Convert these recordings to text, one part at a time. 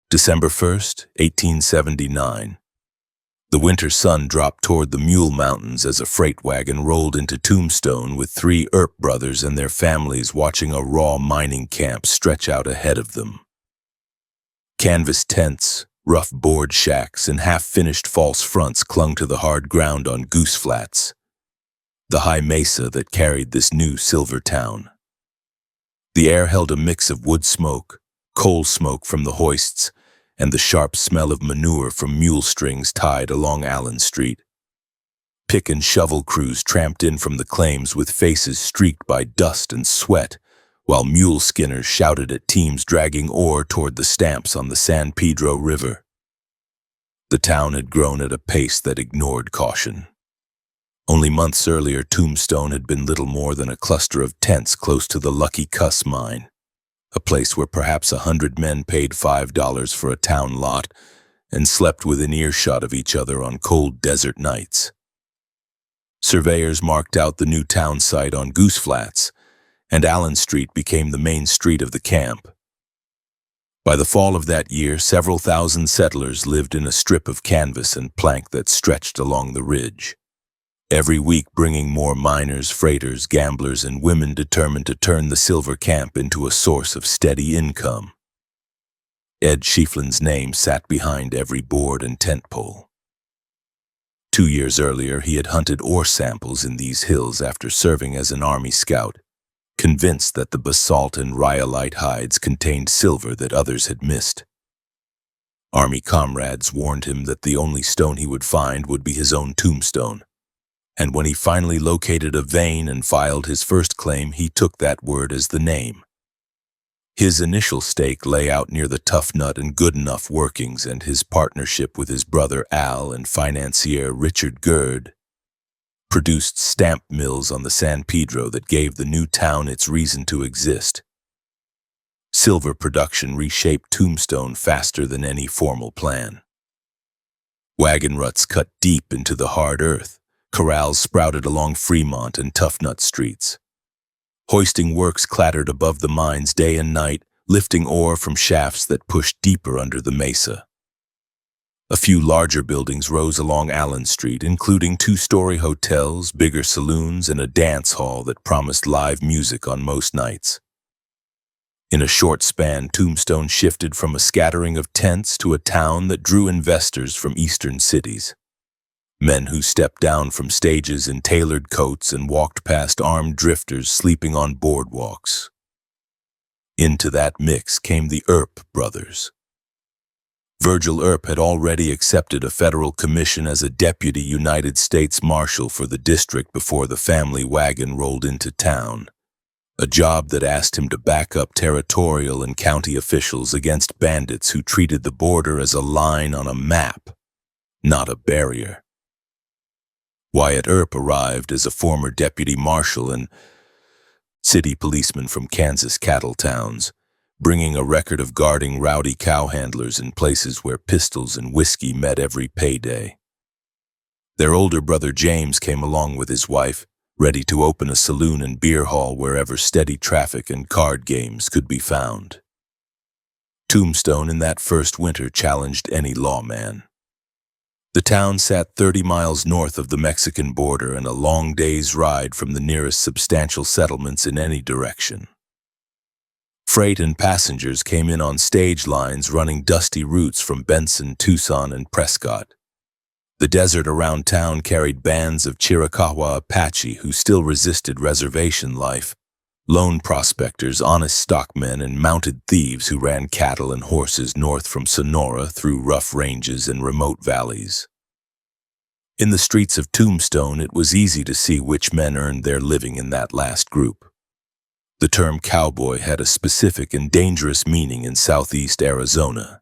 December 1st, 1879. The winter sun dropped toward the Mule Mountains as a freight wagon rolled into Tombstone with three Earp brothers and their families watching a raw mining camp stretch out ahead of them. Canvas tents, rough board shacks, and half-finished false fronts clung to the hard ground on Goose Flats, the high mesa that carried this new silver town. The air held a mix of wood smoke, coal smoke from the hoists, and the sharp smell of manure from mule strings tied along Allen Street. Pick and shovel crews tramped in from the claims with faces streaked by dust and sweat, while mule skinners shouted at teams dragging ore toward the stamps on the San Pedro River. The town had grown at a pace that ignored caution. Only months earlier, Tombstone had been little more than a cluster of tents close to the Lucky Cuss mine, a place where perhaps 100 men paid $5 for a town lot and slept within earshot of each other on cold desert nights. Surveyors marked out the new town site on Goose Flats, and Allen Street became the main street of the camp. By the fall of that year, several thousand settlers lived in a strip of canvas and plank that stretched along the ridge, every week bringing more miners, freighters, gamblers, and women determined to turn the silver camp into a source of steady income. Ed Schieffelin's name sat behind every board and tent pole. 2 years earlier, he had hunted ore samples in these hills after serving as an Army scout, convinced that the basalt and rhyolite hides contained silver that others had missed. Army comrades warned him that the only stone he would find would be his own tombstone, and when he finally located a vein and filed his first claim, he took that word as the name. His initial stake lay out near the Tough Nut and Goodenough workings, and his partnership with his brother Al and financier Richard Gerd produced stamp mills on the San Pedro that gave the new town its reason to exist. Silver production reshaped Tombstone faster than any formal plan. Wagon ruts cut deep into the hard earth. Corrals sprouted along Fremont and Tough Nut streets. Hoisting works clattered above the mines day and night, lifting ore from shafts that pushed deeper under the mesa. A few larger buildings rose along Allen Street, including 2-story hotels, bigger saloons, and a dance hall that promised live music on most nights. In a short span, Tombstone shifted from a scattering of tents to a town that drew investors from eastern cities. Men who stepped down from stages in tailored coats and walked past armed drifters sleeping on boardwalks. Into that mix came the Earp brothers. Virgil Earp had already accepted a federal commission as a deputy United States Marshal for the district before the family wagon rolled into town, a job that asked him to back up territorial and county officials against bandits who treated the border as a line on a map, not a barrier. Wyatt Earp arrived as a former deputy marshal and city policeman from Kansas cattle towns, bringing a record of guarding rowdy cowhandlers in places where pistols and whiskey met every payday. Their older brother James came along with his wife, ready to open a saloon and beer hall wherever steady traffic and card games could be found. Tombstone in that first winter challenged any lawman. The town sat 30 miles north of the Mexican border and a long day's ride from the nearest substantial settlements in any direction. Freight and passengers came in on stage lines running dusty routes from Benson, Tucson, and Prescott. The desert around town carried bands of Chiricahua Apache who still resisted reservation life, lone prospectors, honest stockmen, and mounted thieves who ran cattle and horses north from Sonora through rough ranges and remote valleys. In the streets of Tombstone, it was easy to see which men earned their living in that last group. The term cowboy had a specific and dangerous meaning in southeast Arizona.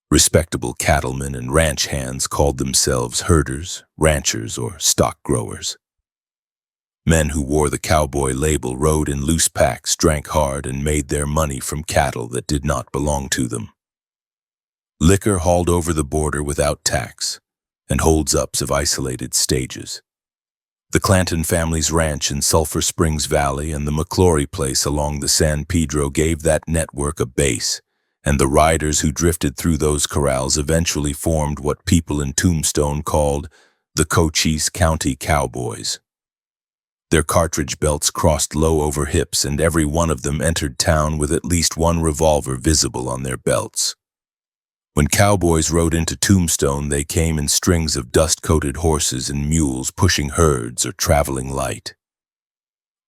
Respectable cattlemen and ranch hands called themselves herders, ranchers, or stock growers. Men who wore the cowboy label rode in loose packs, drank hard, and made their money from cattle that did not belong to them. Liquor hauled over the border without tax, and holds-ups of isolated stages. The Clanton family's ranch in Sulphur Springs Valley and the McClory place along the San Pedro gave that network a base, and the riders who drifted through those corrals eventually formed what people in Tombstone called the Cochise County Cowboys. Their cartridge belts crossed low over hips, and every one of them entered town with at least one revolver visible on their belts. When cowboys rode into Tombstone, they came in strings of dust-coated horses and mules pushing herds or traveling light.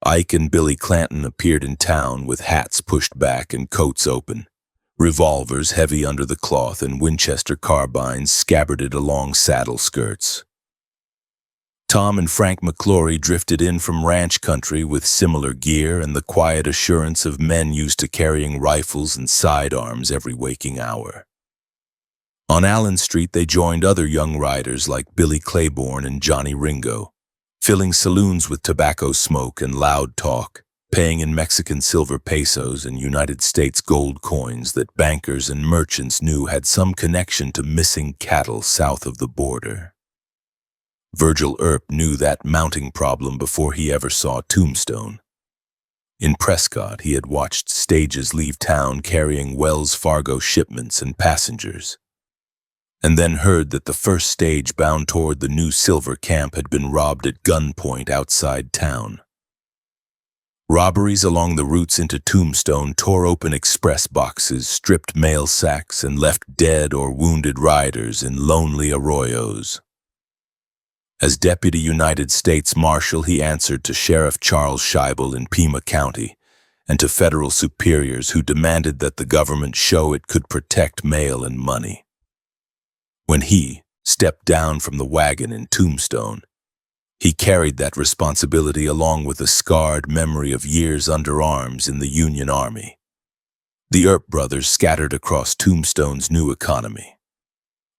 Ike and Billy Clanton appeared in town with hats pushed back and coats open, revolvers heavy under the cloth and Winchester carbines scabbarded along saddle skirts. Tom and Frank McClory drifted in from ranch country with similar gear and the quiet assurance of men used to carrying rifles and sidearms every waking hour. On Allen Street, they joined other young riders like Billy Claiborne and Johnny Ringo, filling saloons with tobacco smoke and loud talk, paying in Mexican silver pesos and United States gold coins that bankers and merchants knew had some connection to missing cattle south of the border. Virgil Earp knew that mounting problem before he ever saw Tombstone. In Prescott, he had watched stages leave town carrying Wells Fargo shipments and passengers, and then heard that the first stage bound toward the new silver camp had been robbed at gunpoint outside town. Robberies along the routes into Tombstone tore open express boxes, stripped mail sacks, and left dead or wounded riders in lonely arroyos. As Deputy United States Marshal, he answered to Sheriff Charles Scheibel in Pima County and to federal superiors who demanded that the government show it could protect mail and money. When he stepped down from the wagon in Tombstone, he carried that responsibility along with a scarred memory of years under arms in the Union Army. The Earp brothers scattered across Tombstone's new economy.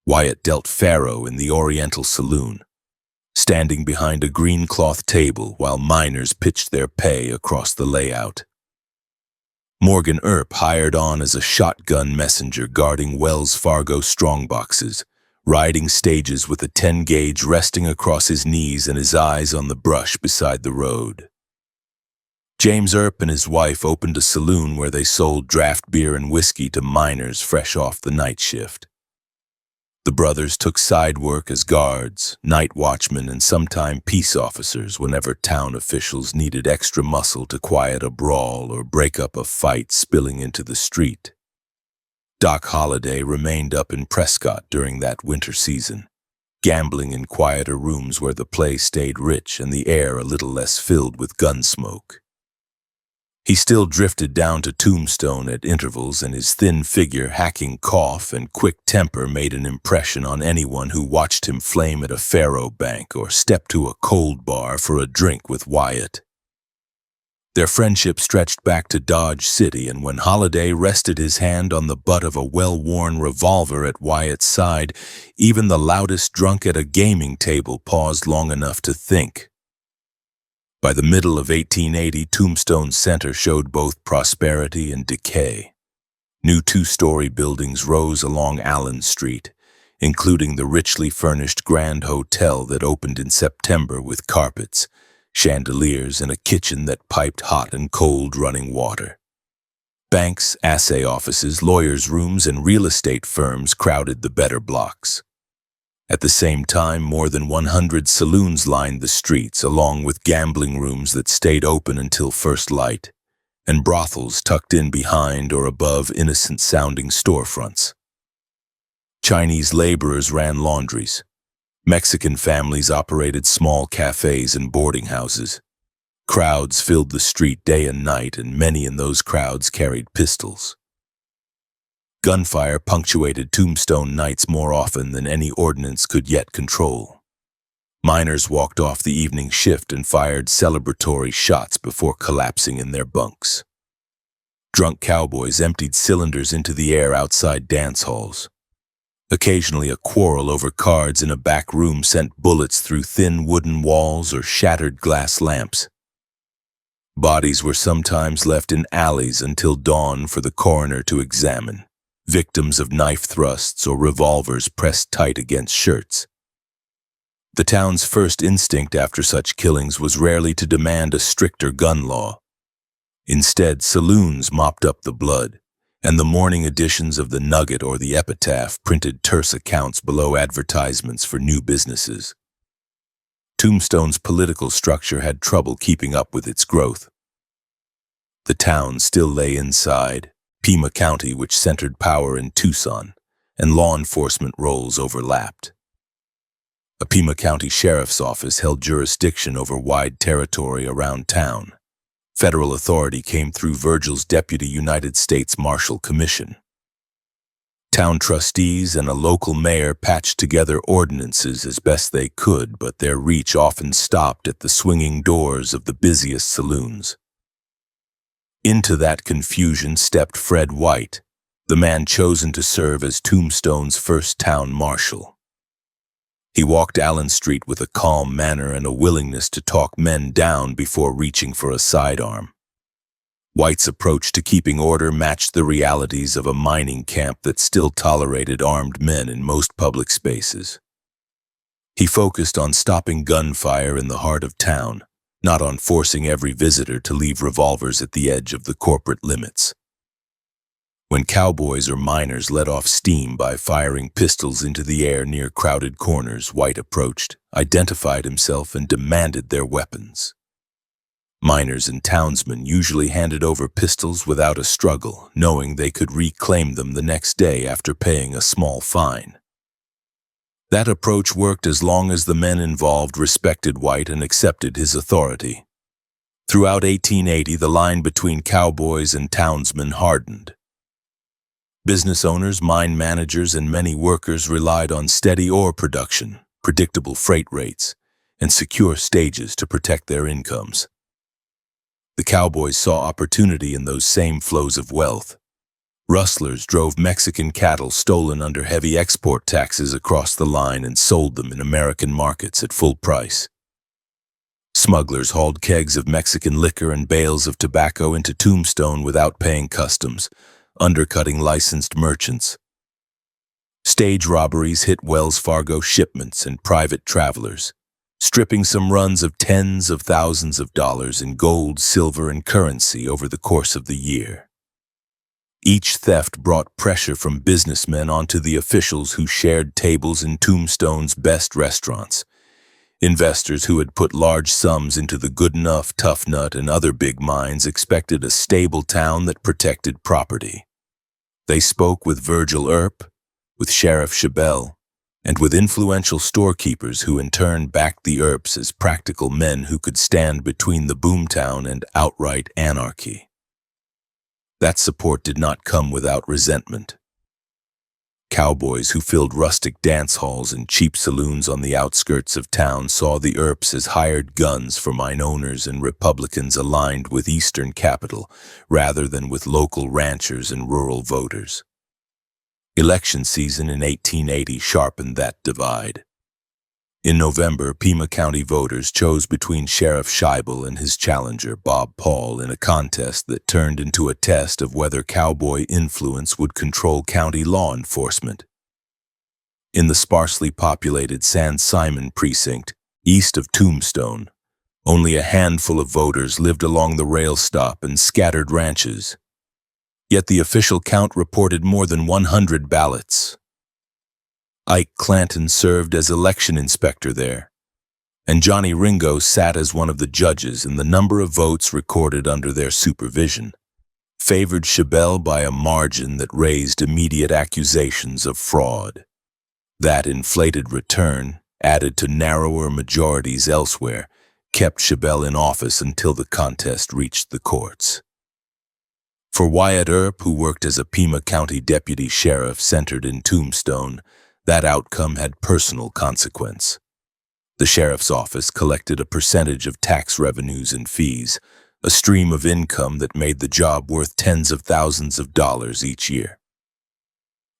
Wyatt dealt faro in the Oriental Saloon, standing behind a green cloth table while miners pitched their pay across the layout. Morgan Earp hired on as a shotgun messenger guarding Wells Fargo strongboxes, riding stages with a 10-gauge resting across his knees and his eyes on the brush beside the road. James Earp and his wife opened a saloon where they sold draft beer and whiskey to miners fresh off the night shift. The brothers took side work as guards, night watchmen, and sometime peace officers whenever town officials needed extra muscle to quiet a brawl or break up a fight spilling into the street. Doc Holliday remained up in Prescott during that winter season, gambling in quieter rooms where the play stayed rich and the air a little less filled with gun smoke. He still drifted down to Tombstone at intervals, and his thin figure, hacking cough, and quick temper made an impression on anyone who watched him flame at a faro bank or step to a cold bar for a drink with Wyatt. Their friendship stretched back to Dodge City, and when Holliday rested his hand on the butt of a well-worn revolver at Wyatt's side, even the loudest drunk at a gaming table paused long enough to think. By the middle of 1880, Tombstone Center showed both prosperity and decay. New two-story buildings rose along Allen Street, including the richly furnished Grand Hotel that opened in September with carpets, chandeliers, and a kitchen that piped hot and cold running water. Banks, assay offices, lawyers' rooms, and real estate firms crowded the better blocks. At the same time, more than 100 saloons lined the streets, along with gambling rooms that stayed open until first light, and brothels tucked in behind or above innocent-sounding storefronts. Chinese laborers ran laundries. Mexican families operated small cafes and boarding houses. Crowds filled the street day and night, and many in those crowds carried pistols. Gunfire punctuated Tombstone nights more often than any ordnance could yet control. Miners walked off the evening shift and fired celebratory shots before collapsing in their bunks. Drunk cowboys emptied cylinders into the air outside dance halls. Occasionally, a quarrel over cards in a back room sent bullets through thin wooden walls or shattered glass lamps. Bodies were sometimes left in alleys until dawn for the coroner to examine, victims of knife thrusts or revolvers pressed tight against shirts. The town's first instinct after such killings was rarely to demand a stricter gun law. Instead, saloons mopped up the blood, and the morning editions of the Nugget or the Epitaph printed terse accounts below advertisements for new businesses. Tombstone's political structure had trouble keeping up with its growth. The town still lay inside Pima County, which centered power in Tucson, and law enforcement roles overlapped. A Pima County Sheriff's Office held jurisdiction over wide territory around town. Federal authority came through Virgil's Deputy United States Marshal Commission. Town trustees and a local mayor patched together ordinances as best they could, but their reach often stopped at the swinging doors of the busiest saloons. Into that confusion stepped Fred White, the man chosen to serve as Tombstone's first town marshal. He walked Allen Street with a calm manner and a willingness to talk men down before reaching for a sidearm. White's approach to keeping order matched the realities of a mining camp that still tolerated armed men in most public spaces. He focused on stopping gunfire in the heart of town, not on forcing every visitor to leave revolvers at the edge of the corporate limits. When cowboys or miners let off steam by firing pistols into the air near crowded corners, White approached, identified himself, and demanded their weapons. Miners and townsmen usually handed over pistols without a struggle, knowing they could reclaim them the next day after paying a small fine. That approach worked as long as the men involved respected White and accepted his authority. Throughout 1880, the line between cowboys and townsmen hardened. Business owners, mine managers, and many workers relied on steady ore production, predictable freight rates, and secure stages to protect their incomes. The cowboys saw opportunity in those same flows of wealth. Rustlers drove Mexican cattle stolen under heavy export taxes across the line and sold them in American markets at full price. Smugglers hauled kegs of Mexican liquor and bales of tobacco into Tombstone without paying customs, undercutting licensed merchants. Stage robberies hit Wells Fargo shipments and private travelers, stripping some runs of tens of thousands of dollars in gold, silver, and currency over the course of the year. Each theft brought pressure from businessmen onto the officials who shared tables in Tombstone's best restaurants. Investors who had put large sums into the Goodenough, Tough Nut, and other big mines expected a stable town that protected property. They spoke with Virgil Earp, with Sheriff Chabelle, and with influential storekeepers who in turn backed the Earps as practical men who could stand between the boomtown and outright anarchy. That support did not come without resentment. Cowboys who filled rustic dance halls and cheap saloons on the outskirts of town saw the Earps as hired guns for mine owners and Republicans aligned with Eastern capital rather than with local ranchers and rural voters. Election season in 1880 sharpened that divide. In November, Pima County voters chose between Sheriff Scheibel and his challenger, Bob Paul, in a contest that turned into a test of whether cowboy influence would control county law enforcement. In the sparsely populated San Simon precinct, east of Tombstone, only a handful of voters lived along the rail stop and scattered ranches. Yet the official count reported more than 100 ballots. Ike Clanton served as election inspector there, and Johnny Ringo sat as one of the judges, and the number of votes recorded under their supervision favored Chabelle by a margin that raised immediate accusations of fraud. That inflated return, added to narrower majorities elsewhere, kept Chabelle in office until the contest reached the courts. For Wyatt Earp, who worked as a Pima County deputy sheriff centered in Tombstone, that outcome had personal consequence. The sheriff's office collected a percentage of tax revenues and fees, a stream of income that made the job worth tens of thousands of dollars each year.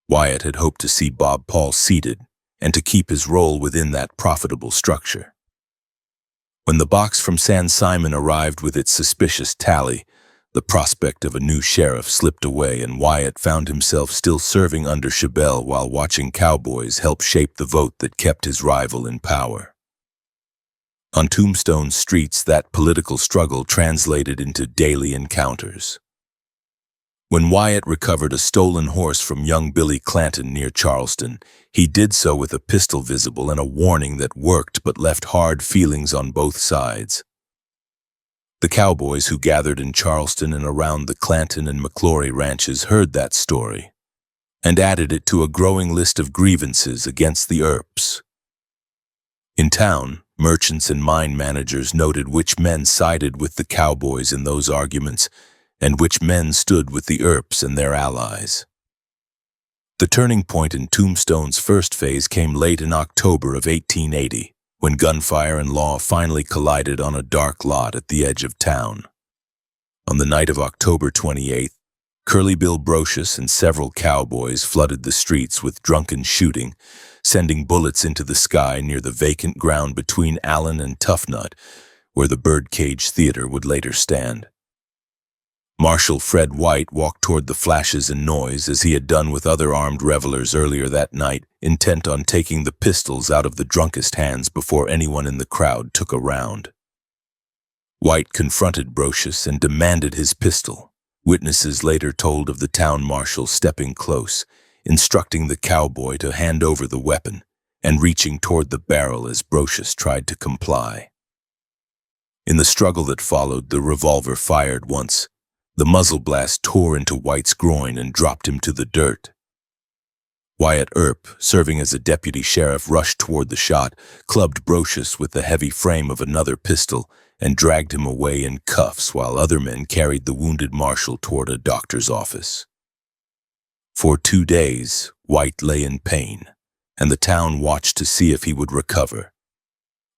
Wyatt had hoped to see Bob Paul seated and to keep his role within that profitable structure. When the box from San Simon arrived with its suspicious tally, the prospect of a new sheriff slipped away, and Wyatt found himself still serving under Chabelle while watching cowboys help shape the vote that kept his rival in power. On Tombstone's streets, that political struggle translated into daily encounters. When Wyatt recovered a stolen horse from young Billy Clanton near Charleston, he did so with a pistol visible and a warning that worked but left hard feelings on both sides. The cowboys who gathered in Charleston and around the Clanton and McClory ranches heard that story and added it to a growing list of grievances against the Earps. In town, merchants and mine managers noted which men sided with the cowboys in those arguments and which men stood with the Earps and their allies. The turning point in Tombstone's first phase came late in October of 1880, when gunfire and law finally collided on a dark lot at the edge of town. On the night of October 28th, Curly Bill Brocious and several cowboys flooded the streets with drunken shooting, sending bullets into the sky near the vacant ground between Allen and Tough Nut, where the Birdcage Theater would later stand. Marshal Fred White walked toward the flashes and noise as he had done with other armed revelers earlier that night, intent on taking the pistols out of the drunkest hands before anyone in the crowd took a round. White confronted Brocious and demanded his pistol. Witnesses later told of the town marshal stepping close, instructing the cowboy to hand over the weapon, and reaching toward the barrel as Brocious tried to comply. In the struggle that followed, the revolver fired once. The muzzle blast tore into White's groin and dropped him to the dirt. Wyatt Earp, serving as a deputy sheriff, rushed toward the shot, clubbed Brocious with the heavy frame of another pistol, and dragged him away in cuffs while other men carried the wounded marshal toward a doctor's office. For 2 days, White lay in pain, and the town watched to see if he would recover.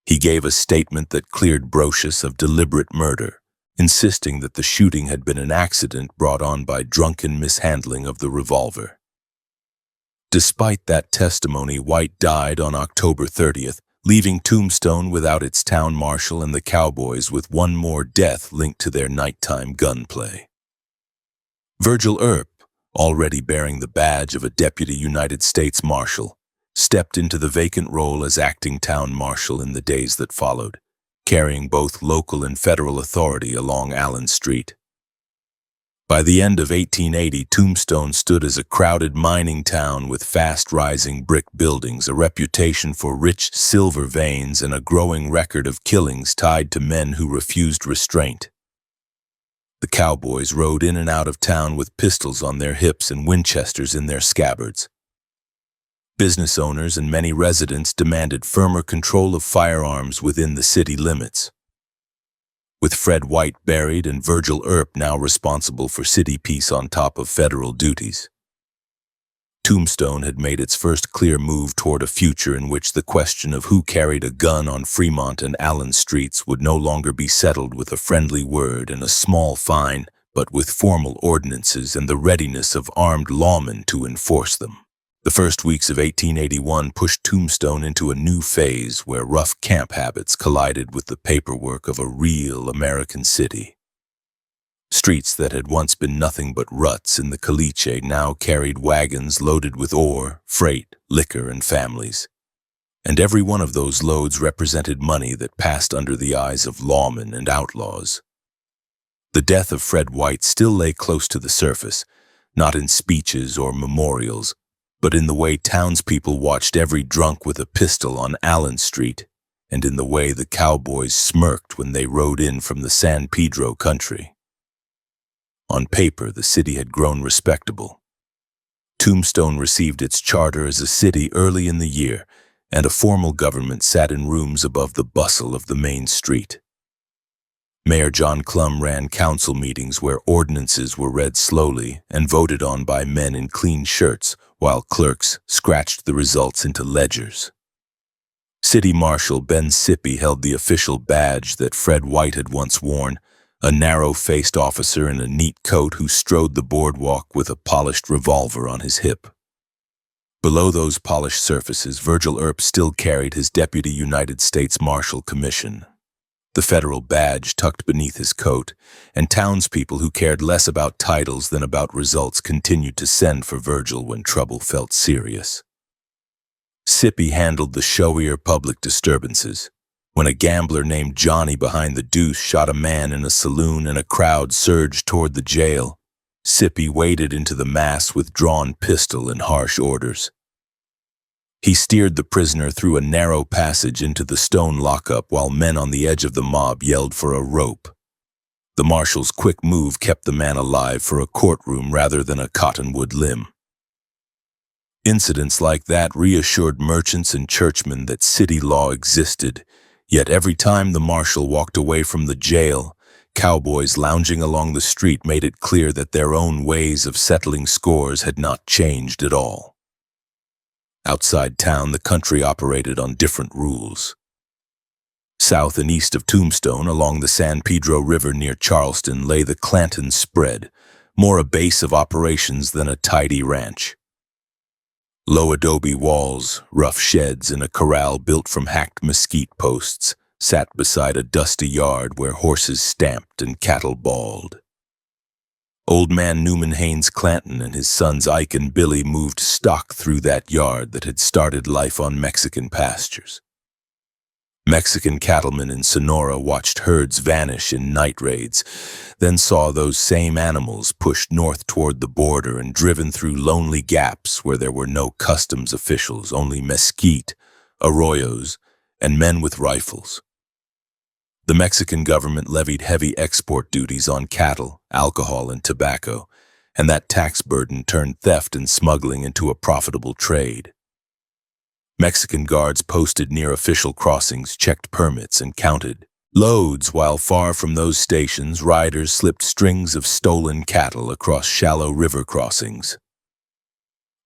He gave a statement that cleared Brocious of deliberate murder, insisting that the shooting had been an accident brought on by drunken mishandling of the revolver. Despite that testimony, White died on October 30th, leaving Tombstone without its town marshal and the cowboys with one more death linked to their nighttime gunplay. Virgil Earp, already bearing the badge of a deputy United States Marshal, stepped into the vacant role as acting town marshal in the days that followed, carrying both local and federal authority along Allen Street. By the end of 1880, Tombstone stood as a crowded mining town with fast-rising brick buildings, a reputation for rich silver veins, and a growing record of killings tied to men who refused restraint. The cowboys rode in and out of town with pistols on their hips and Winchesters in their scabbards. Business owners and many residents demanded firmer control of firearms within the city limits. With Fred White buried and Virgil Earp now responsible for city peace on top of federal duties, Tombstone had made its first clear move toward a future in which the question of who carried a gun on Fremont and Allen streets would no longer be settled with a friendly word and a small fine, but with formal ordinances and the readiness of armed lawmen to enforce them. The first weeks of 1881 pushed Tombstone into a new phase where rough camp habits collided with the paperwork of a real American city. Streets that had once been nothing but ruts in the caliche now carried wagons loaded with ore, freight, liquor, and families. And every one of those loads represented money that passed under the eyes of lawmen and outlaws. The death of Fred White still lay close to the surface, not in speeches or memorials, but in the way townspeople watched every drunk with a pistol on Allen Street, and in the way the cowboys smirked when they rode in from the San Pedro country. On paper, the city had grown respectable. Tombstone received its charter as a city early in the year, and a formal government sat in rooms above the bustle of the main street. Mayor John Clum ran council meetings where ordinances were read slowly and voted on by men in clean shirts, while clerks scratched the results into ledgers. City Marshal Ben Sippy held the official badge that Fred White had once worn, a narrow-faced officer in a neat coat who strode the boardwalk with a polished revolver on his hip. Below those polished surfaces, Virgil Earp still carried his Deputy United States Marshal commission, the federal badge tucked beneath his coat, and townspeople who cared less about titles than about results continued to send for Virgil when trouble felt serious. Sippy handled the showier public disturbances. When a gambler named Johnny behind the deuce shot a man in a saloon and a crowd surged toward the jail, Sippy waded into the mass with drawn pistol and harsh orders. He steered the prisoner through a narrow passage into the stone lockup while men on the edge of the mob yelled for a rope. The marshal's quick move kept the man alive for a courtroom rather than a cottonwood limb. Incidents like that reassured merchants and churchmen that city law existed, yet every time the marshal walked away from the jail, cowboys lounging along the street made it clear that their own ways of settling scores had not changed at all. Outside town, the country operated on different rules. South and east of Tombstone, along the San Pedro River near Charleston, lay the Clanton Spread, more a base of operations than a tidy ranch. Low adobe walls, rough sheds, and a corral built from hacked mesquite posts sat beside a dusty yard where horses stamped and cattle bawled. Old man Newman Haynes Clanton and his sons Ike and Billy moved stock through that yard that had started life on Mexican pastures. Mexican cattlemen in Sonora watched herds vanish in night raids, then saw those same animals pushed north toward the border and driven through lonely gaps where there were no customs officials, only mesquite, arroyos, and men with rifles. The Mexican government levied heavy export duties on cattle, alcohol, and tobacco, and that tax burden turned theft and smuggling into a profitable trade. Mexican guards posted near official crossings checked permits and counted loads, while far from those stations, riders slipped strings of stolen cattle across shallow river crossings.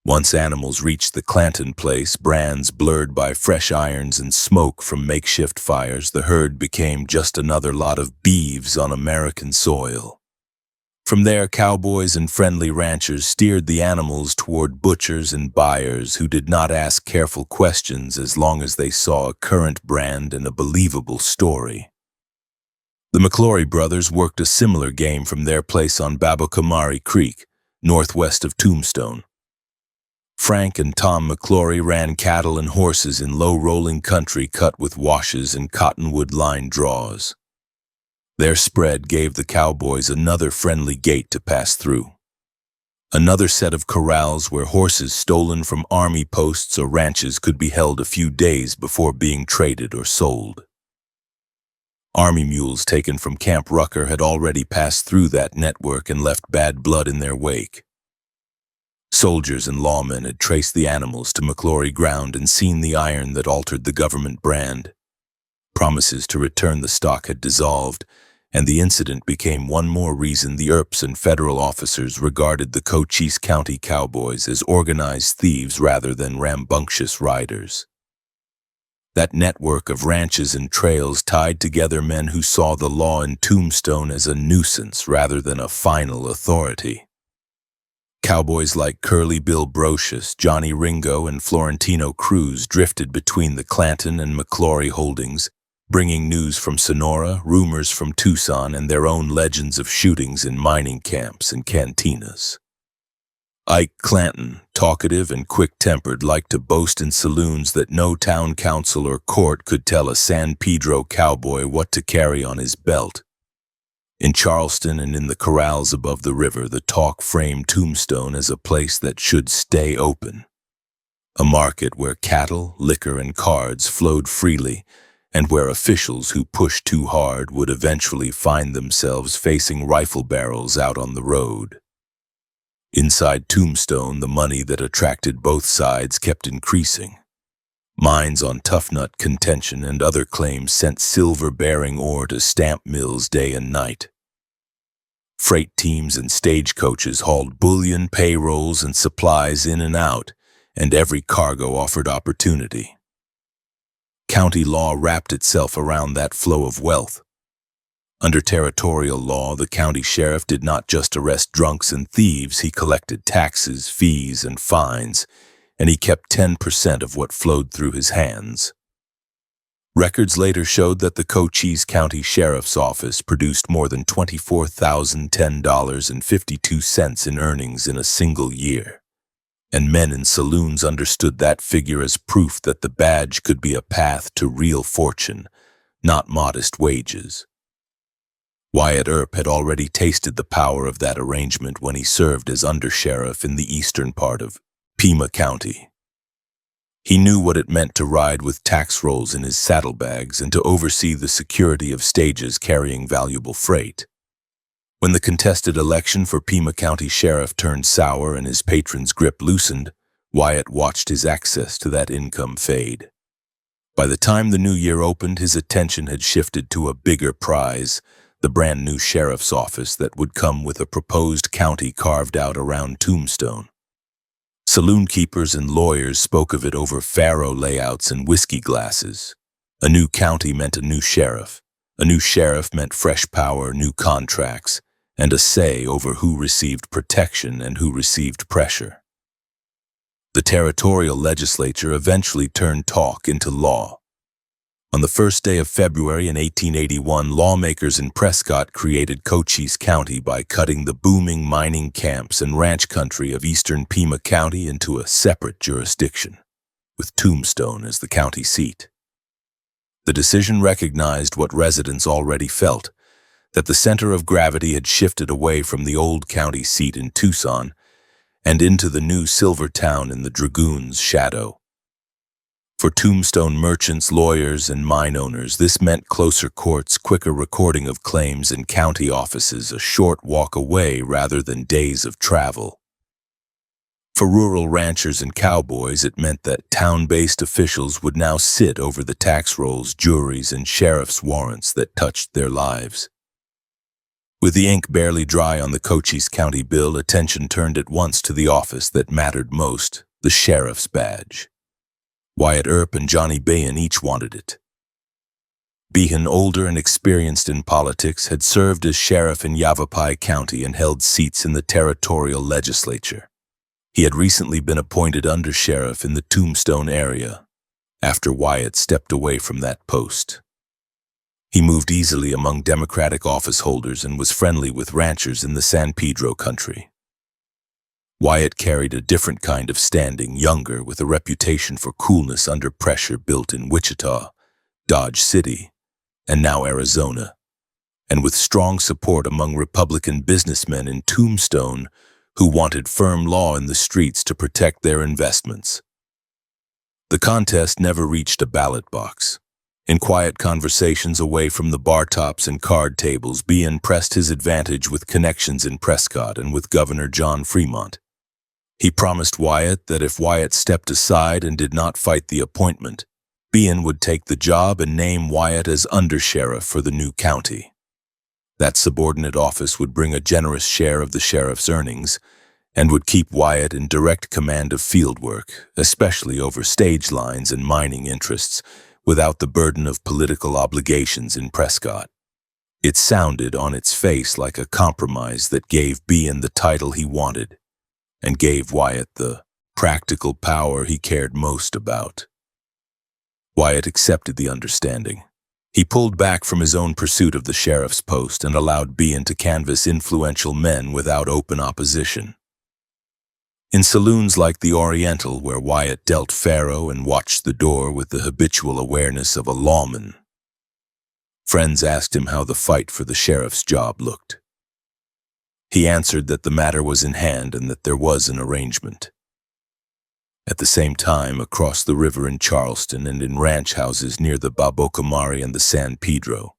Once animals reached the Clanton place, brands blurred by fresh irons and smoke from makeshift fires, the herd became just another lot of beeves on American soil. From there, cowboys and friendly ranchers steered the animals toward butchers and buyers who did not ask careful questions as long as they saw a current brand and a believable story. The McClory brothers worked a similar game from their place on Babocamari Creek, northwest of Tombstone. Frank and Tom McClory ran cattle and horses in low-rolling country cut with washes and cottonwood-lined draws. Their spread gave the cowboys another friendly gate to pass through. Another set of corrals where horses stolen from army posts or ranches could be held a few days before being traded or sold. Army mules taken from Camp Rucker had already passed through that network and left bad blood in their wake. Soldiers and lawmen had traced the animals to McClory ground and seen the iron that altered the government brand. Promises to return the stock had dissolved, and the incident became one more reason the Earps and federal officers regarded the Cochise County Cowboys as organized thieves rather than rambunctious riders. That network of ranches and trails tied together men who saw the law in Tombstone as a nuisance rather than a final authority. Cowboys like Curly Bill Brocious, Johnny Ringo, and Florentino Cruz drifted between the Clanton and McClory holdings, bringing news from Sonora, rumors from Tucson, and their own legends of shootings in mining camps and cantinas. Ike Clanton, talkative and quick-tempered, liked to boast in saloons that no town council or court could tell a San Pedro cowboy what to carry on his belt. In Charleston and in the corrals above the river, the talk framed Tombstone as a place that should stay open. A market where cattle, liquor, and cards flowed freely, and where officials who pushed too hard would eventually find themselves facing rifle barrels out on the road. Inside Tombstone, the money that attracted both sides kept increasing. Mines on Toughnut contention and other claims sent silver-bearing ore to stamp mills day and night. Freight teams and stagecoaches hauled bullion, payrolls, and supplies in and out, and every cargo offered opportunity. County law wrapped itself around that flow of wealth. Under territorial law, the county sheriff did not just arrest drunks and thieves, he collected taxes, fees, and fines, and he kept 10% of what flowed through his hands. Records later showed that the Cochise County Sheriff's Office produced more than $24,010.52 in earnings in a single year, and men in saloons understood that figure as proof that the badge could be a path to real fortune, not modest wages. Wyatt Earp had already tasted the power of that arrangement when he served as undersheriff in the eastern part of Pima County. He knew what it meant to ride with tax rolls in his saddlebags and to oversee the security of stages carrying valuable freight. When the contested election for Pima County Sheriff turned sour and his patron's grip loosened, Wyatt watched his access to that income fade. By the time the new year opened, his attention had shifted to a bigger prize, the brand new sheriff's office that would come with a proposed county carved out around Tombstone. Saloon keepers and lawyers spoke of it over faro layouts and whiskey glasses. A new county meant a new sheriff. A new sheriff meant fresh power, new contracts, and a say over who received protection and who received pressure. The territorial legislature eventually turned talk into law. On the first day of February in 1881, lawmakers in Prescott created Cochise County by cutting the booming mining camps and ranch country of eastern Pima County into a separate jurisdiction, with Tombstone as the county seat. The decision recognized what residents already felt, that the center of gravity had shifted away from the old county seat in Tucson and into the new silver town in the Dragoons' shadow. For Tombstone merchants, lawyers, and mine owners, this meant closer courts, quicker recording of claims, and county offices a short walk away rather than days of travel. For rural ranchers and cowboys, it meant that town-based officials would now sit over the tax rolls, juries, and sheriff's warrants that touched their lives. With the ink barely dry on the Cochise County bill, attention turned at once to the office that mattered most, the sheriff's badge. Wyatt Earp and Johnny Behan each wanted it. Behan, older and experienced in politics, had served as sheriff in Yavapai County and held seats in the territorial legislature. He had recently been appointed undersheriff in the Tombstone area, after Wyatt stepped away from that post. He moved easily among Democratic office holders and was friendly with ranchers in the San Pedro country. Wyatt carried a different kind of standing, younger, with a reputation for coolness under pressure, built in Wichita, Dodge City, and now Arizona, and with strong support among Republican businessmen in Tombstone who wanted firm law in the streets to protect their investments. The contest never reached a ballot box. In quiet conversations away from the bar tops and card tables, Behan pressed his advantage with connections in Prescott and with Governor John Fremont. He promised Wyatt that if Wyatt stepped aside and did not fight the appointment, Behan would take the job and name Wyatt as undersheriff for the new county. That subordinate office would bring a generous share of the sheriff's earnings and would keep Wyatt in direct command of field work, especially over stage lines and mining interests, without the burden of political obligations in Prescott. It sounded on its face like a compromise that gave Behan the title he wanted and gave Wyatt the practical power he cared most about. Wyatt accepted the understanding. He pulled back from his own pursuit of the sheriff's post and allowed Behan to canvass influential men without open opposition. In saloons like the Oriental, where Wyatt dealt faro and watched the door with the habitual awareness of a lawman, friends asked him how the fight for the sheriff's job looked. He answered that the matter was in hand and that there was an arrangement. At the same time, across the river in Charleston and in ranch houses near the Babocamari and the San Pedro,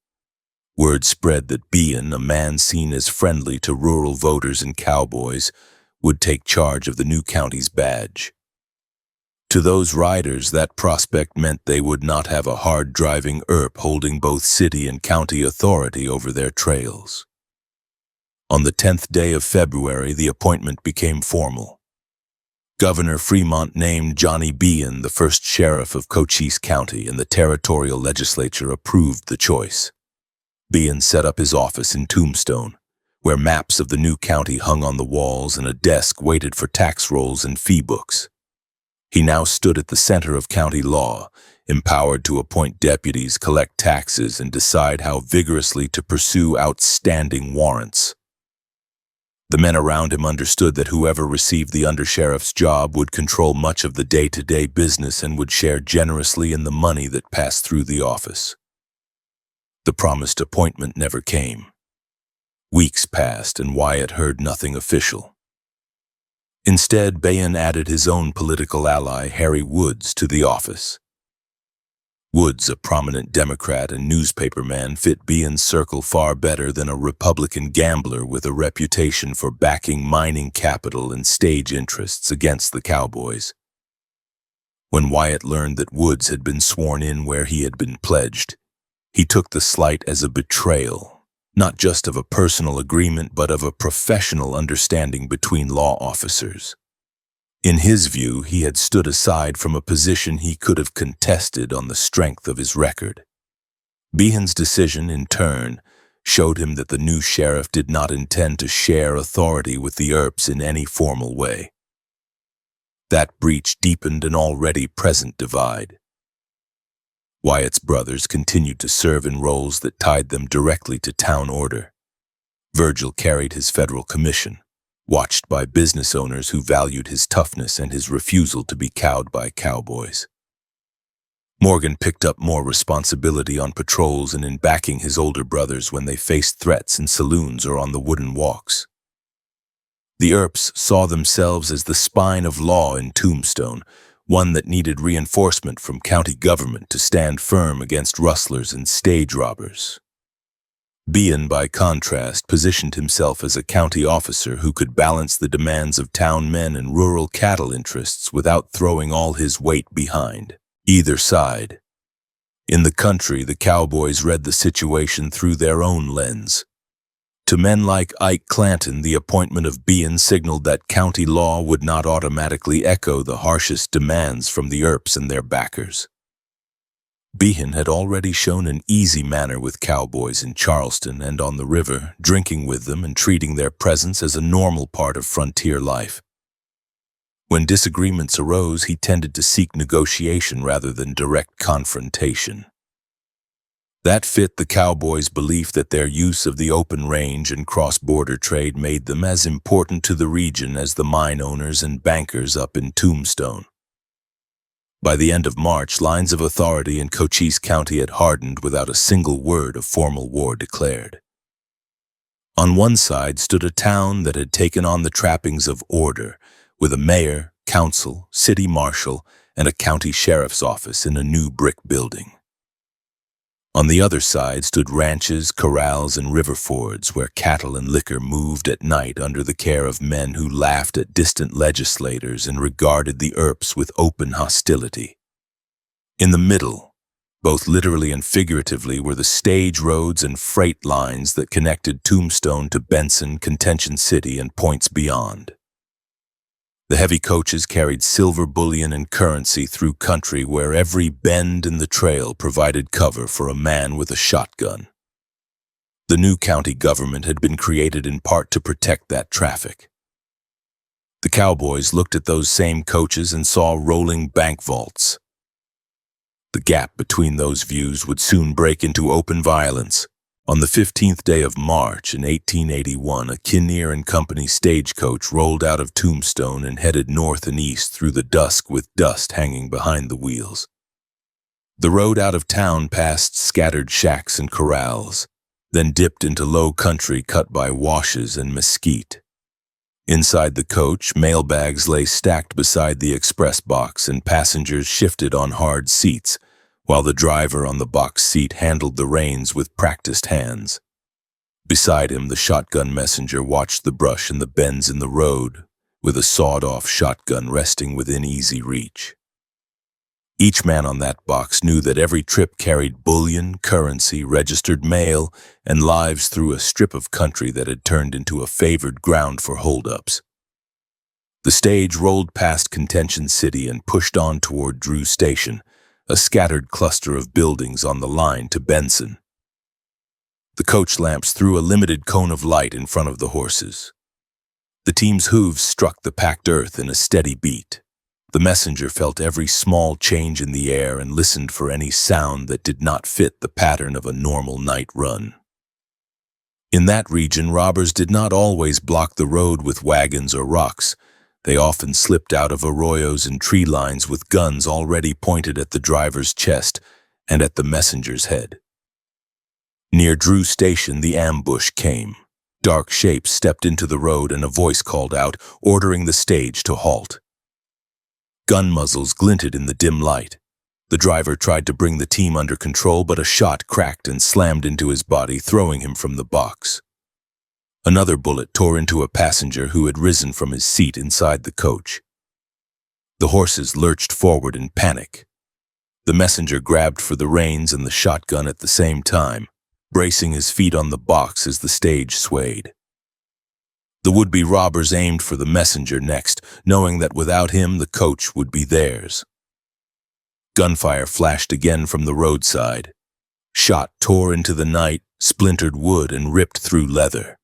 word spread that Behan, a man seen as friendly to rural voters and cowboys, would take charge of the new county's badge. To those riders, that prospect meant they would not have a hard-driving Earp holding both city and county authority over their trails. On the 10th day of February, the appointment became formal. Governor Fremont named Johnny Behan the first sheriff of Cochise County, and the territorial legislature approved the choice. Behan set up his office in Tombstone, where maps of the new county hung on the walls and a desk waited for tax rolls and fee books. He now stood at the center of county law, empowered to appoint deputies, collect taxes, and decide how vigorously to pursue outstanding warrants. The men around him understood that whoever received the undersheriff's job would control much of the day-to-day business and would share generously in the money that passed through the office. The promised appointment never came. Weeks passed and Wyatt heard nothing official. Instead, Bayan added his own political ally, Harry Woods, to the office. Woods, a prominent Democrat and newspaperman, fit Bayan's circle far better than a Republican gambler with a reputation for backing mining capital and stage interests against the Cowboys. When Wyatt learned that Woods had been sworn in where he had been pledged, he took the slight as a betrayal, not just of a personal agreement but of a professional understanding between law officers. In his view, he had stood aside from a position he could have contested on the strength of his record. Behan's decision, in turn, showed him that the new sheriff did not intend to share authority with the Earps in any formal way. That breach deepened an already present divide. Wyatt's brothers continued to serve in roles that tied them directly to town order. Virgil carried his federal commission, watched by business owners who valued his toughness and his refusal to be cowed by cowboys. Morgan picked up more responsibility on patrols and in backing his older brothers when they faced threats in saloons or on the wooden walks. The Earps saw themselves as the spine of law in Tombstone, one that needed reinforcement from county government to stand firm against rustlers and stage robbers. Bayan, by contrast, positioned himself as a county officer who could balance the demands of town men and rural cattle interests without throwing all his weight behind either side. In the country, the Cowboys read the situation through their own lens. To men like Ike Clanton, the appointment of Bayan signaled that county law would not automatically echo the harshest demands from the Earps and their backers. Bayan had already shown an easy manner with cowboys in Charleston and on the river, drinking with them and treating their presence as a normal part of frontier life. When disagreements arose, he tended to seek negotiation rather than direct confrontation. That fit the Cowboys' belief that their use of the open range and cross-border trade made them as important to the region as the mine owners and bankers up in Tombstone. By the end of March, lines of authority in Cochise County had hardened without a single word of formal war declared. On one side stood a town that had taken on the trappings of order, with a mayor, council, city marshal, and a county sheriff's office in a new brick building. On the other side stood ranches, corrals, and river fords where cattle and liquor moved at night under the care of men who laughed at distant legislators and regarded the Earps with open hostility. In the middle, both literally and figuratively, were the stage roads and freight lines that connected Tombstone to Benson, Contention City, and points beyond. The heavy coaches carried silver bullion and currency through country where every bend in the trail provided cover for a man with a shotgun. The new county government had been created in part to protect that traffic. The Cowboys looked at those same coaches and saw rolling bank vaults. The gap between those views would soon break into open violence. On the 15th day of March in 1881, a Kinnear and Company stagecoach rolled out of Tombstone and headed north and east through the dusk with dust hanging behind the wheels. The road out of town passed scattered shacks and corrals, then dipped into low country cut by washes and mesquite. Inside the coach, mailbags lay stacked beside the express box and passengers shifted on hard seats, while the driver on the box seat handled the reins with practiced hands. Beside him, the shotgun messenger watched the brush and the bends in the road, with a sawed-off shotgun resting within easy reach. Each man on that box knew that every trip carried bullion, currency, registered mail, and lives through a strip of country that had turned into a favored ground for holdups. The stage rolled past Contention City and pushed on toward Drew Station, a scattered cluster of buildings on the line to Benson. The coach lamps threw a limited cone of light in front of the horses. The team's hooves struck the packed earth in a steady beat. The messenger felt every small change in the air and listened for any sound that did not fit the pattern of a normal night run. In that region, robbers did not always block the road with wagons or rocks. They often slipped out of arroyos and tree lines with guns already pointed at the driver's chest and at the messenger's head. Near Drew Station, the ambush came. Dark shapes stepped into the road and a voice called out, ordering the stage to halt. Gun muzzles glinted in the dim light. The driver tried to bring the team under control, but a shot cracked and slammed into his body, throwing him from the box. Another bullet tore into a passenger who had risen from his seat inside the coach. The horses lurched forward in panic. The messenger grabbed for the reins and the shotgun at the same time, bracing his feet on the box as the stage swayed. The would-be robbers aimed for the messenger next, knowing that without him the coach would be theirs. Gunfire flashed again from the roadside. Shot tore into the night, splintered wood, and ripped through leather.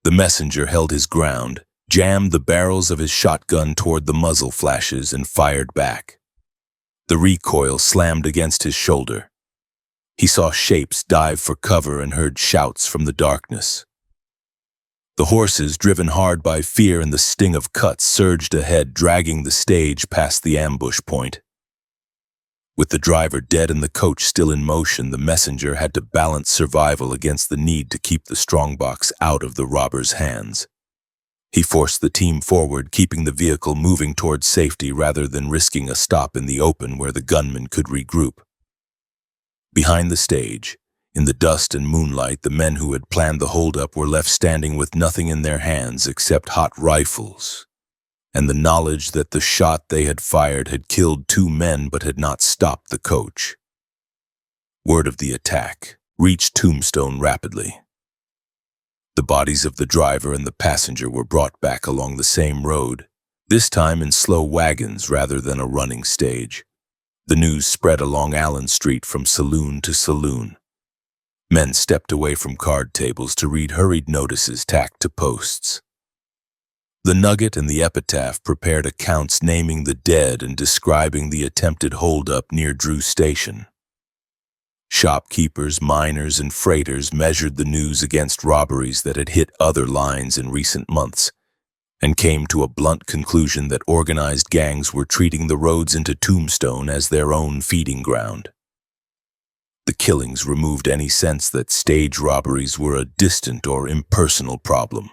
The messenger held his ground, jammed the barrels of his shotgun toward the muzzle flashes, and fired back. The recoil slammed against his shoulder. He saw shapes dive for cover and heard shouts from the darkness. The horses, driven hard by fear and the sting of cuts, surged ahead, dragging the stage past the ambush point. With the driver dead and the coach still in motion, the messenger had to balance survival against the need to keep the strongbox out of the robbers' hands. He forced the team forward, keeping the vehicle moving towards safety rather than risking a stop in the open where the gunmen could regroup. Behind the stage, in the dust and moonlight, the men who had planned the holdup were left standing with nothing in their hands except hot rifles, and the knowledge that the shot they had fired had killed 2 men but had not stopped the coach. Word of the attack reached Tombstone rapidly. The bodies of the driver and the passenger were brought back along the same road, this time in slow wagons rather than a running stage. The news spread along Allen Street from saloon to saloon. Men stepped away from card tables to read hurried notices tacked to posts. The Nugget and the Epitaph prepared accounts naming the dead and describing the attempted holdup near Drew Station. Shopkeepers, miners, and freighters measured the news against robberies that had hit other lines in recent months, and came to a blunt conclusion that organized gangs were treating the roads into Tombstone as their own feeding ground. The killings removed any sense that stage robberies were a distant or impersonal problem.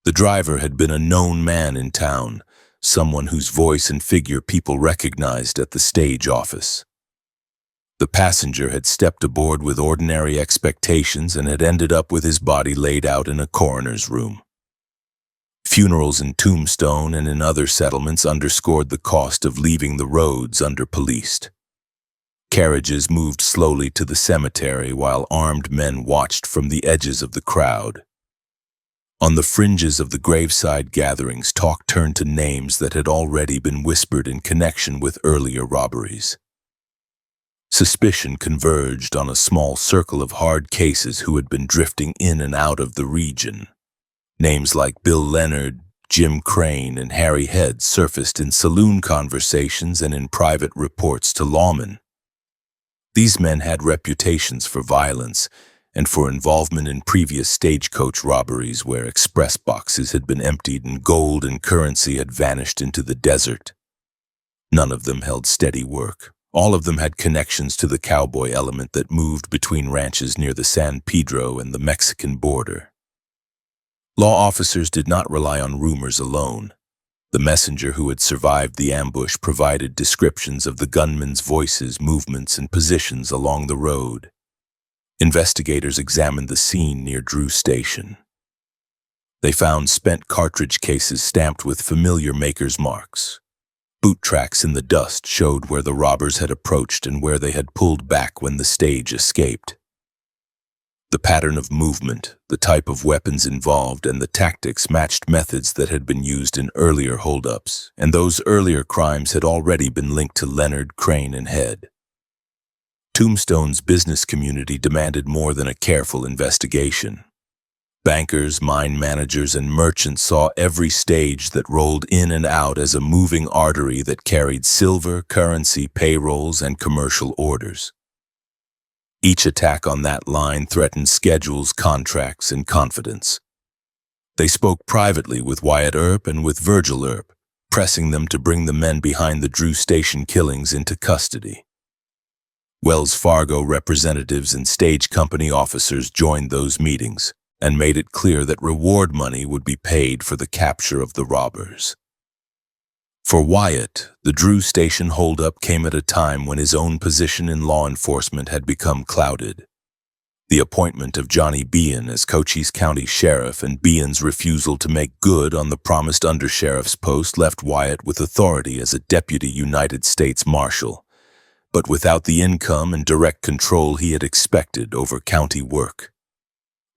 The driver had been a known man in town, someone whose voice and figure people recognized at the stage office. The passenger had stepped aboard with ordinary expectations and had ended up with his body laid out in a coroner's room. Funerals in Tombstone and in other settlements underscored the cost of leaving the roads under-policed. Carriages moved slowly to the cemetery while armed men watched from the edges of the crowd. On the fringes of the graveside gatherings, talk turned to names that had already been whispered in connection with earlier robberies. Suspicion converged on a small circle of hard cases who had been drifting in and out of the region. Names like Bill Leonard, Jim Crane, and Harry Head surfaced in saloon conversations and in private reports to lawmen. These men had reputations for violence and for involvement in previous stagecoach robberies where express boxes had been emptied and gold and currency had vanished into the desert. None of them held steady work. All of them had connections to the cowboy element that moved between ranches near the San Pedro and the Mexican border. Law officers did not rely on rumors alone. The messenger who had survived the ambush provided descriptions of the gunmen's voices, movements, and positions along the road. Investigators examined the scene near Drew Station. They found spent cartridge cases stamped with familiar maker's marks. Boot tracks in the dust showed where the robbers had approached and where they had pulled back when the stage escaped. The pattern of movement, the type of weapons involved, and the tactics matched methods that had been used in earlier holdups, and those earlier crimes had already been linked to Leonard, Crane, and Head. Tombstone's business community demanded more than a careful investigation. Bankers, mine managers, and merchants saw every stage that rolled in and out as a moving artery that carried silver, currency, payrolls, and commercial orders. Each attack on that line threatened schedules, contracts, and confidence. They spoke privately with Wyatt Earp and with Virgil Earp, pressing them to bring the men behind the Drew Station killings into custody. Wells Fargo representatives and stage company officers joined those meetings, and made it clear that reward money would be paid for the capture of the robbers. For Wyatt, the Drew Station holdup came at a time when his own position in law enforcement had become clouded. The appointment of Johnny Behan as Cochise County Sheriff and Behan's refusal to make good on the promised undersheriff's post left Wyatt with authority as a deputy United States Marshal, but without the income and direct control he had expected over county work.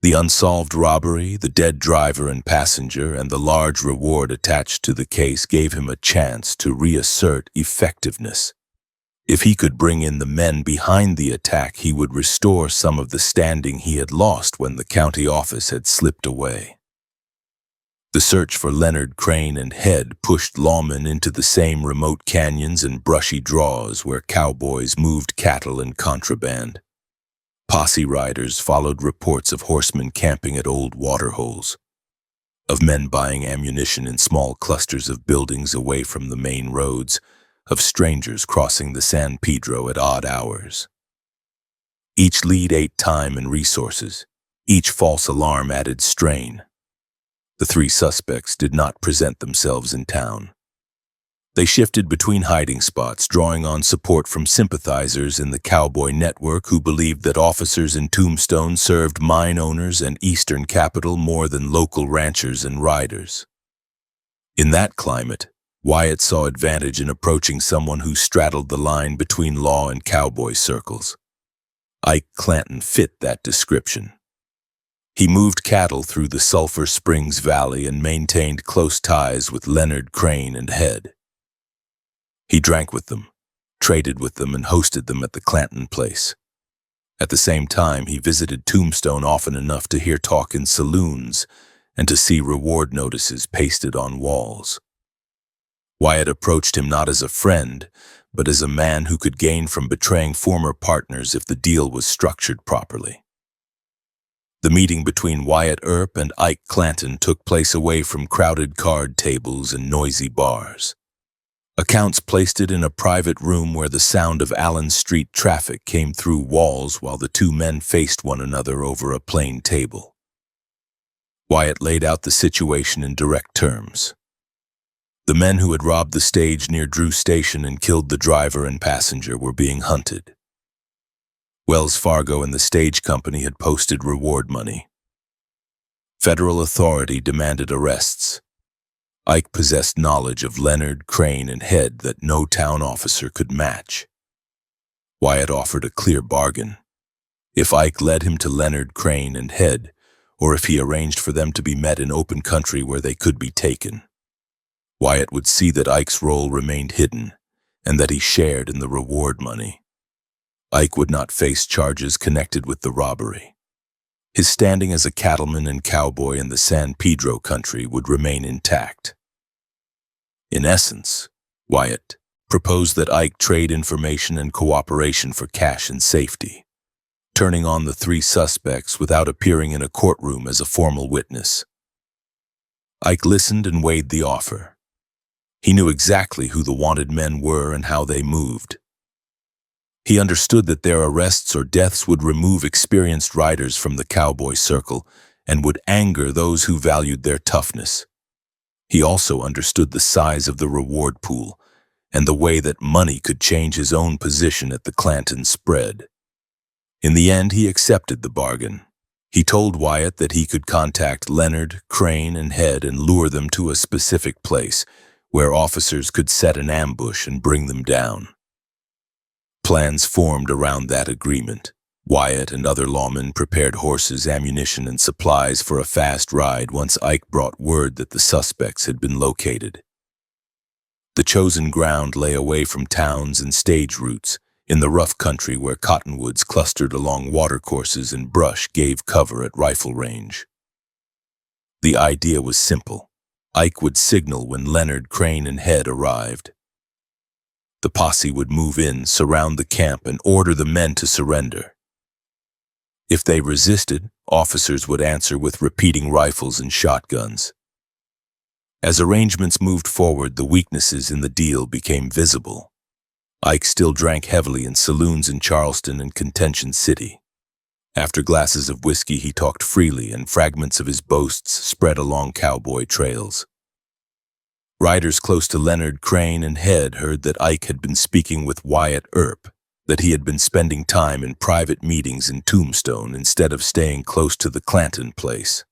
The unsolved robbery, the dead driver and passenger, and the large reward attached to the case gave him a chance to reassert effectiveness. If he could bring in the men behind the attack, he would restore some of the standing he had lost when the county office had slipped away. The search for Leonard Crane and Head pushed lawmen into the same remote canyons and brushy draws where cowboys moved cattle and contraband. Posse riders followed reports of horsemen camping at old waterholes, of men buying ammunition in small clusters of buildings away from the main roads, of strangers crossing the San Pedro at odd hours. Each lead ate time and resources. Each false alarm added strain. The three suspects did not present themselves in town. They shifted between hiding spots, drawing on support from sympathizers in the cowboy network who believed that officers in Tombstone served mine owners and Eastern capital more than local ranchers and riders. In that climate, Wyatt saw advantage in approaching someone who straddled the line between law and cowboy circles. Ike Clanton fit that description. He moved cattle through the Sulphur Springs Valley and maintained close ties with Leonard Crane and Head. He drank with them, traded with them, and hosted them at the Clanton place. At the same time, he visited Tombstone often enough to hear talk in saloons and to see reward notices pasted on walls. Wyatt approached him not as a friend, but as a man who could gain from betraying former partners if the deal was structured properly. The meeting between Wyatt Earp and Ike Clanton took place away from crowded card tables and noisy bars. Accounts placed it in a private room where the sound of Allen Street traffic came through walls while the two men faced one another over a plain table. Wyatt laid out the situation in direct terms. The men who had robbed the stage near Drew Station and killed the driver and passenger were being hunted. Wells Fargo and the stage company had posted reward money. Federal authority demanded arrests. Ike possessed knowledge of Leonard, Crane, and Head that no town officer could match. Wyatt offered a clear bargain. If Ike led him to Leonard, Crane, and Head, or if he arranged for them to be met in open country where they could be taken, Wyatt would see that Ike's role remained hidden and that he shared in the reward money. Ike would not face charges connected with the robbery. His standing as a cattleman and cowboy in the San Pedro country would remain intact. In essence, Wyatt proposed that Ike trade information and cooperation for cash and safety, turning on the three suspects without appearing in a courtroom as a formal witness. Ike listened and weighed the offer. He knew exactly who the wanted men were and how they moved. He understood that their arrests or deaths would remove experienced riders from the cowboy circle and would anger those who valued their toughness. He also understood the size of the reward pool and the way that money could change his own position at the Clanton spread. In the end, he accepted the bargain. He told Wyatt that he could contact Leonard, Crane, and Head and lure them to a specific place where officers could set an ambush and bring them down. Plans formed around that agreement. Wyatt and other lawmen prepared horses, ammunition, and supplies for a fast ride once Ike brought word that the suspects had been located. The chosen ground lay away from towns and stage routes, in the rough country where cottonwoods clustered along watercourses and brush gave cover at rifle range. The idea was simple. Ike would signal when Leonard, Crane, and Head arrived. The posse would move in, surround the camp, and order the men to surrender. If they resisted, officers would answer with repeating rifles and shotguns. As arrangements moved forward, the weaknesses in the deal became visible. Ike still drank heavily in saloons in Charleston and Contention City. After glasses of whiskey, he talked freely, and fragments of his boasts spread along cowboy trails. Riders close to Leonard, Crane, and Head heard that Ike had been speaking with Wyatt Earp, that he had been spending time in private meetings in Tombstone instead of staying close to the Clanton place.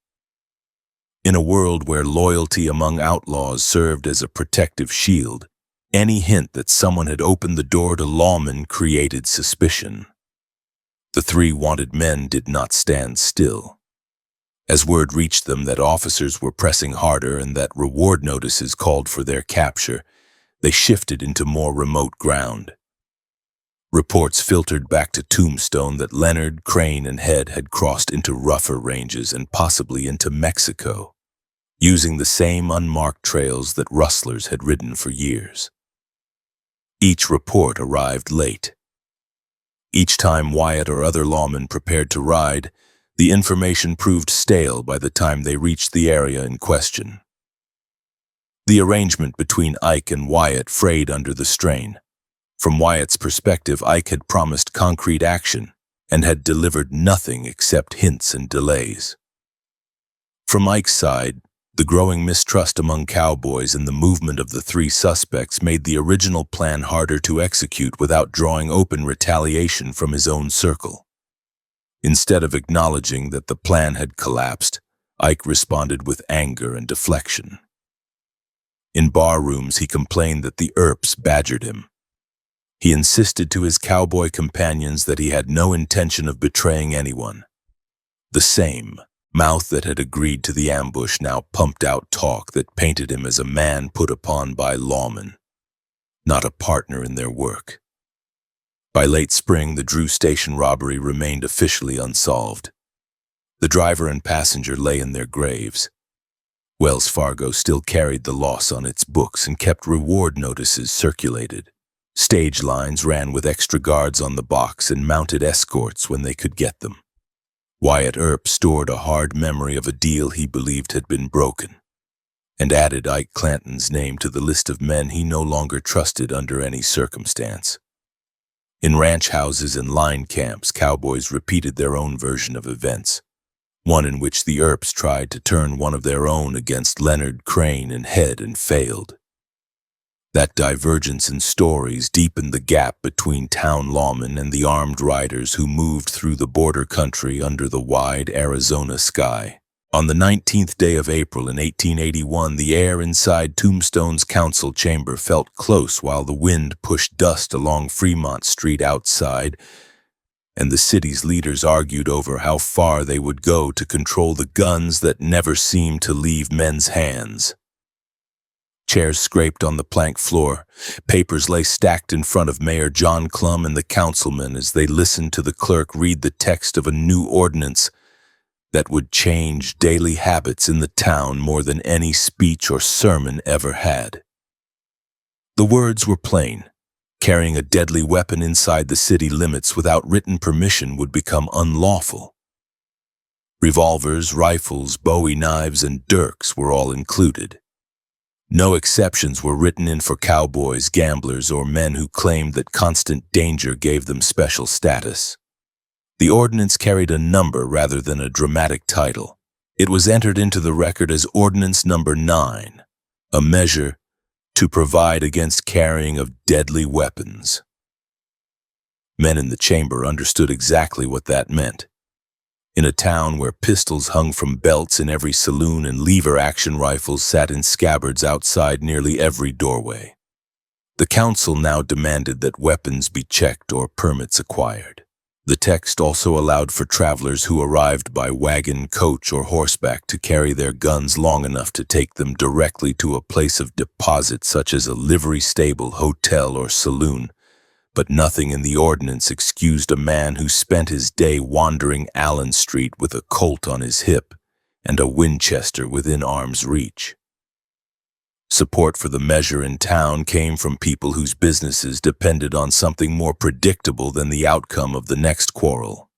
In a world where loyalty among outlaws served as a protective shield, any hint that someone had opened the door to lawmen created suspicion. The three wanted men did not stand still. As word reached them that officers were pressing harder and that reward notices called for their capture, they shifted into more remote ground. Reports filtered back to Tombstone that Leonard, Crane, and Head had crossed into rougher ranges and possibly into Mexico, using the same unmarked trails that rustlers had ridden for years. Each report arrived late. Each time Wyatt or other lawmen prepared to ride, the information proved stale by the time they reached the area in question. The arrangement between Ike and Wyatt frayed under the strain. From Wyatt's perspective, Ike had promised concrete action and had delivered nothing except hints and delays. From Ike's side, the growing mistrust among cowboys and the movement of the three suspects made the original plan harder to execute without drawing open retaliation from his own circle. Instead of acknowledging that the plan had collapsed, Ike responded with anger and deflection. In bar rooms, he complained that the Earps badgered him. He insisted to his cowboy companions that he had no intention of betraying anyone. The same mouth that had agreed to the ambush now pumped out talk that painted him as a man put upon by lawmen, not a partner in their work. By late spring, the Drew Station robbery remained officially unsolved. The driver and passenger lay in their graves. Wells Fargo still carried the loss on its books and kept reward notices circulated. Stage lines ran with extra guards on the box and mounted escorts when they could get them. Wyatt Earp stored a hard memory of a deal he believed had been broken, and added Ike Clanton's name to the list of men he no longer trusted under any circumstance. In ranch houses and line camps, cowboys repeated their own version of events, one in which the Earps tried to turn one of their own against Leonard, Crane, and Head and failed. That divergence in stories deepened the gap between town lawmen and the armed riders who moved through the border country under the wide Arizona sky. On the 19th day of April in 1881, the air inside Tombstone's council chamber felt close while the wind pushed dust along Fremont Street outside, and the city's leaders argued over how far they would go to control the guns that never seemed to leave men's hands. Chairs scraped on the plank floor. Papers lay stacked in front of Mayor John Clum and the councilmen as they listened to the clerk read the text of a new ordinance that would change daily habits in the town more than any speech or sermon ever had. The words were plain. Carrying a deadly weapon inside the city limits without written permission would become unlawful. Revolvers, rifles, Bowie knives, and dirks were all included. No exceptions were written in for cowboys, gamblers, or men who claimed that constant danger gave them special status. The ordinance carried a number rather than a dramatic title. It was entered into the record as Ordinance Number 9, a measure to provide against carrying of deadly weapons. Men in the chamber understood exactly what that meant. In a town where pistols hung from belts in every saloon and lever-action rifles sat in scabbards outside nearly every doorway, the council now demanded that weapons be checked or permits acquired. The text also allowed for travelers who arrived by wagon, coach, or horseback to carry their guns long enough to take them directly to a place of deposit such as a livery stable, hotel, or saloon. But nothing in the ordinance excused a man who spent his day wandering Allen Street with a Colt on his hip and a Winchester within arm's reach. Support for the measure in town came from people whose businesses depended on something more predictable than the outcome of the next quarrel.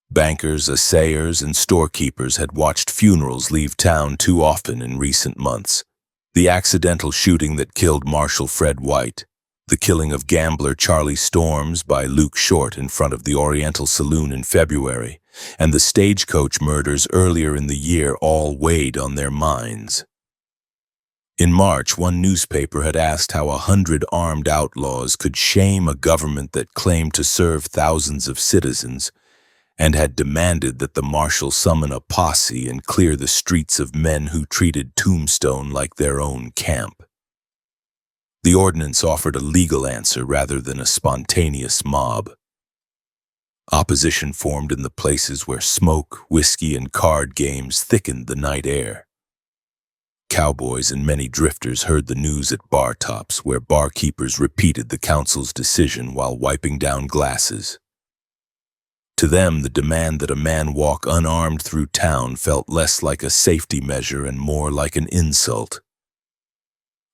Bankers, assayers, and storekeepers had watched funerals leave town too often in recent months. The accidental shooting that killed Marshal Fred White, the killing of gambler Charlie Storms by Luke Short in front of the Oriental Saloon in February, and the stagecoach murders earlier in the year all weighed on their minds. In March, one newspaper had asked how 100 armed outlaws could shame a government that claimed to serve thousands of citizens, and had demanded that the marshal summon a posse and clear the streets of men who treated Tombstone like their own camp. The ordinance offered a legal answer rather than a spontaneous mob. Opposition formed in the places where smoke, whiskey, and card games thickened the night air. Cowboys and many drifters heard the news at bar tops, where barkeepers repeated the council's decision while wiping down glasses. To them, the demand that a man walk unarmed through town felt less like a safety measure and more like an insult.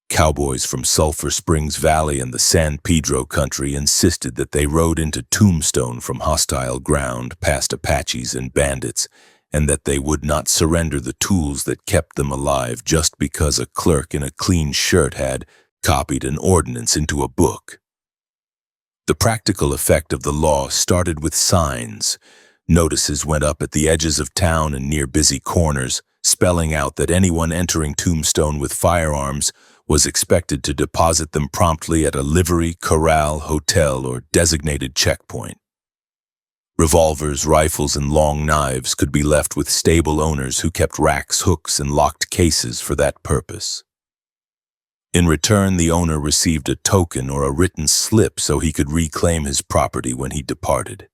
Cowboys from Sulphur Springs Valley and the San Pedro country insisted that they rode into Tombstone from hostile ground past Apaches and bandits, and that they would not surrender the tools that kept them alive just because a clerk in a clean shirt had copied an ordinance into a book. The practical effect of the law started with signs. Notices went up at the edges of town and near busy corners, spelling out that anyone entering Tombstone with firearms was expected to deposit them promptly at a livery, corral, hotel, or designated checkpoint. Revolvers, rifles, and long knives could be left with stable owners who kept racks, hooks, and locked cases for that purpose. In return, the owner received a token or a written slip so he could reclaim his property when he departed.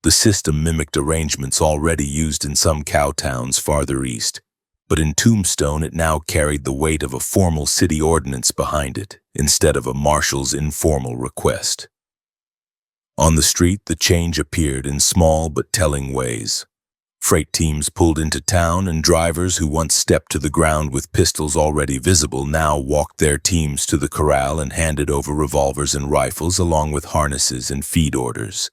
The system mimicked arrangements already used in some cow towns farther east, but in Tombstone it now carried the weight of a formal city ordinance behind it, instead of a marshal's informal request. On the street, the change appeared in small but telling ways. Freight teams pulled into town, and drivers who once stepped to the ground with pistols already visible now walked their teams to the corral and handed over revolvers and rifles along with harnesses and feed orders.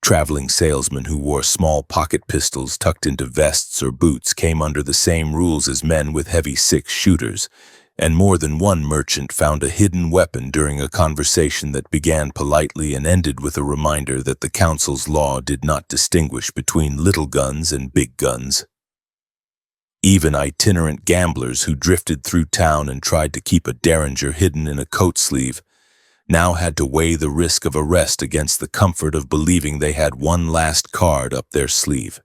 Traveling salesmen who wore small pocket pistols tucked into vests or boots came under the same rules as men with heavy six-shooters, and more than one merchant found a hidden weapon during a conversation that began politely and ended with a reminder that the council's law did not distinguish between little guns and big guns. Even itinerant gamblers who drifted through town and tried to keep a derringer hidden in a coat sleeve now had to weigh the risk of arrest against the comfort of believing they had one last card up their sleeve.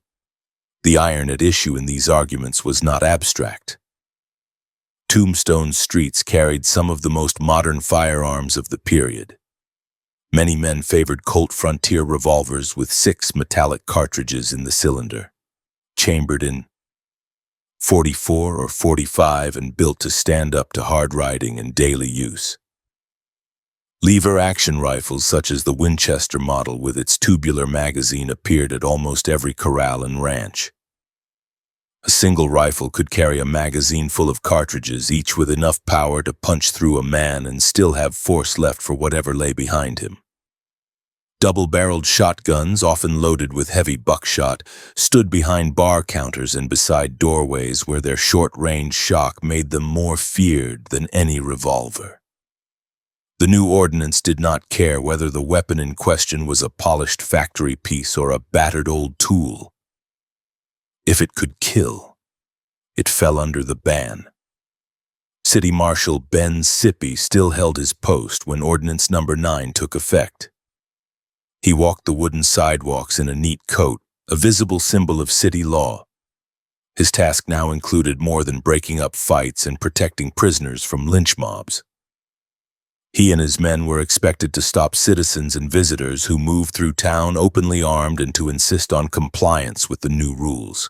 The iron at issue in these arguments was not abstract. Tombstone's streets carried some of the most modern firearms of the period. Many men favored Colt Frontier revolvers with 6 metallic cartridges in the cylinder, chambered in .44 or .45 and built to stand up to hard riding and daily use. Lever action rifles such as the Winchester model with its tubular magazine appeared at almost every corral and ranch. A single rifle could carry a magazine full of cartridges, each with enough power to punch through a man and still have force left for whatever lay behind him. Double-barreled shotguns, often loaded with heavy buckshot, stood behind bar counters and beside doorways where their short-range shock made them more feared than any revolver. The new ordinance did not care whether the weapon in question was a polished factory piece or a battered old tool. If it could kill, it fell under the ban. City Marshal Ben Sippy still held his post when Ordinance No. 9 took effect. He walked the wooden sidewalks in a neat coat, a visible symbol of city law. His task now included more than breaking up fights and protecting prisoners from lynch mobs. He and his men were expected to stop citizens and visitors who moved through town openly armed and to insist on compliance with the new rules.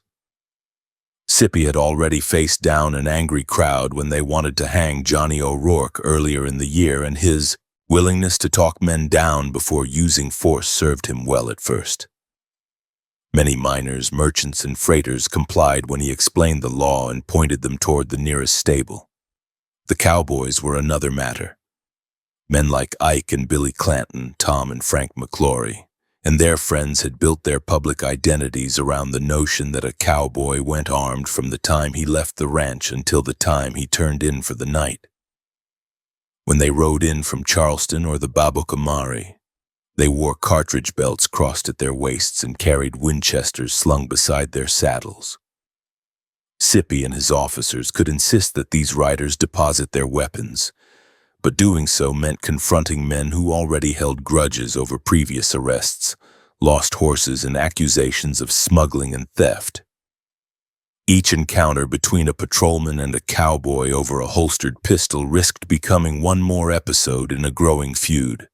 Sippy had already faced down an angry crowd when they wanted to hang Johnny O'Rourke earlier in the year, and his willingness to talk men down before using force served him well at first. Many miners, merchants, and freighters complied when he explained the law and pointed them toward the nearest stable. The Cowboys were another matter. Men like Ike and Billy Clanton, Tom and Frank McClory, and their friends had built their public identities around the notion that a cowboy went armed from the time he left the ranch until the time he turned in for the night. When they rode in from Charleston or the Babucamari, They wore cartridge belts crossed at their waists and carried Winchesters slung beside their saddles. Sippy and his officers could insist that these riders deposit their weapons, but doing so meant confronting men who already held grudges over previous arrests, lost horses, and accusations of smuggling and theft. Each encounter between a patrolman and a cowboy over a holstered pistol risked becoming one more episode in a growing feud.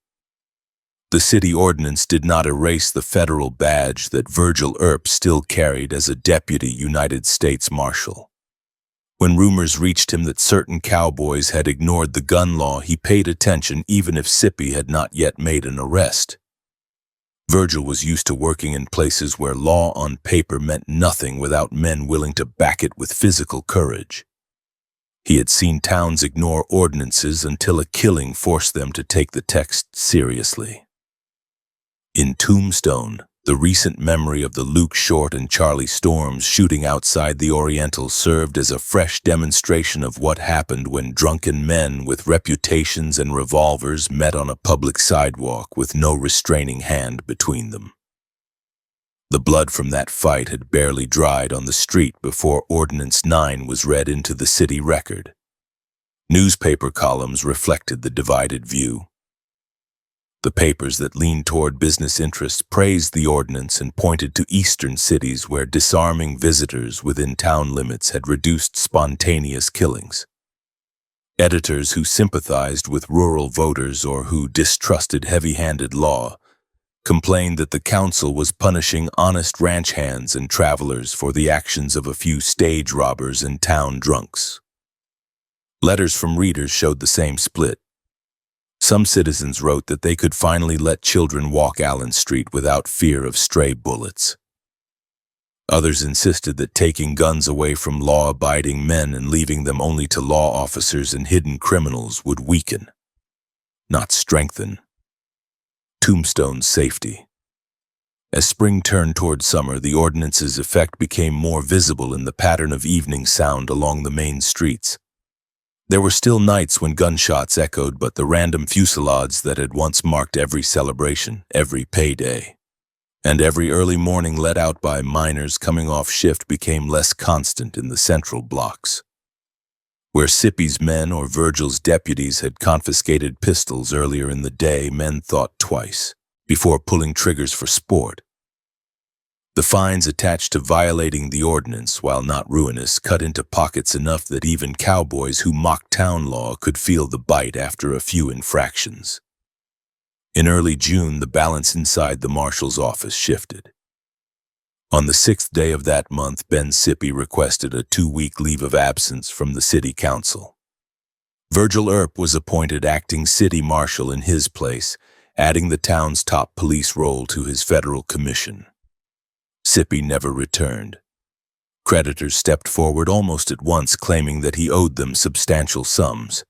The city ordinance did not erase the federal badge that Virgil Earps still carried as a deputy United States Marshal. When rumors reached him that certain cowboys had ignored the gun law, he paid attention even if Sippy had not yet made an arrest. Virgil was used to working in places where law on paper meant nothing without men willing to back it with physical courage. He had seen towns ignore ordinances until a killing forced them to take the text seriously. In Tombstone, the recent memory of the Luke Short and Charlie Storms shooting outside the Oriental served as a fresh demonstration of what happened when drunken men with reputations and revolvers met on a public sidewalk with no restraining hand between them. The blood from that fight had barely dried on the street before Ordinance 9 was read into the city record. Newspaper columns reflected the divided view. The papers that leaned toward business interests praised the ordinance and pointed to eastern cities where disarming visitors within town limits had reduced spontaneous killings. Editors who sympathized with rural voters or who distrusted heavy-handed law complained that the council was punishing honest ranch hands and travelers for the actions of a few stage robbers and town drunks. Letters from readers showed the same split. Some citizens wrote that they could finally let children walk Allen Street without fear of stray bullets. Others insisted that taking guns away from law-abiding men and leaving them only to law officers and hidden criminals would weaken, not strengthen, Tombstone's safety. As spring turned toward summer, the ordinance's effect became more visible in the pattern of evening sound along the main streets. There were still nights when gunshots echoed, but the random fusillades that had once marked every celebration, every payday, and every early morning let out by miners coming off shift became less constant in the central blocks. Where Sippy's men or Virgil's deputies had confiscated pistols earlier in the day, men thought twice before pulling triggers for sport. The fines attached to violating the ordinance, while not ruinous, cut into pockets enough that even cowboys who mocked town law could feel the bite after a few infractions. In early June, the balance inside the marshal's office shifted. On the 6th day of that month, Ben Sippy requested a 2-week leave of absence from the city council. Virgil Earp was appointed acting city marshal in his place, adding the town's top police role to his federal commission. Sippy never returned. Creditors stepped forward almost at once, claiming that he owed them substantial sums.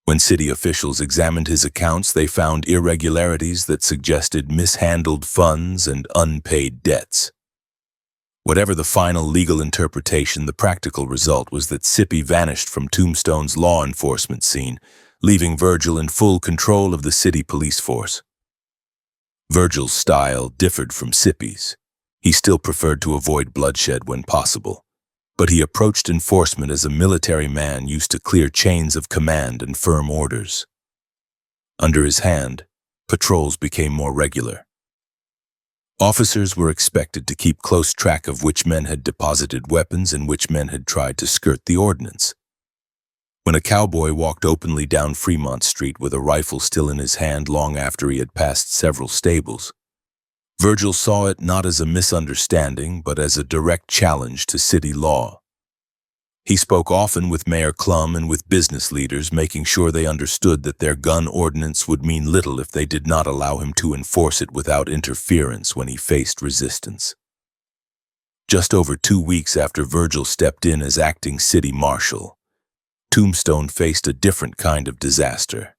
When city officials examined his accounts, they found irregularities that suggested mishandled funds and unpaid debts. Whatever the final legal interpretation, the practical result was that Sippy vanished from Tombstone's law enforcement scene, leaving Virgil in full control of the city police force. Virgil's style differed from Sippy's. He still preferred to avoid bloodshed when possible, but he approached enforcement as a military man used to clear chains of command and firm orders. Under his hand, patrols became more regular. Officers were expected to keep close track of which men had deposited weapons and which men had tried to skirt the ordinance. When a cowboy walked openly down Fremont Street with a rifle still in his hand long after he had passed several stables, Virgil saw it not as a misunderstanding, but as a direct challenge to city law. He spoke often with Mayor Clum and with business leaders, making sure they understood that their gun ordinance would mean little if they did not allow him to enforce it without interference when he faced resistance. Just over 2 weeks after Virgil stepped in as acting city marshal, Tombstone faced a different kind of disaster.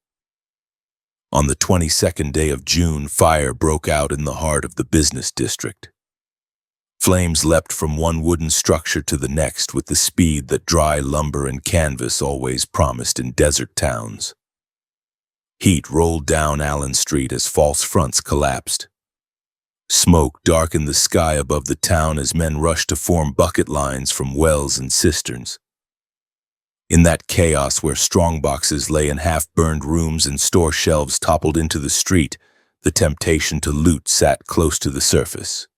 On the 22nd day of June, fire broke out in the heart of the business district. Flames leapt from one wooden structure to the next with the speed that dry lumber and canvas always promised in desert towns. Heat rolled down Allen Street as false fronts collapsed. Smoke darkened the sky above the town as men rushed to form bucket lines from wells and cisterns. In that chaos where strongboxes lay in half-burned rooms and store shelves toppled into the street, the temptation to loot sat close to the surface.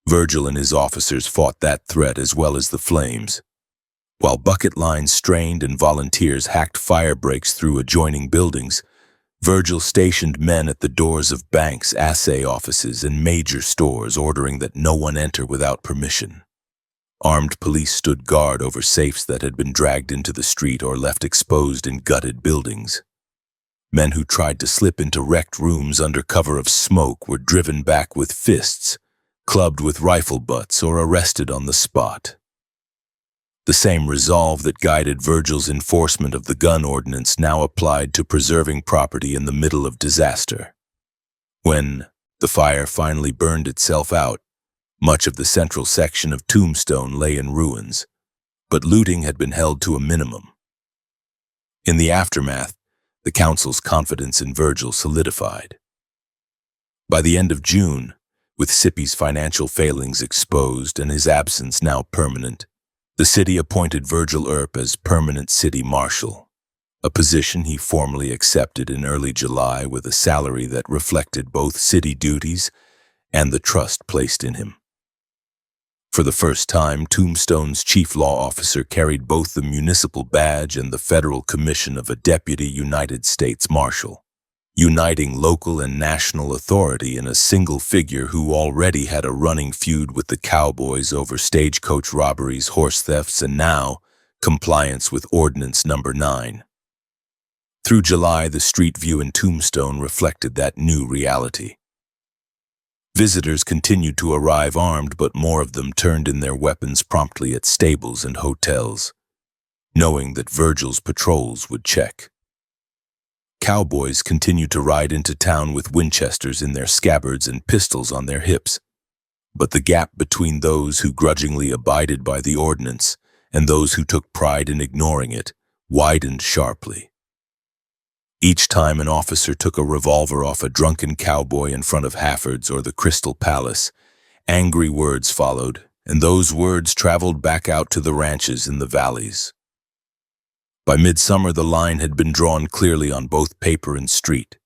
Virgil and his officers fought that threat as well as the flames. While bucket lines strained and volunteers hacked fire breaks through adjoining buildings, Virgil stationed men at the doors of banks, assay offices, and major stores, ordering that no one enter without permission. Armed police stood guard over safes that had been dragged into the street or left exposed in gutted buildings. Men who tried to slip into wrecked rooms under cover of smoke were driven back with fists, clubbed with rifle butts, or arrested on the spot. The same resolve that guided Virgil's enforcement of the gun ordinance now applied to preserving property in the middle of disaster. When the fire finally burned itself out, much of the central section of Tombstone lay in ruins, but looting had been held to a minimum. In the aftermath, the council's confidence in Virgil solidified. By the end of June, with Sippy's financial failings exposed and his absence now permanent, the city appointed Virgil Earp as permanent city marshal, a position he formally accepted in early July with a salary that reflected both city duties and the trust placed in him. For the first time, Tombstone's chief law officer carried both the municipal badge and the federal commission of a deputy United States Marshal, uniting local and national authority in a single figure who already had a running feud with the Cowboys over stagecoach robberies, horse thefts, and now compliance with Ordinance No. 9. Through July, the street view in Tombstone reflected that new reality. Visitors continued to arrive armed, but more of them turned in their weapons promptly at stables and hotels, knowing that Virgil's patrols would check. Cowboys continued to ride into town with Winchesters in their scabbards and pistols on their hips, but the gap between those who grudgingly abided by the ordinance and those who took pride in ignoring it widened sharply. Each time an officer took a revolver off a drunken cowboy in front of Hafford's or the Crystal Palace, angry words followed, and those words traveled back out to the ranches in the valleys. By midsummer, the line had been drawn clearly on both paper and street.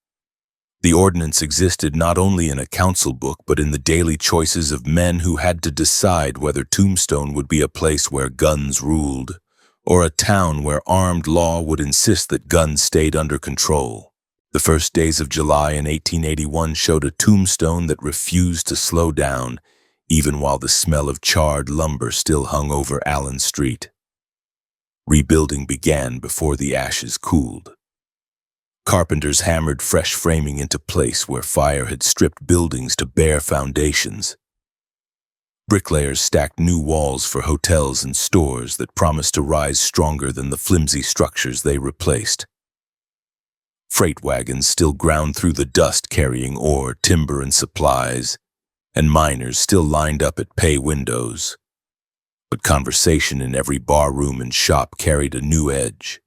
The ordinance existed not only in a council book but in the daily choices of men who had to decide whether Tombstone would be a place where guns ruled, or a town where armed law would insist that guns stayed under control. The first days of July in 1881 showed a Tombstone that refused to slow down, even while the smell of charred lumber still hung over Allen Street. Rebuilding began before the ashes cooled. Carpenters hammered fresh framing into place where fire had stripped buildings to bare foundations. Bricklayers stacked new walls for hotels and stores that promised to rise stronger than the flimsy structures they replaced. Freight wagons still ground through the dust carrying ore, timber, and supplies, and miners still lined up at pay windows. But conversation in every bar room and shop carried a new edge.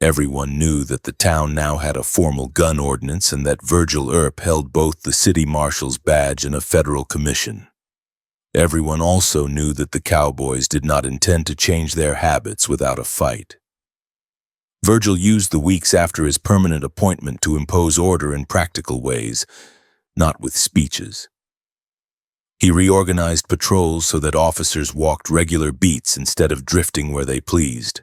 Everyone knew that the town now had a formal gun ordinance and that Virgil Earp held both the city marshal's badge and a federal commission. Everyone also knew that the Cowboys did not intend to change their habits without a fight. Virgil used the weeks after his permanent appointment to impose order in practical ways, not with speeches. He reorganized patrols so that officers walked regular beats instead of drifting where they pleased.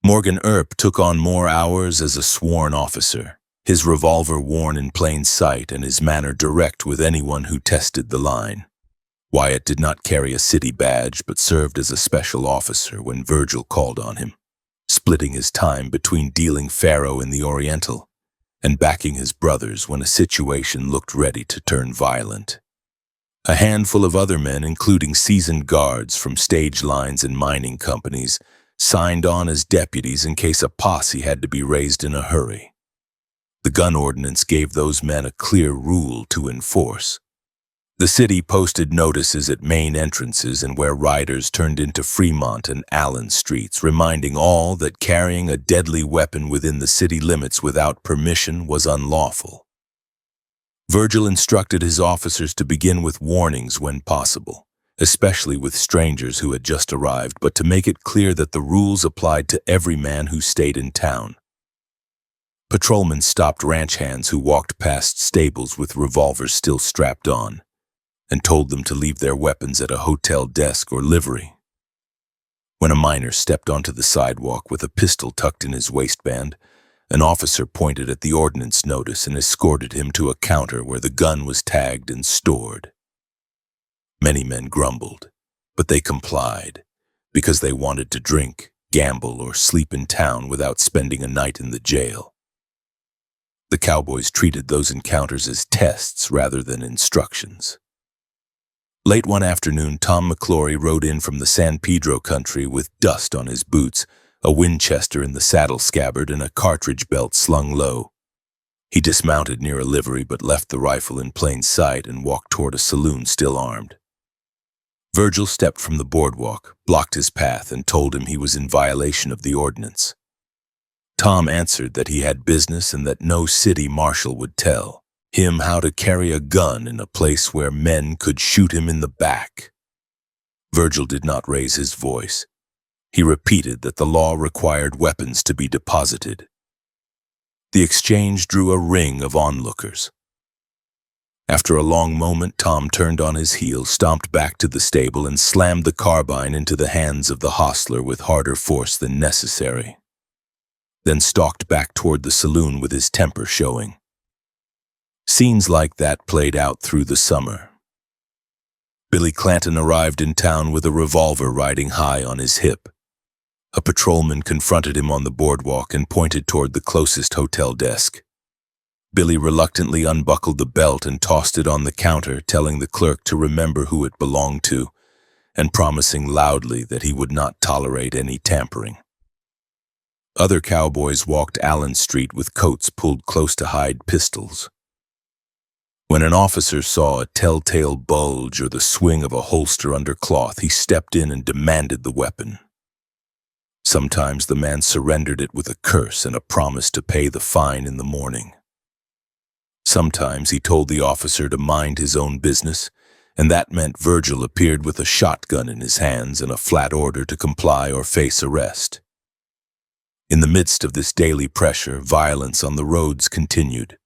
Morgan Earp took on more hours as a sworn officer, his revolver worn in plain sight and his manner direct with anyone who tested the line. Wyatt did not carry a city badge but served as a special officer when Virgil called on him, splitting his time between dealing faro in the Oriental and backing his brothers when a situation looked ready to turn violent. A handful of other men, including seasoned guards from stage lines and mining companies, signed on as deputies in case a posse had to be raised in a hurry. The gun ordinance gave those men a clear rule to enforce. The city posted notices at main entrances and where riders turned into Fremont and Allen Streets, reminding all that carrying a deadly weapon within the city limits without permission was unlawful. Virgil instructed his officers to begin with warnings when possible, especially with strangers who had just arrived, but to make it clear that the rules applied to every man who stayed in town. Patrolmen stopped ranch hands who walked past stables with revolvers still strapped on, and told them to leave their weapons at a hotel desk or livery. When a miner stepped onto the sidewalk with a pistol tucked in his waistband, an officer pointed at the ordnance notice and escorted him to a counter where the gun was tagged and stored. Many men grumbled, but they complied because they wanted to drink, gamble, or sleep in town without spending a night in the jail. The Cowboys treated those encounters as tests rather than instructions. Late one afternoon, Tom McClory rode in from the San Pedro country with dust on his boots, a Winchester in the saddle scabbard, and a cartridge belt slung low. He dismounted near a livery but left the rifle in plain sight and walked toward a saloon still armed. Virgil stepped from the boardwalk, blocked his path, and told him he was in violation of the ordinance. Tom answered that he had business and that no city marshal would tell him how to carry a gun in a place where men could shoot him in the back. Virgil did not raise his voice. He repeated that the law required weapons to be deposited. The exchange drew a ring of onlookers. After a long moment, Tom turned on his heel, stomped back to the stable, and slammed the carbine into the hands of the hostler with harder force than necessary. Then stalked back toward the saloon with his temper showing. Scenes like that played out through the summer. Billy Clanton arrived in town with a revolver riding high on his hip. A patrolman confronted him on the boardwalk and pointed toward the closest hotel desk. Billy reluctantly unbuckled the belt and tossed it on the counter, telling the clerk to remember who it belonged to, and promising loudly that he would not tolerate any tampering. Other cowboys walked Allen Street with coats pulled close to hide pistols. When an officer saw a telltale bulge or the swing of a holster under cloth, he stepped in and demanded the weapon. Sometimes the man surrendered it with a curse and a promise to pay the fine in the morning. Sometimes he told the officer to mind his own business, and that meant Virgil appeared with a shotgun in his hands and a flat order to comply or face arrest. In the midst of this daily pressure, violence on the roads continued.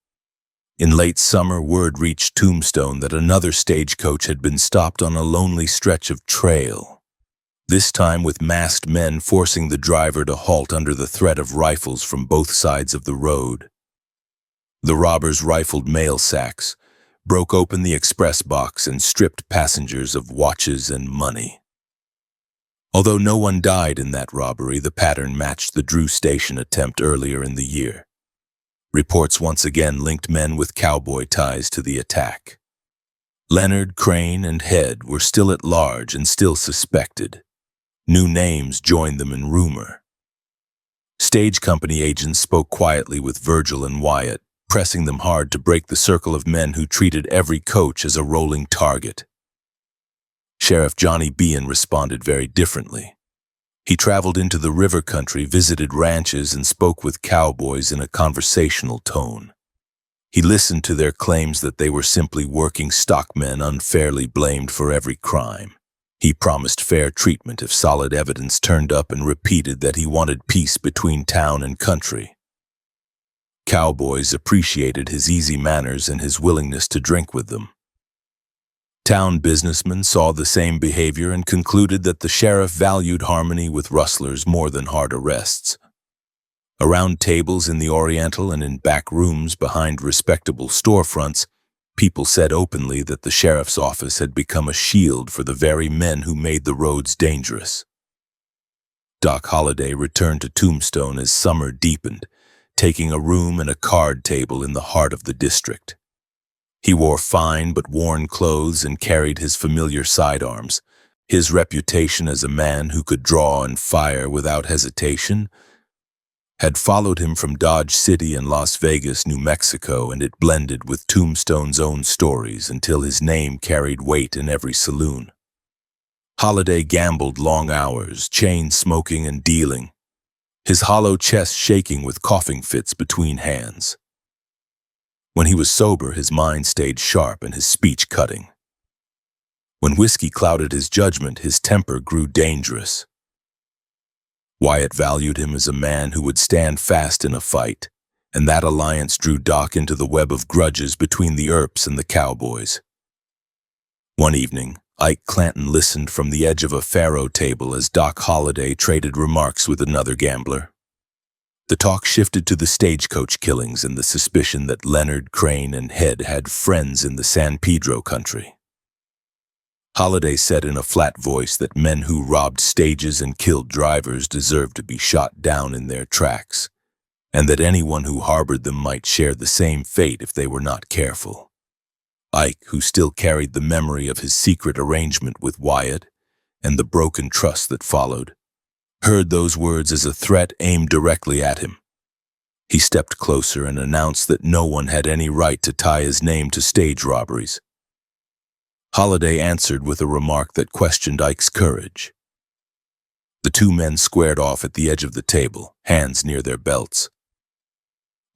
In late summer, word reached Tombstone that another stagecoach had been stopped on a lonely stretch of trail, this time with masked men forcing the driver to halt under the threat of rifles from both sides of the road. The robbers rifled mail sacks, broke open the express box, and stripped passengers of watches and money. Although no one died in that robbery, the pattern matched the Drew Station attempt earlier in the year. Reports once again linked men with cowboy ties to the attack. Leonard, Crane, and Head were still at large and still suspected. New names joined them in rumor. Stage company agents spoke quietly with Virgil and Wyatt, pressing them hard to break the circle of men who treated every coach as a rolling target. Sheriff Johnny Behan responded very differently. He traveled into the river country, visited ranches, and spoke with cowboys in a conversational tone. He listened to their claims that they were simply working stockmen unfairly blamed for every crime. He promised fair treatment if solid evidence turned up and repeated that he wanted peace between town and country. Cowboys appreciated his easy manners and his willingness to drink with them. Town businessmen saw the same behavior and concluded that the sheriff valued harmony with rustlers more than hard arrests. Around tables in the Oriental and in back rooms behind respectable storefronts, people said openly that the sheriff's office had become a shield for the very men who made the roads dangerous. Doc Holliday returned to Tombstone as summer deepened, taking a room and a card table in the heart of the district. He wore fine but worn clothes and carried his familiar sidearms. His reputation as a man who could draw and fire without hesitation had followed him from Dodge City and Las Vegas, New Mexico, and it blended with Tombstone's own stories until his name carried weight in every saloon. Holliday gambled long hours, chain smoking and dealing, his hollow chest shaking with coughing fits between hands. When he was sober, his mind stayed sharp and his speech cutting. When whiskey clouded his judgment, his temper grew dangerous. Wyatt valued him as a man who would stand fast in a fight, and that alliance drew Doc into the web of grudges between the Earps and the Cowboys. One evening, Ike Clanton listened from the edge of a faro table as Doc Holliday traded remarks with another gambler. The talk shifted to the stagecoach killings and the suspicion that Leonard, Crane, and Head had friends in the San Pedro country. Holliday said in a flat voice that men who robbed stages and killed drivers deserved to be shot down in their tracks, and that anyone who harbored them might share the same fate if they were not careful. Ike, who still carried the memory of his secret arrangement with Wyatt and the broken trust that followed, heard those words as a threat aimed directly at him. He stepped closer and announced that no one had any right to tie his name to stage robberies. Holliday answered with a remark that questioned Ike's courage. The two men squared off at the edge of the table, hands near their belts.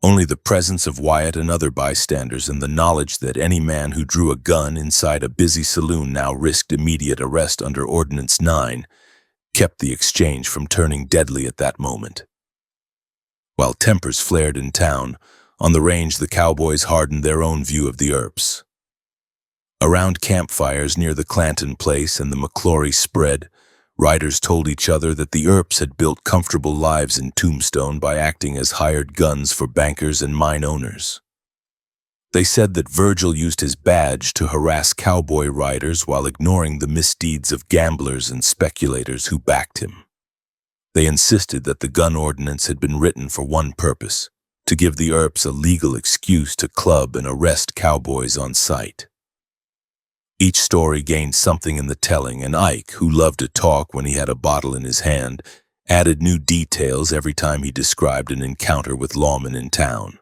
Only the presence of Wyatt and other bystanders and the knowledge that any man who drew a gun inside a busy saloon now risked immediate arrest under Ordinance 9 kept the exchange from turning deadly at that moment. While tempers flared in town, on the range the Cowboys hardened their own view of the Earps. Around campfires near the Clanton place and the McClory spread, riders told each other that the Earps had built comfortable lives in Tombstone by acting as hired guns for bankers and mine owners. They said that Virgil used his badge to harass cowboy riders while ignoring the misdeeds of gamblers and speculators who backed him. They insisted that the gun ordinance had been written for one purpose: to give the Earps a legal excuse to club and arrest cowboys on sight. Each story gained something in the telling, and Ike, who loved to talk when he had a bottle in his hand, added new details every time he described an encounter with lawmen in town.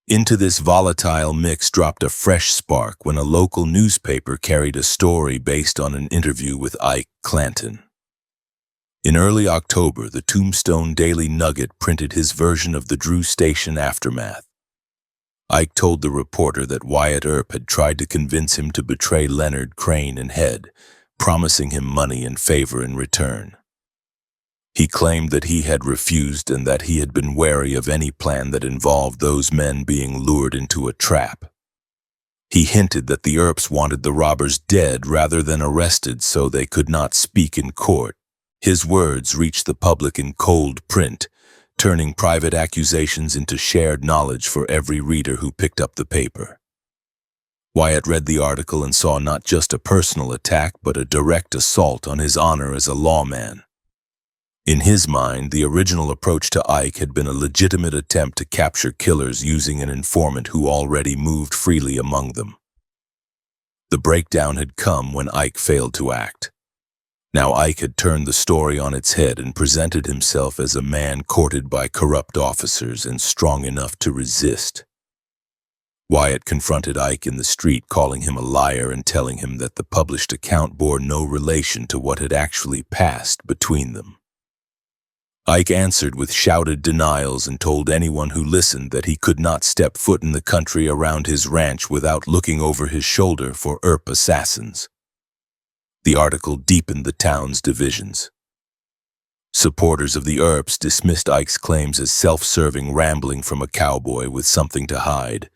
Into this volatile mix dropped a fresh spark when a local newspaper carried a story based on an interview with Ike Clanton. In early October, the Tombstone Daily Nugget printed his version of the Drew Station aftermath. Ike told the reporter that Wyatt Earp had tried to convince him to betray Leonard, Crane, and Head, promising him money and favor in return. He claimed that he had refused and that he had been wary of any plan that involved those men being lured into a trap. He hinted that the Earps wanted the robbers dead rather than arrested so they could not speak in court. His words reached the public in cold print, turning private accusations into shared knowledge for every reader who picked up the paper. Wyatt read the article and saw not just a personal attack but a direct assault on his honor as a lawman. In his mind, the original approach to Ike had been a legitimate attempt to capture killers using an informant who already moved freely among them. The breakdown had come when Ike failed to act. Now Ike had turned the story on its head and presented himself as a man courted by corrupt officers and strong enough to resist. Wyatt confronted Ike in the street, calling him a liar and telling him that the published account bore no relation to what had actually passed between them. Ike answered with shouted denials and told anyone who listened that he could not step foot in the country around his ranch without looking over his shoulder for Earp assassins. The article deepened the town's divisions. Supporters of the Earps dismissed Ike's claims as self-serving rambling from a cowboy with something to hide.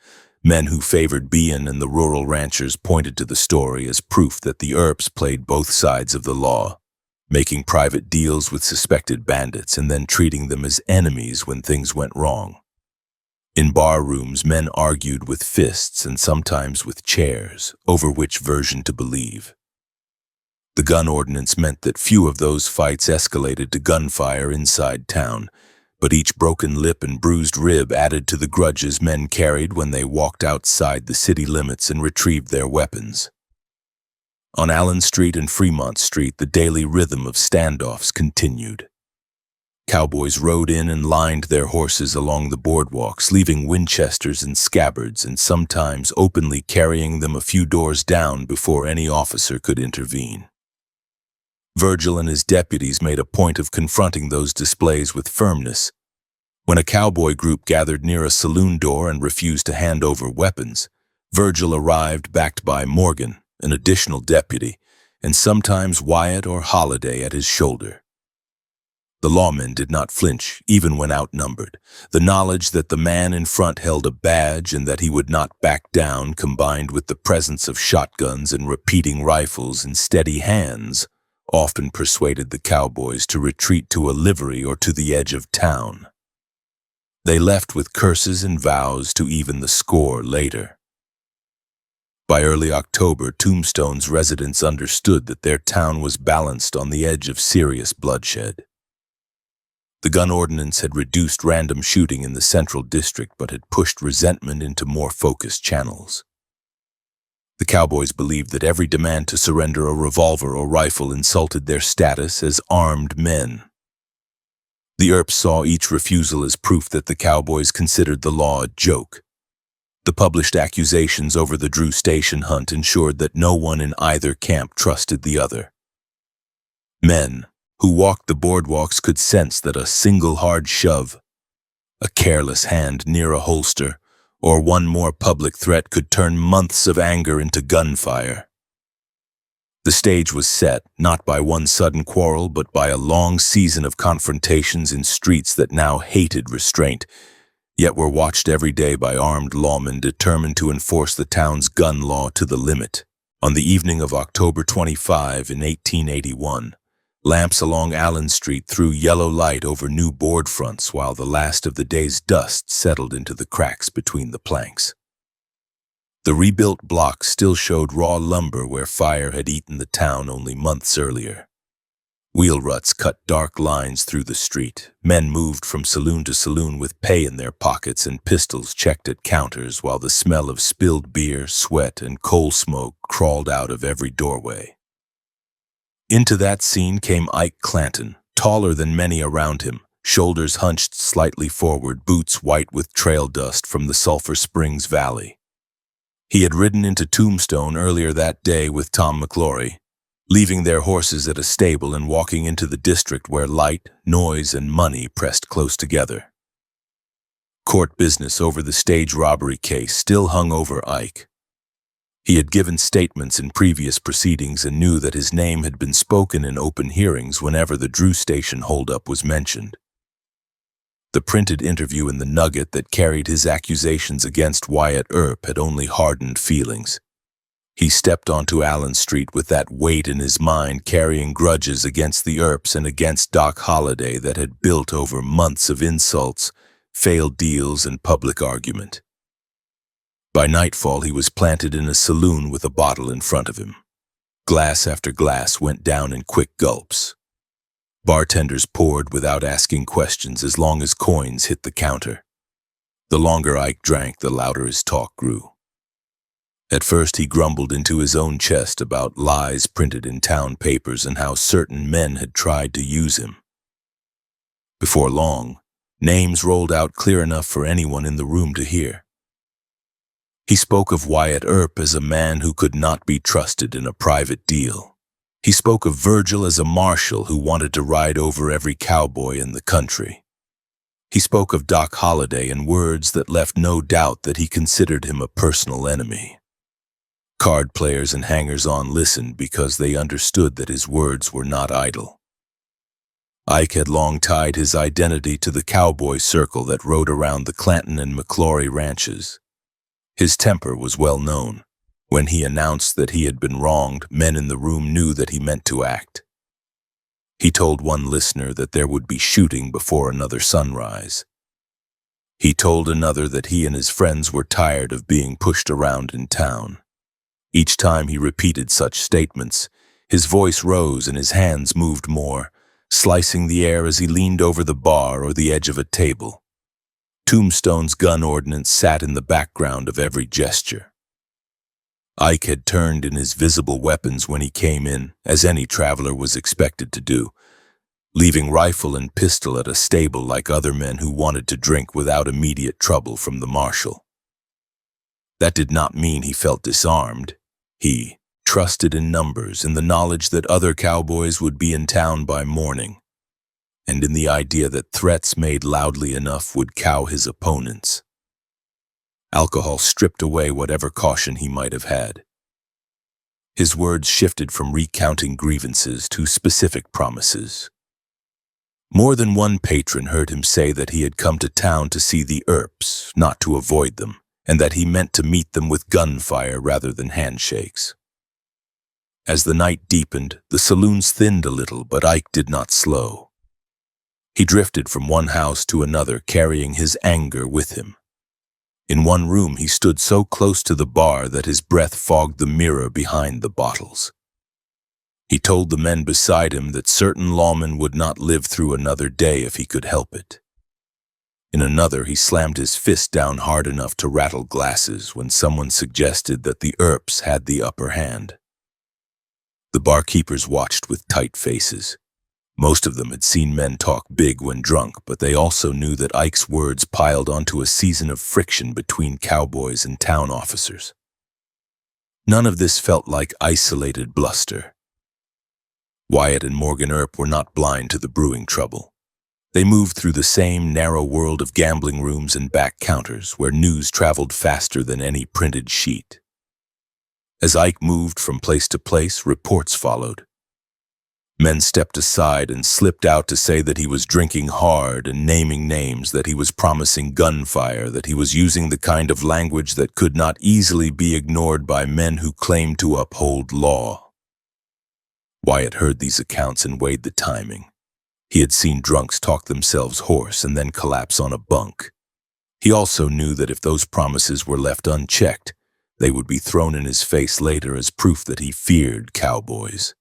Men who favored Bean and the rural ranchers pointed to the story as proof that the Earps played both sides of the law, making private deals with suspected bandits and then treating them as enemies when things went wrong. In bar rooms, men argued with fists and sometimes with chairs over which version to believe. The gun ordinance meant that few of those fights escalated to gunfire inside town, but each broken lip and bruised rib added to the grudges men carried when they walked outside the city limits and retrieved their weapons. On Allen Street and Fremont Street, the daily rhythm of standoffs continued. Cowboys rode in and lined their horses along the boardwalks, leaving Winchesters and scabbards and sometimes openly carrying them a few doors down before any officer could intervene. Virgil and his deputies made a point of confronting those displays with firmness. When a cowboy group gathered near a saloon door and refused to hand over weapons, Virgil arrived backed by Morgan, an additional deputy, and sometimes Wyatt or Holliday at his shoulder. The lawmen did not flinch, even when outnumbered. The knowledge that the man in front held a badge and that he would not back down, combined with the presence of shotguns and repeating rifles in steady hands, often persuaded the cowboys to retreat to a livery or to the edge of town. They left with curses and vows to even the score later. By early October, Tombstone's residents understood that their town was balanced on the edge of serious bloodshed. The gun ordinance had reduced random shooting in the central district but had pushed resentment into more focused channels. The cowboys believed that every demand to surrender a revolver or rifle insulted their status as armed men. The Earps saw each refusal as proof that the cowboys considered the law a joke. The published accusations over the Drew Station hunt ensured that no one in either camp trusted the other. Men who walked the boardwalks could sense that a single hard shove, a careless hand near a holster, or one more public threat could turn months of anger into gunfire. The stage was set, not by one sudden quarrel, but by a long season of confrontations in streets that now hated restraint, yet were watched every day by armed lawmen determined to enforce the town's gun law to the limit. On the evening of October 25 in 1881, lamps along Allen Street threw yellow light over new board fronts while the last of the day's dust settled into the cracks between the planks. The rebuilt block still showed raw lumber where fire had eaten the town only months earlier. Wheel ruts cut dark lines through the street. Men moved from saloon to saloon with pay in their pockets and pistols checked at counters while the smell of spilled beer, sweat, and coal smoke crawled out of every doorway. Into that scene came Ike Clanton, taller than many around him, shoulders hunched slightly forward, boots white with trail dust from the Sulphur Springs Valley. He had ridden into Tombstone earlier that day with Tom McClory, leaving their horses at a stable and walking into the district where light, noise, and money pressed close together. Court business over the stage robbery case still hung over Ike. He had given statements in previous proceedings and knew that his name had been spoken in open hearings whenever the Drew Station holdup was mentioned. The printed interview in the Nugget that carried his accusations against Wyatt Earp had only hardened feelings. He stepped onto Allen Street with that weight in his mind, carrying grudges against the Earps and against Doc Holliday that had built over months of insults, failed deals, and public argument. By nightfall, he was planted in a saloon with a bottle in front of him. Glass after glass went down in quick gulps. Bartenders poured without asking questions as long as coins hit the counter. The longer Ike drank, the louder his talk grew. At first, he grumbled into his own chest about lies printed in town papers and how certain men had tried to use him. Before long, names rolled out clear enough for anyone in the room to hear. He spoke of Wyatt Earp as a man who could not be trusted in a private deal. He spoke of Virgil as a marshal who wanted to ride over every cowboy in the country. He spoke of Doc Holliday in words that left no doubt that he considered him a personal enemy. Card players and hangers-on listened because they understood that his words were not idle. Ike had long tied his identity to the cowboy circle that rode around the Clanton and McClory ranches. His temper was well known. When he announced that he had been wronged, men in the room knew that he meant to act. He told one listener that there would be shooting before another sunrise. He told another that he and his friends were tired of being pushed around in town. Each time he repeated such statements, his voice rose and his hands moved more, slicing the air as he leaned over the bar or the edge of a table. Tombstone's gun ordinance sat in the background of every gesture. Ike had turned in his visible weapons when he came in, as any traveler was expected to do. leaving rifle and pistol at a stable like other men who wanted to drink without immediate trouble from the marshal. That did not mean he felt disarmed. He trusted in numbers, in the knowledge that other cowboys would be in town by morning, and in the idea that threats made loudly enough would cow his opponents. Alcohol stripped away whatever caution he might have had. His words shifted from recounting grievances to specific promises. More than one patron heard him say that he had come to town to see the Earps, not to avoid them, and that he meant to meet them with gunfire rather than handshakes. As the night deepened, the saloons thinned a little, but Ike did not slow. He drifted from one house to another, carrying his anger with him. In one room, he stood so close to the bar that his breath fogged the mirror behind the bottles. He told the men beside him that certain lawmen would not live through another day if he could help it. In another, he slammed his fist down hard enough to rattle glasses when someone suggested that the Earps had the upper hand. The barkeepers watched with tight faces. Most of them had seen men talk big when drunk, but they also knew that Ike's words piled onto a season of friction between cowboys and town officers. None of this felt like isolated bluster. Wyatt and Morgan Earp were not blind to the brewing trouble. They moved through the same narrow world of gambling rooms and back counters where news traveled faster than any printed sheet. As Ike moved from place to place, reports followed. Men stepped aside and slipped out to say that he was drinking hard and naming names, that he was promising gunfire, that he was using the kind of language that could not easily be ignored by men who claimed to uphold law. Wyatt heard these accounts and weighed the timing. He had seen drunks talk themselves hoarse and then collapse on a bunk. He also knew that if those promises were left unchecked, they would be thrown in his face later as proof that he feared cowboys.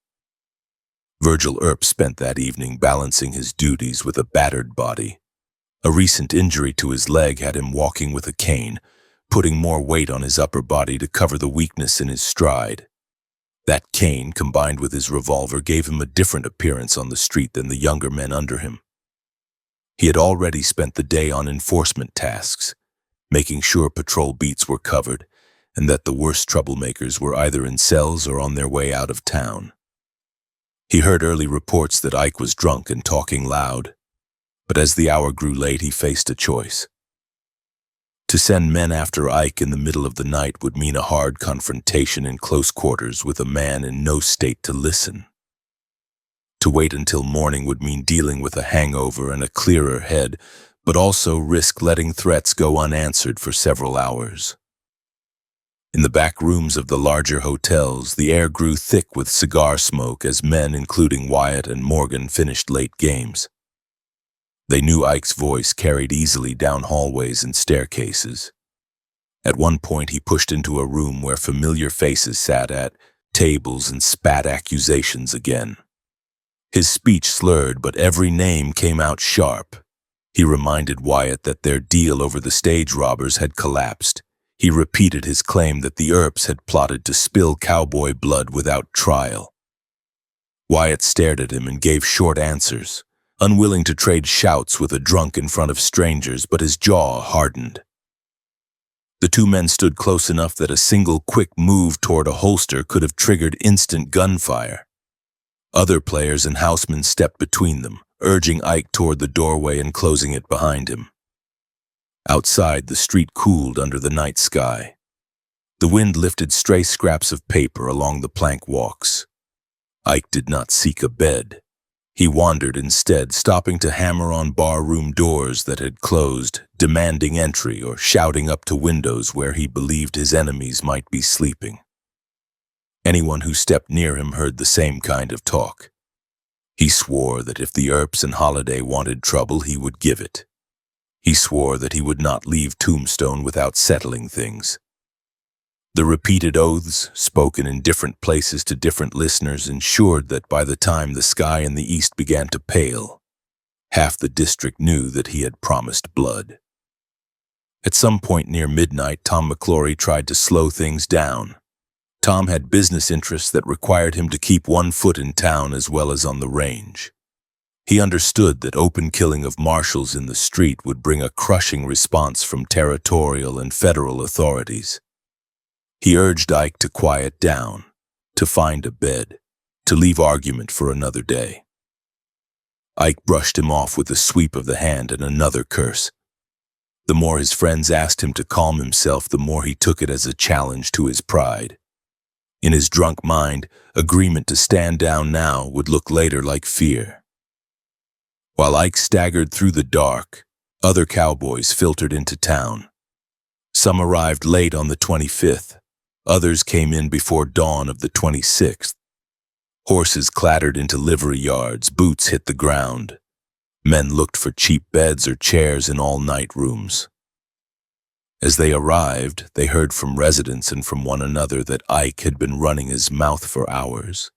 Virgil Earp spent that evening balancing his duties with a battered body. A recent injury to his leg had him walking with a cane, putting more weight on his upper body to cover the weakness in his stride. That cane, combined with his revolver, gave him a different appearance on the street than the younger men under him. He had already spent the day on enforcement tasks, making sure patrol beats were covered, and that the worst troublemakers were either in cells or on their way out of town. He heard early reports that Ike was drunk and talking loud, but as the hour grew late, he faced a choice. To send men after Ike in the middle of the night would mean a hard confrontation in close quarters with a man in no state to listen. To wait until morning would mean dealing with a hangover and a clearer head, but also risk letting threats go unanswered for several hours. In the back rooms of the larger hotels, the air grew thick with cigar smoke as men, including Wyatt and Morgan, finished late games. They knew Ike's voice carried easily down hallways and staircases. At one point, he pushed into a room where familiar faces sat at tables and spat accusations again. His speech slurred, but every name came out sharp. He reminded Wyatt that their deal over the stage robbers had collapsed. He repeated his claim that the Earps had plotted to spill cowboy blood without trial. Wyatt stared at him and gave short answers, unwilling to trade shouts with a drunk in front of strangers, but his jaw hardened. The two men stood close enough that a single quick move toward a holster could have triggered instant gunfire. Other players and housemen stepped between them, urging Ike toward the doorway and closing it behind him. Outside, the street cooled under the night sky. The wind lifted stray scraps of paper along the plank walks. Ike did not seek a bed. He wandered instead, stopping to hammer on barroom doors that had closed, demanding entry or shouting up to windows where he believed his enemies might be sleeping. Anyone who stepped near him heard the same kind of talk. He swore that if the Earps and Holliday wanted trouble, he would give it. He swore that he would not leave Tombstone without settling things. The repeated oaths, spoken in different places to different listeners, ensured that by the time the sky in the east began to pale, half the district knew that he had promised blood. At some point near midnight, Tom McClory tried to slow things down. Tom had business interests that required him to keep one foot in town as well as on the range. He understood that open killing of marshals in the street would bring a crushing response from territorial and federal authorities. He urged Ike to quiet down, to find a bed, to leave argument for another day. Ike brushed him off with a sweep of the hand and another curse. The more his friends asked him to calm himself, the more he took it as a challenge to his pride. In his drunk mind, agreement to stand down now would look later like fear. While Ike staggered through the dark, other cowboys filtered into town. Some arrived late on the 25th. Others came in before dawn of the 26th. Horses clattered into livery yards, boots hit the ground. Men looked for cheap beds or chairs in all-night rooms. As they arrived, they heard from residents and from one another that Ike had been running his mouth for hours,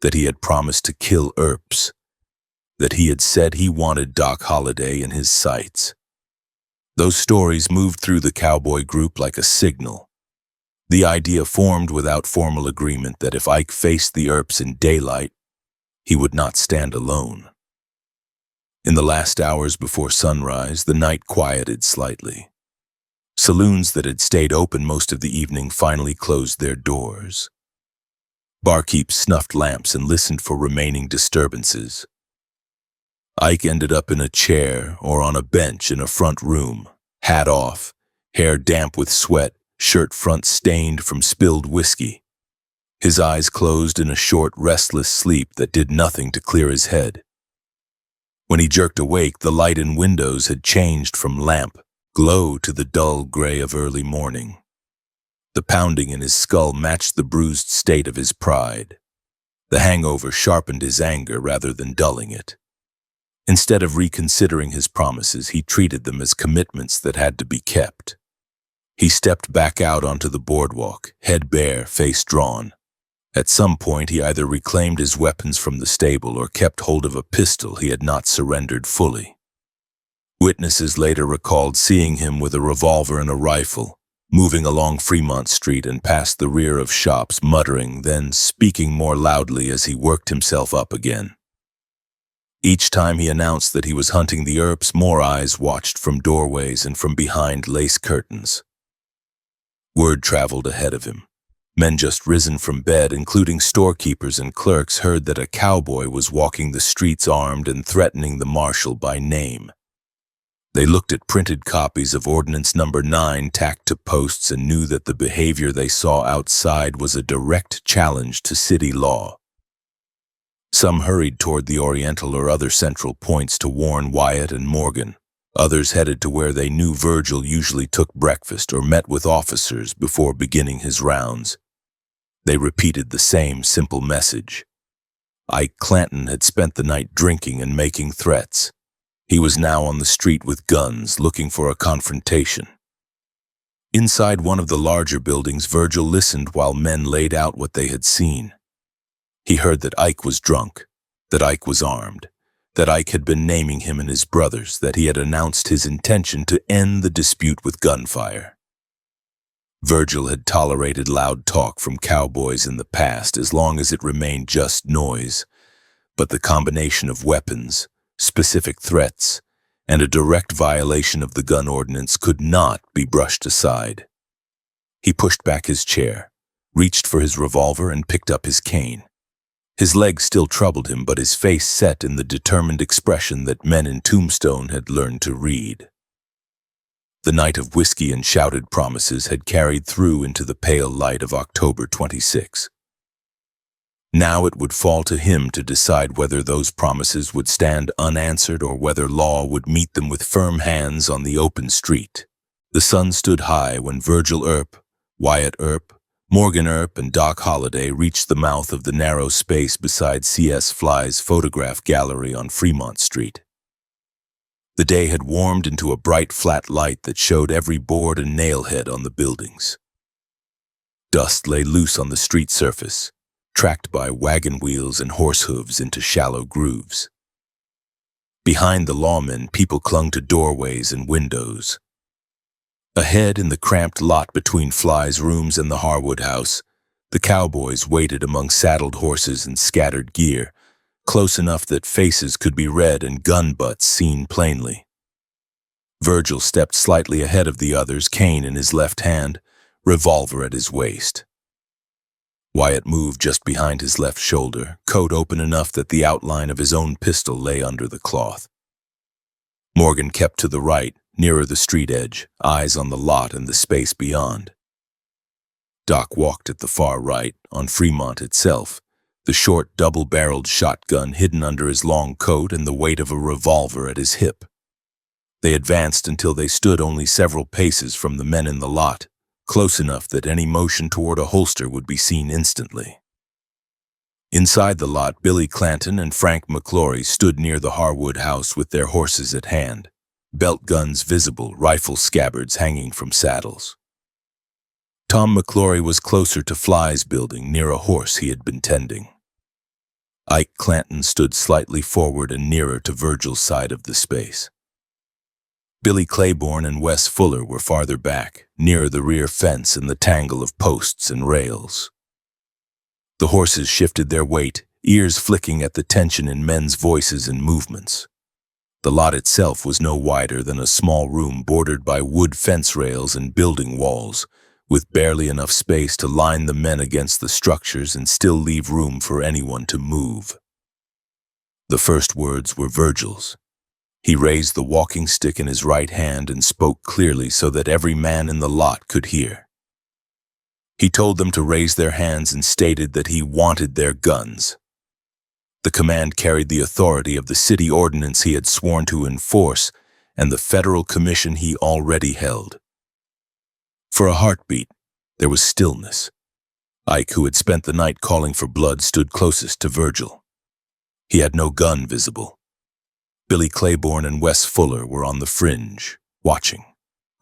that he had promised to kill Earps, that he had said he wanted Doc Holliday in his sights. Those stories moved through the cowboy group like a signal. The idea formed without formal agreement that if Ike faced the Earps in daylight, he would not stand alone. In the last hours before sunrise, the night quieted slightly. Saloons that had stayed open most of the evening finally closed their doors. Barkeeps snuffed lamps and listened for remaining disturbances. Ike ended up in a chair or on a bench in a front room, hat off, hair damp with sweat, shirt front stained from spilled whiskey. His eyes closed in a short, restless sleep that did nothing to clear his head. When he jerked awake, the light in windows had changed from lamp glow to the dull gray of early morning. The pounding in his skull matched the bruised state of his pride. The hangover sharpened his anger rather than dulling it. Instead of reconsidering his promises, he treated them as commitments that had to be kept. He stepped back out onto the boardwalk, head bare, face drawn. At some point, he either reclaimed his weapons from the stable or kept hold of a pistol he had not surrendered fully. Witnesses later recalled seeing him with a revolver and a rifle, moving along Fremont Street and past the rear of shops, muttering, then speaking more loudly as he worked himself up again. Each time he announced that he was hunting the Earps, more eyes watched from doorways and from behind lace curtains. Word traveled ahead of him. Men just risen from bed, including storekeepers and clerks, heard that a cowboy was walking the streets armed and threatening the marshal by name. They looked at printed copies of Ordinance No. 9 tacked to posts and knew that the behavior they saw outside was a direct challenge to city law. Some hurried toward the Oriental or other central points to warn Wyatt and Morgan. Others headed to where they knew Virgil usually took breakfast or met with officers before beginning his rounds. They repeated the same simple message. Ike Clanton had spent the night drinking and making threats. He was now on the street with guns, looking for a confrontation. Inside one of the larger buildings, Virgil listened while men laid out what they had seen. He heard that Ike was drunk, that Ike was armed, that Ike had been naming him and his brothers, that he had announced his intention to end the dispute with gunfire. Virgil had tolerated loud talk from cowboys in the past as long as it remained just noise, but the combination of weapons, specific threats, and a direct violation of the gun ordinance could not be brushed aside. He pushed back his chair, reached for his revolver, and picked up his cane. His legs still troubled him, but his face set in the determined expression that men in Tombstone had learned to read. The night of whiskey and shouted promises had carried through into the pale light of October 26. Now it would fall to him to decide whether those promises would stand unanswered or whether law would meet them with firm hands on the open street. The sun stood high when Virgil Earp, Wyatt Earp, Morgan Earp, and Doc Holliday reached the mouth of the narrow space beside C.S. Fly's photograph gallery on Fremont Street. The day had warmed into a bright, flat light that showed every board and nailhead on the buildings. Dust lay loose on the street surface, tracked by wagon wheels and horse hooves into shallow grooves. Behind the lawmen, people clung to doorways and windows. Ahead, in the cramped lot between Fly's rooms and the Harwood house, the cowboys waited among saddled horses and scattered gear, close enough that faces could be read and gun butts seen plainly. Virgil stepped slightly ahead of the others, cane in his left hand, revolver at his waist. Wyatt moved just behind his left shoulder, coat open enough that the outline of his own pistol lay under the cloth. Morgan kept to the right, nearer the street edge, eyes on the lot and the space beyond. Doc walked at the far right, on Fremont itself, the short double-barreled shotgun hidden under his long coat and the weight of a revolver at his hip. They advanced until they stood only several paces from the men in the lot, close enough that any motion toward a holster would be seen instantly. Inside the lot, Billy Clanton and Frank McClory stood near the Harwood house with their horses at hand, belt guns visible, rifle scabbards hanging from saddles. Tom McClory was closer to Fly's building, near a horse he had been tending. Ike Clanton stood slightly forward and nearer to Virgil's side of the space. Billy Claiborne and Wes Fuller were farther back, nearer the rear fence and the tangle of posts and rails. The horses shifted their weight, ears flicking at the tension in men's voices and movements. The lot itself was no wider than a small room bordered by wood fence rails and building walls, with barely enough space to line the men against the structures and still leave room for anyone to move. The first words were Virgil's. He raised the walking stick in his right hand and spoke clearly so that every man in the lot could hear. He told them to raise their hands and stated that he wanted their guns. The command carried the authority of the city ordinance he had sworn to enforce and the federal commission he already held. For a heartbeat, there was stillness. Ike, who had spent the night calling for blood, stood closest to Virgil. He had no gun visible. Billy Claiborne and Wes Fuller were on the fringe, watching,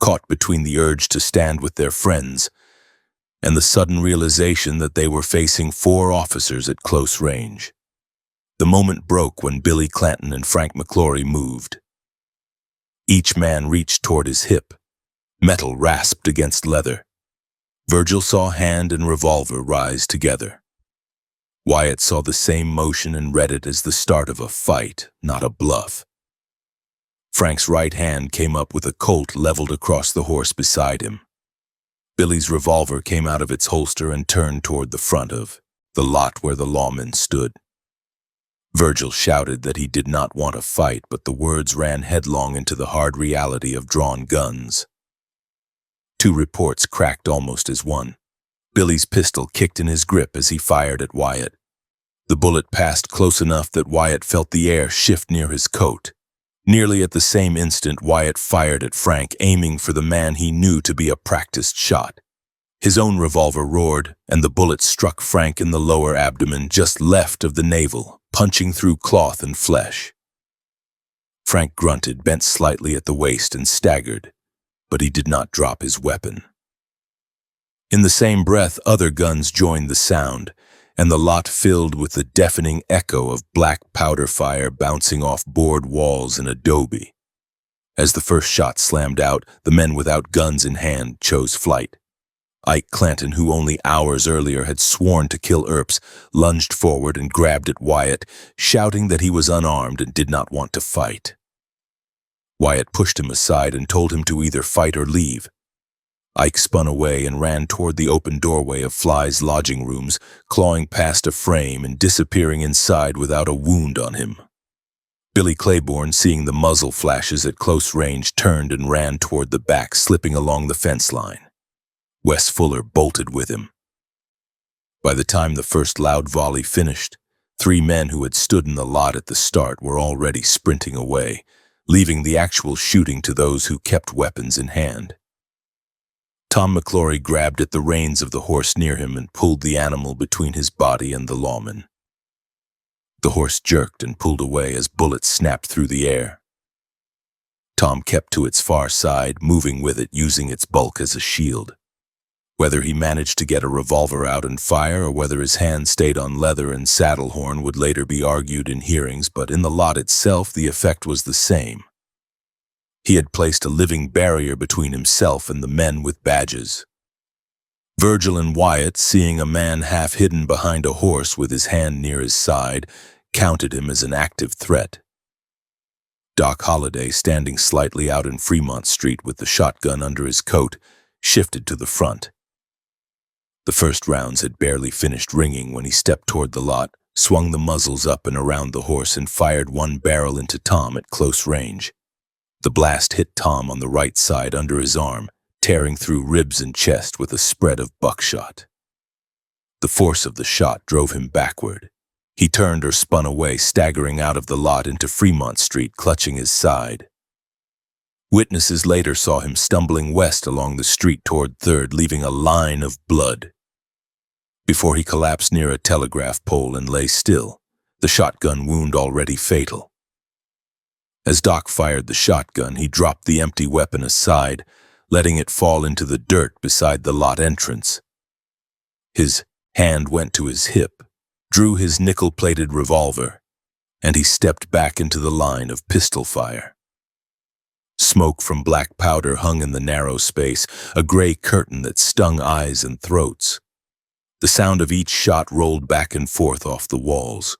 caught between the urge to stand with their friends and the sudden realization that they were facing 4 officers at close range. The moment broke when Billy Clanton and Frank McClory moved. Each man reached toward his hip. Metal rasped against leather. Virgil saw hand and revolver rise together. Wyatt saw the same motion and read it as the start of a fight, not a bluff. Frank's right hand came up with a Colt leveled across the horse beside him. Billy's revolver came out of its holster and turned toward the front of the lot where the lawmen stood. Virgil shouted that he did not want a fight, but the words ran headlong into the hard reality of drawn guns. 2 reports cracked almost as one. Billy's pistol kicked in his grip as he fired at Wyatt. The bullet passed close enough that Wyatt felt the air shift near his coat. Nearly at the same instant, Wyatt fired at Frank, aiming for the man he knew to be a practiced shot. His own revolver roared, and the bullet struck Frank in the lower abdomen, just left of the navel, punching through cloth and flesh. Frank grunted, bent slightly at the waist, and staggered, but he did not drop his weapon. In the same breath, other guns joined the sound, and the lot filled with the deafening echo of black powder fire bouncing off board walls and adobe. As the first shot slammed out, the men without guns in hand chose flight. Ike Clanton, who only hours earlier had sworn to kill Earps, lunged forward and grabbed at Wyatt, shouting that he was unarmed and did not want to fight. Wyatt pushed him aside and told him to either fight or leave. Ike spun away and ran toward the open doorway of Fly's lodging rooms, clawing past a frame and disappearing inside without a wound on him. Billy Claiborne, seeing the muzzle flashes at close range, turned and ran toward the back, slipping along the fence line. Wes Fuller bolted with him. By the time the first loud volley finished, 3 men who had stood in the lot at the start were already sprinting away, leaving the actual shooting to those who kept weapons in hand. Tom McClory grabbed at the reins of the horse near him and pulled the animal between his body and the lawman. The horse jerked and pulled away as bullets snapped through the air. Tom kept to its far side, moving with it, using its bulk as a shield. Whether he managed to get a revolver out and fire or whether his hand stayed on leather and saddle horn would later be argued in hearings, but in the lot itself the effect was the same. He had placed a living barrier between himself and the men with badges. Virgil and Wyatt, seeing a man half hidden behind a horse with his hand near his side, counted him as an active threat. Doc Holliday, standing slightly out in Fremont Street with the shotgun under his coat, shifted to the front. The first rounds had barely finished ringing when he stepped toward the lot, swung the muzzles up and around the horse, and fired one barrel into Tom at close range. The blast hit Tom on the right side under his arm, tearing through ribs and chest with a spread of buckshot. The force of the shot drove him backward. He turned or spun away, staggering out of the lot into Fremont Street, clutching his side. Witnesses later saw him stumbling west along the street toward 3rd, leaving a line of blood. Before he collapsed near a telegraph pole and lay still, the shotgun wound already fatal. As Doc fired the shotgun, he dropped the empty weapon aside, letting it fall into the dirt beside the lot entrance. His hand went to his hip, drew his nickel-plated revolver, and he stepped back into the line of pistol fire. Smoke from black powder hung in the narrow space, a gray curtain that stung eyes and throats. The sound of each shot rolled back and forth off the walls.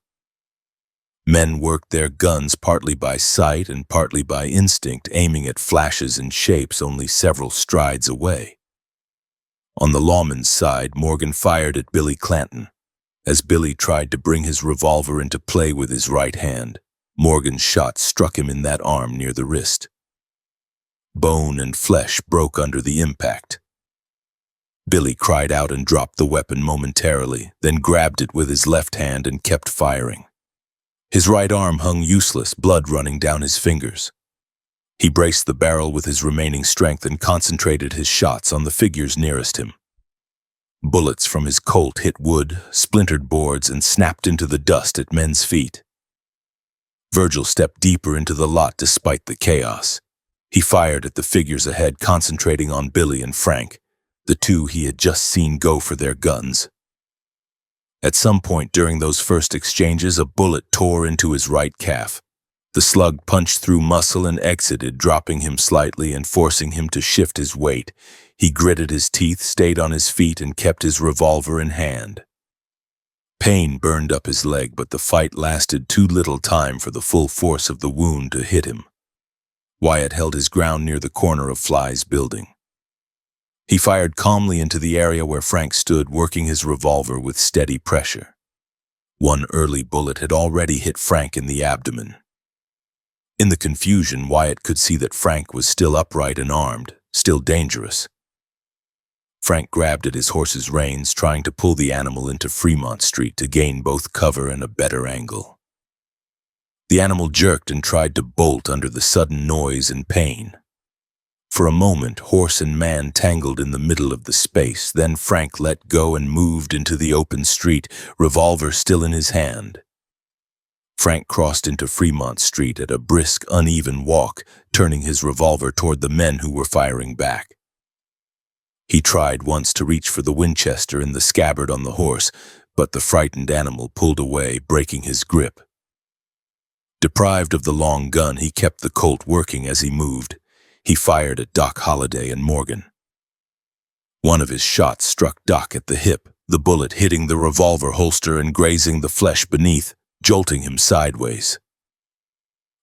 Men worked their guns partly by sight and partly by instinct, aiming at flashes and shapes only several strides away. On the Lawmen's side, Morgan fired at Billy Clanton. As Billy tried to bring his revolver into play with his right hand, Morgan's shot struck him in that arm near the wrist. Bone and flesh broke under the impact. Billy cried out and dropped the weapon momentarily, then grabbed it with his left hand and kept firing. His right arm hung useless, blood running down his fingers. He braced the barrel with his remaining strength and concentrated his shots on the figures nearest him. Bullets from his Colt hit wood, splintered boards, and snapped into the dust at men's feet. Virgil stepped deeper into the lot despite the chaos. He fired at the figures ahead, concentrating on Billy and Frank, the two he had just seen go for their guns. At some point during those first exchanges, a bullet tore into his right calf. The slug punched through muscle and exited, dropping him slightly and forcing him to shift his weight. He gritted his teeth, stayed on his feet, and kept his revolver in hand. Pain burned up his leg, but the fight lasted too little time for the full force of the wound to hit him. Wyatt held his ground near the corner of Fly's building. He fired calmly into the area where Frank stood, working his revolver with steady pressure. One early bullet had already hit Frank in the abdomen. In the confusion, Wyatt could see that Frank was still upright and armed, still dangerous. Frank grabbed at his horse's reins, trying to pull the animal into Fremont Street to gain both cover and a better angle. The animal jerked and tried to bolt under the sudden noise and pain. For a moment, horse and man tangled in the middle of the space. Then Frank let go and moved into the open street, revolver still in his hand. Frank crossed into Fremont Street at a brisk, uneven walk, turning his revolver toward the men who were firing back. He tried once to reach for the Winchester in the scabbard on the horse, but the frightened animal pulled away, breaking his grip. Deprived of the long gun, he kept the Colt working as he moved. He fired at Doc Holliday and Morgan. One of his shots struck Doc at the hip, the bullet hitting the revolver holster and grazing the flesh beneath, jolting him sideways.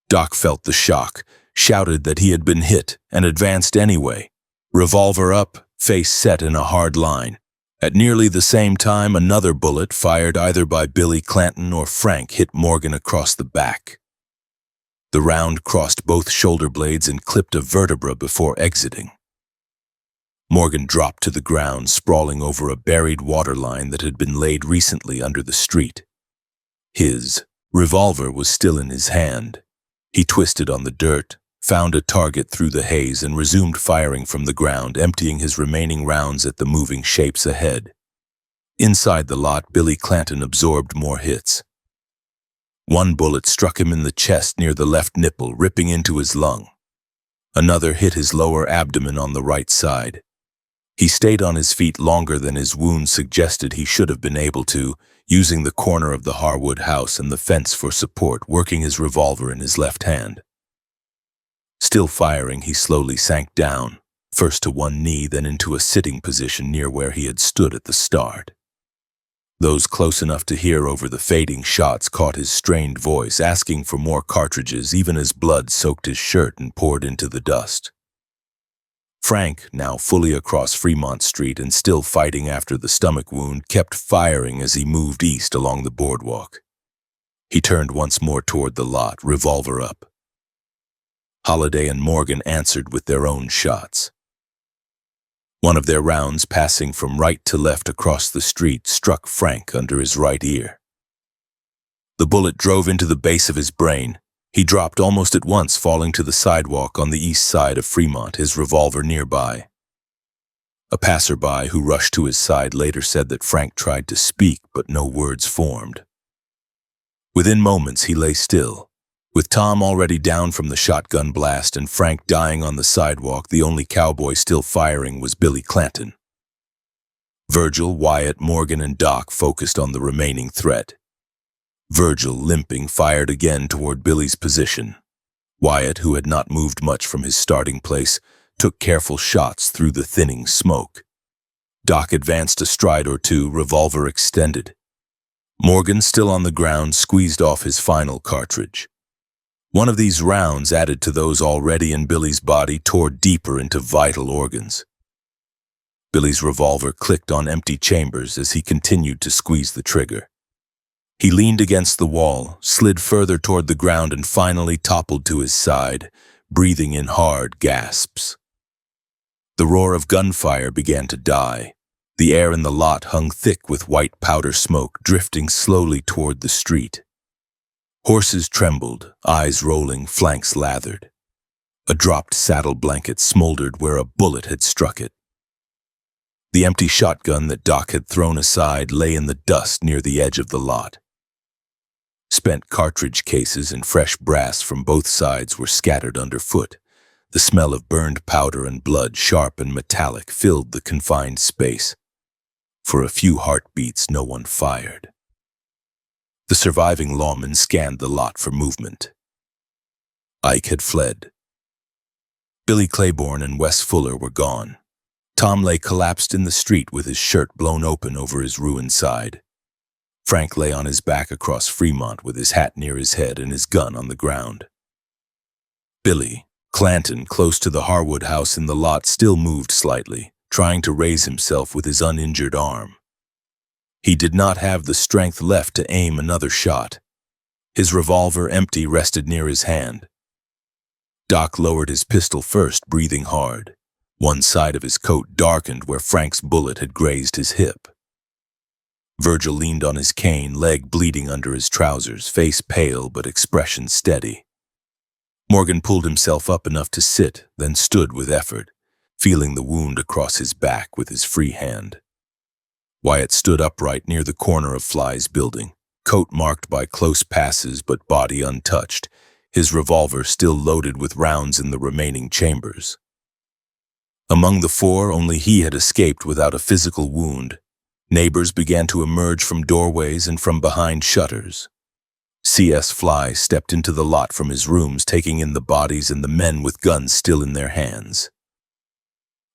Doc felt the shock, shouted that he had been hit, and advanced anyway, revolver up, face set in a hard line. At nearly the same time, another bullet, fired either by Billy Clanton or Frank, hit Morgan across the back. The round crossed both shoulder blades and clipped a vertebra before exiting. Morgan dropped to the ground, sprawling over a buried water line that had been laid recently under the street. His revolver was still in his hand. He twisted on the dirt, found a target through the haze, and resumed firing from the ground, emptying his remaining rounds at the moving shapes ahead. Inside the lot, Billy Clanton absorbed more hits. One bullet struck him in the chest near the left nipple, ripping into his lung. Another hit his lower abdomen on the right side. He stayed on his feet longer than his wound suggested he should have been able to, using the corner of the Harwood house and the fence for support, working his revolver in his left hand. Still firing, he slowly sank down, first to one knee, then into a sitting position near where he had stood at the start. Those close enough to hear over the fading shots caught his strained voice, asking for more cartridges even as blood soaked his shirt and poured into the dust. Frank, now fully across Fremont Street and still fighting after the stomach wound, kept firing as he moved east along the boardwalk. He turned once more toward the lot, revolver up. Holliday and Morgan answered with their own shots. One of their rounds, passing from right to left across the street, struck Frank under his right ear. The bullet drove into the base of his brain. He dropped almost at once, falling to the sidewalk on the east side of Fremont, his revolver nearby. A passerby who rushed to his side later said that Frank tried to speak, but no words formed. Within moments, he lay still. With Tom already down from the shotgun blast and Frank dying on the sidewalk, the only cowboy still firing was Billy Clanton. Virgil, Wyatt, Morgan, and Doc focused on the remaining threat. Virgil, limping, fired again toward Billy's position. Wyatt, who had not moved much from his starting place, took careful shots through the thinning smoke. Doc advanced a stride or two, revolver extended. Morgan, still on the ground, squeezed off his final cartridge. One of these rounds, added to those already in Billy's body, tore deeper into vital organs. Billy's revolver clicked on empty chambers as he continued to squeeze the trigger. He leaned against the wall, slid further toward the ground, and finally toppled to his side, breathing in hard gasps. The roar of gunfire began to die. The air in the lot hung thick with white powder smoke, drifting slowly toward the street. Horses trembled, eyes rolling, flanks lathered. A dropped saddle blanket smoldered where a bullet had struck it. The empty shotgun that Doc had thrown aside lay in the dust near the edge of the lot. Spent cartridge cases and fresh brass from both sides were scattered underfoot. The smell of burned powder and blood, sharp and metallic, filled the confined space. For a few heartbeats, no one fired. The surviving lawmen scanned the lot for movement. Ike had fled. Billy Claiborne and Wes Fuller were gone. Tom lay collapsed in the street with his shirt blown open over his ruined side. Frank lay on his back across Fremont with his hat near his head and his gun on the ground. Billy Clanton, close to the Harwood house in the lot, still moved slightly, trying to raise himself with his uninjured arm. He did not have the strength left to aim another shot. His revolver, empty, rested near his hand. Doc lowered his pistol first, breathing hard. One side of his coat darkened where Frank's bullet had grazed his hip. Virgil leaned on his cane, leg bleeding under his trousers, face pale but expression steady. Morgan pulled himself up enough to sit, then stood with effort, feeling the wound across his back with his free hand. Wyatt stood upright near the corner of Fly's building, coat marked by close passes but body untouched, his revolver still loaded with rounds in the remaining chambers. Among the four, only he had escaped without a physical wound. Neighbors began to emerge from doorways and from behind shutters. C.S. Fly stepped into the lot from his rooms, taking in the bodies and the men with guns still in their hands.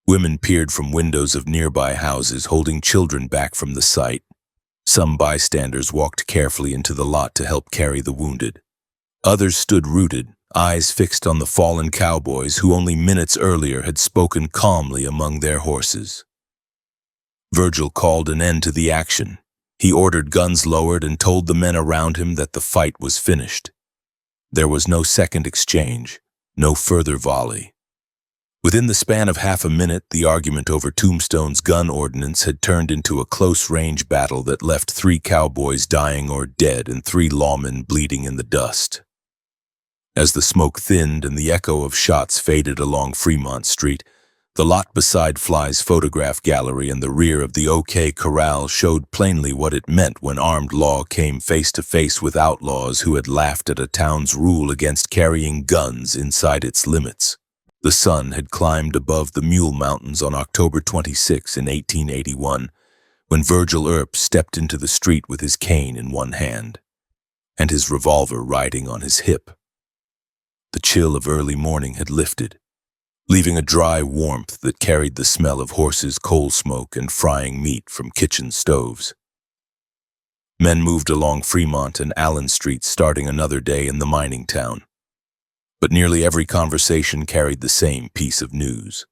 Women peered from windows of nearby houses, holding children back from the sight. Some bystanders walked carefully into the lot to help carry the wounded. Others stood rooted, eyes fixed on the fallen cowboys who only minutes earlier had spoken calmly among their horses. Virgil called an end to the action. He ordered guns lowered and told the men around him that the fight was finished. There was no second exchange, no further volley. Within the span of half a minute, the argument over Tombstone's gun ordinance had turned into a close-range battle that left 3 cowboys dying or dead and 3 lawmen bleeding in the dust. As the smoke thinned and the echo of shots faded along Fremont Street, the lot beside Fly's photograph gallery and the rear of the OK Corral showed plainly what it meant when armed law came face to face with outlaws who had laughed at a town's rule against carrying guns inside its limits. The sun had climbed above the Mule Mountains on October 26 in 1881, when Virgil Earps stepped into the street with his cane in one hand, and his revolver riding on his hip. The chill of early morning had lifted, leaving a dry warmth that carried the smell of horses' coal smoke and frying meat from kitchen stoves. Men moved along Fremont and Allen Streets, starting another day in the mining town. But nearly every conversation carried the same piece of news.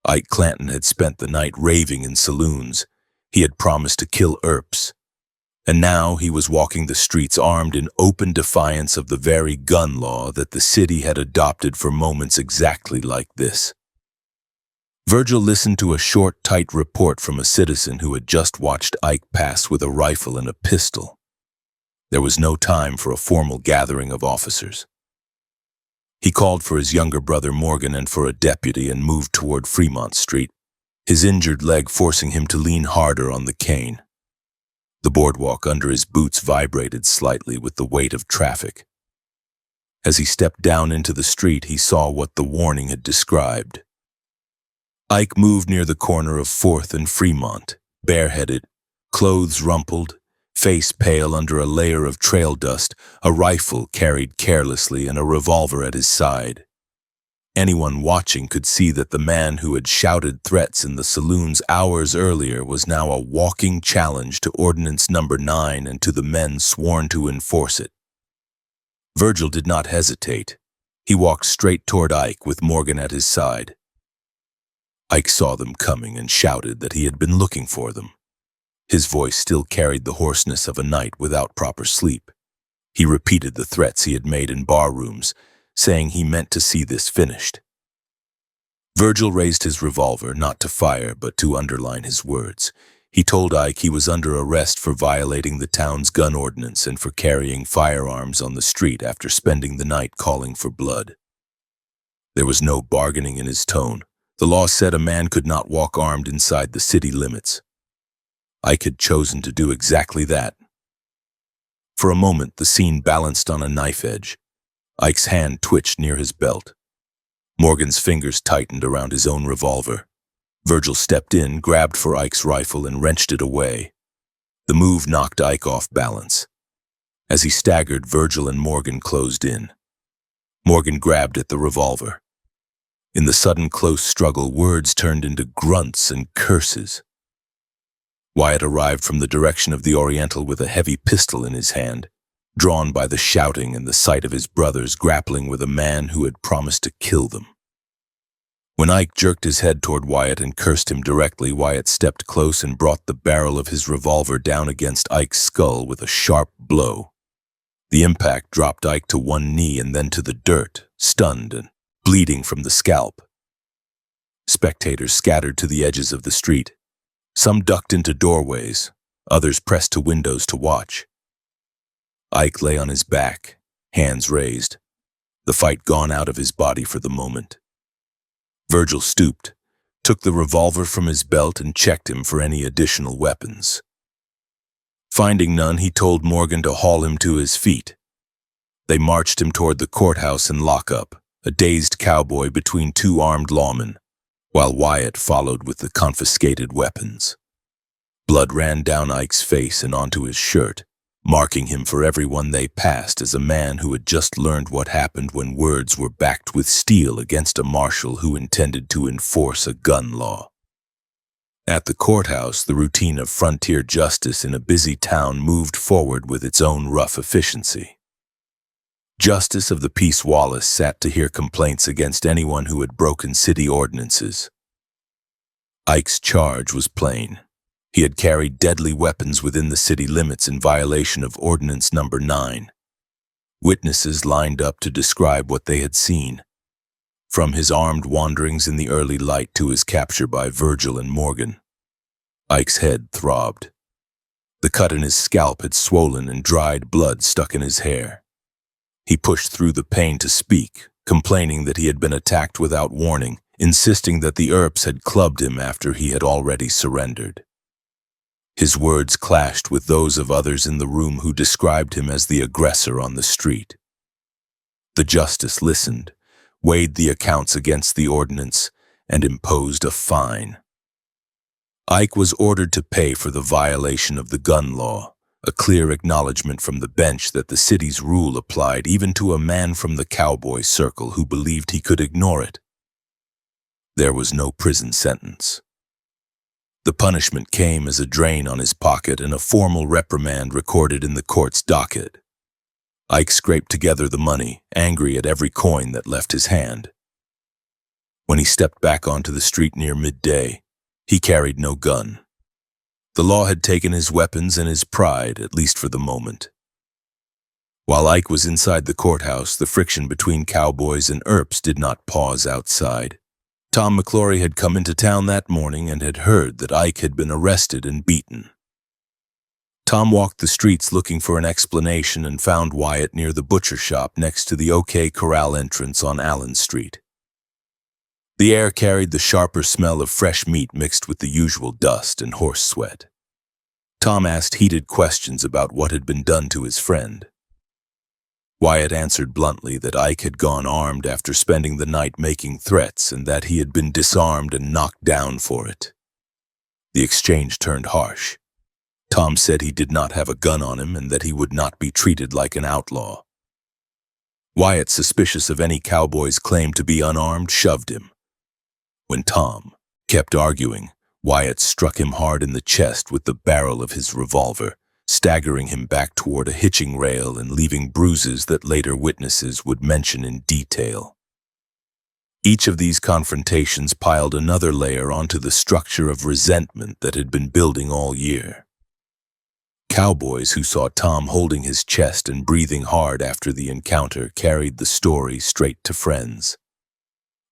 Ike Clanton had spent the night raving in saloons. He had promised to kill Earps. And now he was walking the streets armed in open defiance of the very gun law that the city had adopted for moments exactly like this. Virgil listened to a short, tight report from a citizen who had just watched Ike pass with a rifle and a pistol. There was no time for a formal gathering of officers. He called for his younger brother Morgan and for a deputy and moved toward Fremont Street, his injured leg forcing him to lean harder on the cane. The boardwalk under his boots vibrated slightly with the weight of traffic. As he stepped down into the street, he saw what the warning had described. Ike moved near the corner of 4th and Fremont, bareheaded, clothes rumpled, face pale under a layer of trail dust, a rifle carried carelessly and a revolver at his side. Anyone watching could see that the man who had shouted threats in the saloons hours earlier was now a walking challenge to Ordinance Number 9 and to the men sworn to enforce it. Virgil did not hesitate. He walked straight toward Ike with Morgan at his side. Ike saw them coming and shouted that he had been looking for them. His voice still carried the hoarseness of a night without proper sleep. He repeated the threats he had made in bar rooms, saying he meant to see this finished. Virgil raised his revolver, not to fire, but to underline his words. He told Ike he was under arrest for violating the town's gun ordinance and for carrying firearms on the street after spending the night calling for blood. There was no bargaining in his tone. The law said a man could not walk armed inside the city limits. Ike had chosen to do exactly that. For a moment, the scene balanced on a knife edge. Ike's hand twitched near his belt. Morgan's fingers tightened around his own revolver. Virgil stepped in, grabbed for Ike's rifle, and wrenched it away. The move knocked Ike off balance. As he staggered, Virgil and Morgan closed in. Morgan grabbed at the revolver. In the sudden close struggle, words turned into grunts and curses. Wyatt arrived from the direction of the Oriental with a heavy pistol in his hand, drawn by the shouting and the sight of his brothers grappling with a man who had promised to kill them. When Ike jerked his head toward Wyatt and cursed him directly, Wyatt stepped close and brought the barrel of his revolver down against Ike's skull with a sharp blow. The impact dropped Ike to one knee and then to the dirt, stunned and bleeding from the scalp. Spectators scattered to the edges of the street. Some ducked into doorways, others pressed to windows to watch. Ike lay on his back, hands raised, the fight gone out of his body for the moment. Virgil stooped, took the revolver from his belt and checked him for any additional weapons. Finding none, he told Morgan to haul him to his feet. They marched him toward the courthouse and lockup, a dazed cowboy between two armed lawmen, while Wyatt followed with the confiscated weapons. Blood ran down Ike's face and onto his shirt, marking him for everyone they passed as a man who had just learned what happened when words were backed with steel against a marshal who intended to enforce a gun law. At the courthouse, the routine of frontier justice in a busy town moved forward with its own rough efficiency. Justice of the Peace Wallace sat to hear complaints against anyone who had broken city ordinances. Ike's charge was plain. He had carried deadly weapons within the city limits in violation of Ordinance Number 9. Witnesses lined up to describe what they had seen, from his armed wanderings in the early light to his capture by Virgil and Morgan. Ike's head throbbed. The cut in his scalp had swollen and dried blood stuck in his hair. He pushed through the pain to speak, complaining that he had been attacked without warning, insisting that the Earps had clubbed him after he had already surrendered. His words clashed with those of others in the room who described him as the aggressor on the street. The justice listened, weighed the accounts against the ordinance, and imposed a fine. Ike was ordered to pay for the violation of the gun law, a clear acknowledgement from the bench that the city's rule applied even to a man from the cowboy circle who believed he could ignore it. There was no prison sentence. The punishment came as a drain on his pocket and a formal reprimand recorded in the court's docket. Ike scraped together the money, angry at every coin that left his hand. When he stepped back onto the street near midday, he carried no gun. The law had taken his weapons and his pride, at least for the moment. While Ike was inside the courthouse, the friction between Cowboys and Earps did not pause outside. Tom McClory had come into town that morning and had heard that Ike had been arrested and beaten. Tom walked the streets looking for an explanation and found Wyatt near the butcher shop next to the OK Corral entrance on Allen Street. The air carried the sharper smell of fresh meat mixed with the usual dust and horse sweat. Tom asked heated questions about what had been done to his friend. Wyatt answered bluntly that Ike had gone armed after spending the night making threats and that he had been disarmed and knocked down for it. The exchange turned harsh. Tom said he did not have a gun on him and that he would not be treated like an outlaw. Wyatt, suspicious of any Cowboy's claim to be unarmed, shoved him. When Tom kept arguing, Wyatt struck him hard in the chest with the barrel of his revolver, staggering him back toward a hitching rail and leaving bruises that later witnesses would mention in detail. Each of these confrontations piled another layer onto the structure of resentment that had been building all year. Cowboys who saw Tom holding his chest and breathing hard after the encounter carried the story straight to friends.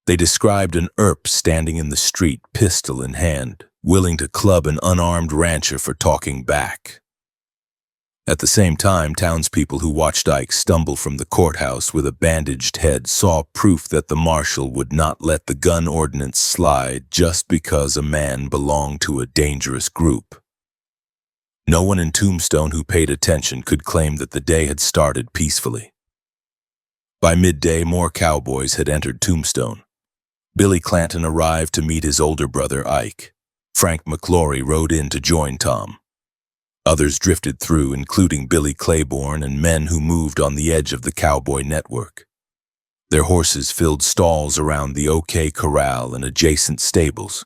They described an Earp standing in the street, pistol in hand, willing to club an unarmed rancher for talking back. At the same time, townspeople who watched Ike stumble from the courthouse with a bandaged head saw proof that the marshal would not let the gun ordinance slide just because a man belonged to a dangerous group. No one in Tombstone who paid attention could claim that the day had started peacefully. By midday, more Cowboys had entered Tombstone. Billy Clanton arrived to meet his older brother, Ike. Frank McClory rode in to join Tom. Others drifted through, including Billy Claiborne and men who moved on the edge of the Cowboy network. Their horses filled stalls around the OK Corral and adjacent stables.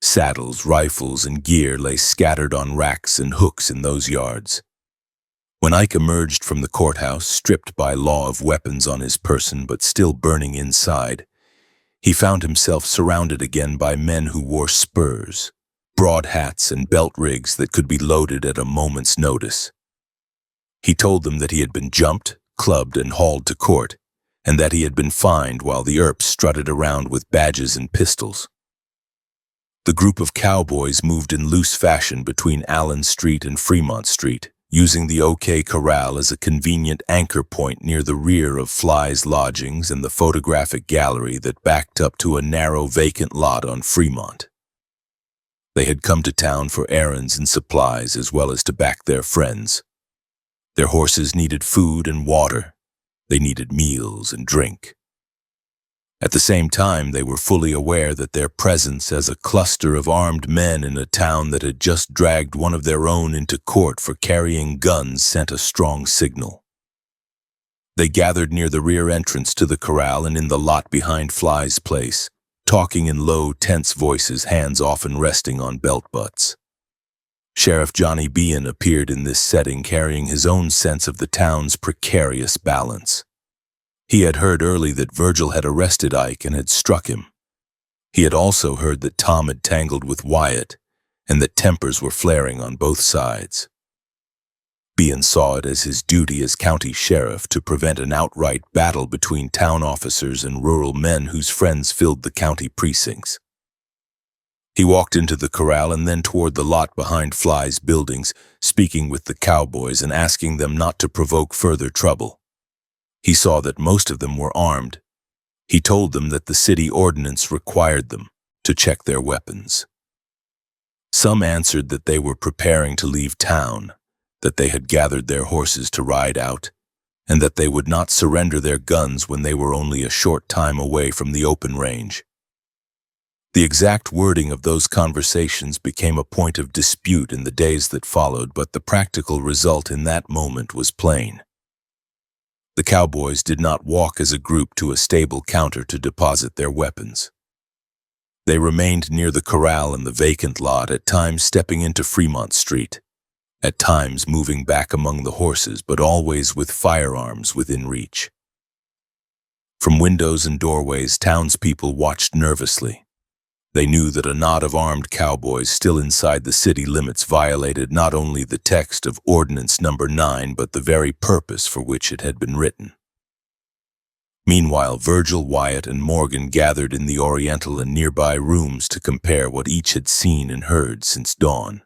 Saddles, rifles, and gear lay scattered on racks and hooks in those yards. When Ike emerged from the courthouse, stripped by law of weapons on his person but still burning inside, he found himself surrounded again by men who wore spurs, broad hats, and belt rigs that could be loaded at a moment's notice. He told them that he had been jumped, clubbed, and hauled to court, and that he had been fined while the Earps strutted around with badges and pistols. The group of Cowboys moved in loose fashion between Allen Street and Fremont Street, using the OK Corral as a convenient anchor point near the rear of Fly's lodgings and the photographic gallery that backed up to a narrow vacant lot on Fremont. They had come to town for errands and supplies as well as to back their friends. Their horses needed food and water. They needed meals and drink. At the same time, they were fully aware that their presence as a cluster of armed men in a town that had just dragged one of their own into court for carrying guns sent a strong signal. They gathered near the rear entrance to the corral and in the lot behind Fly's place, talking in low, tense voices, hands often resting on belt butts. Sheriff Johnny Bean appeared in this setting carrying his own sense of the town's precarious balance. He had heard early that Virgil had arrested Ike and had struck him. He had also heard that Tom had tangled with Wyatt and that tempers were flaring on both sides. Bean saw it as his duty as county sheriff to prevent an outright battle between town officers and rural men whose friends filled the county precincts. He walked into the corral and then toward the lot behind Fly's buildings, speaking with the Cowboys and asking them not to provoke further trouble. He saw that most of them were armed. He told them that the city ordinance required them to check their weapons. Some answered that they were preparing to leave town, that they had gathered their horses to ride out, and that they would not surrender their guns when they were only a short time away from the open range. The exact wording of those conversations became a point of dispute in the days that followed, but the practical result in that moment was plain. The Cowboys did not walk as a group to a stable counter to deposit their weapons. They remained near the corral and the vacant lot, at times stepping into Fremont Street, at times moving back among the horses, but always with firearms within reach. From windows and doorways, townspeople watched nervously. They knew that a knot of armed cowboys still inside the city limits violated not only the text of Ordinance Number 9, but the very purpose for which it had been written. Meanwhile, Virgil, Wyatt, and Morgan gathered in the Oriental and nearby rooms to compare what each had seen and heard since dawn.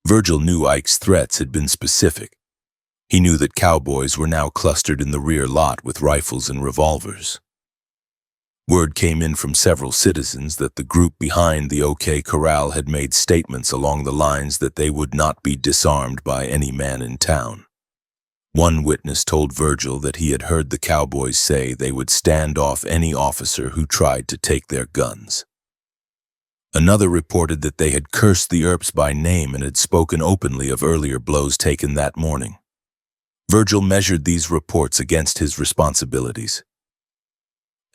Virgil knew Ike's threats had been specific. He knew that cowboys were now clustered in the rear lot with rifles and revolvers. Word came in from several citizens that the group behind the OK Corral had made statements along the lines that they would not be disarmed by any man in town. One witness told Virgil that he had heard the cowboys say they would stand off any officer who tried to take their guns. Another reported that they had cursed the Earps by name and had spoken openly of earlier blows taken that morning. Virgil measured these reports against his responsibilities.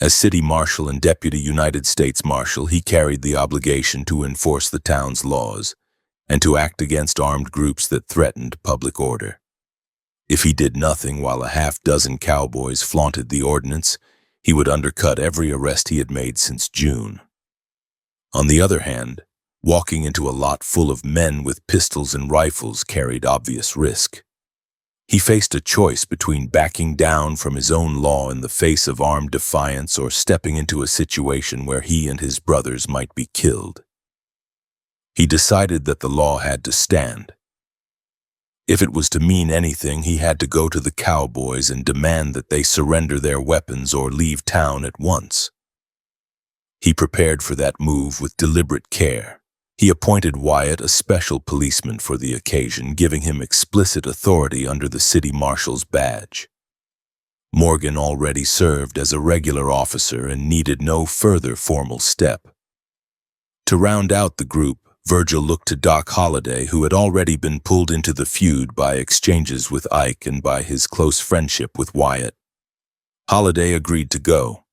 As City Marshal and Deputy United States Marshal, he carried the obligation to enforce the town's laws and to act against armed groups that threatened public order. If he did nothing while a half-dozen cowboys flaunted the ordinance, he would undercut every arrest he had made since June. On the other hand, walking into a lot full of men with pistols and rifles carried obvious risk. He faced a choice between backing down from his own law in the face of armed defiance or stepping into a situation where he and his brothers might be killed. He decided that the law had to stand. If it was to mean anything, he had to go to the cowboys and demand that they surrender their weapons or leave town at once. He prepared for that move with deliberate care. He appointed Wyatt a special policeman for the occasion, giving him explicit authority under the city marshal's badge. Morgan already served as a regular officer and needed no further formal step. To round out the group, Virgil looked to Doc Holliday, who had already been pulled into the feud by exchanges with Ike and by his close friendship with Wyatt. Holliday agreed to go.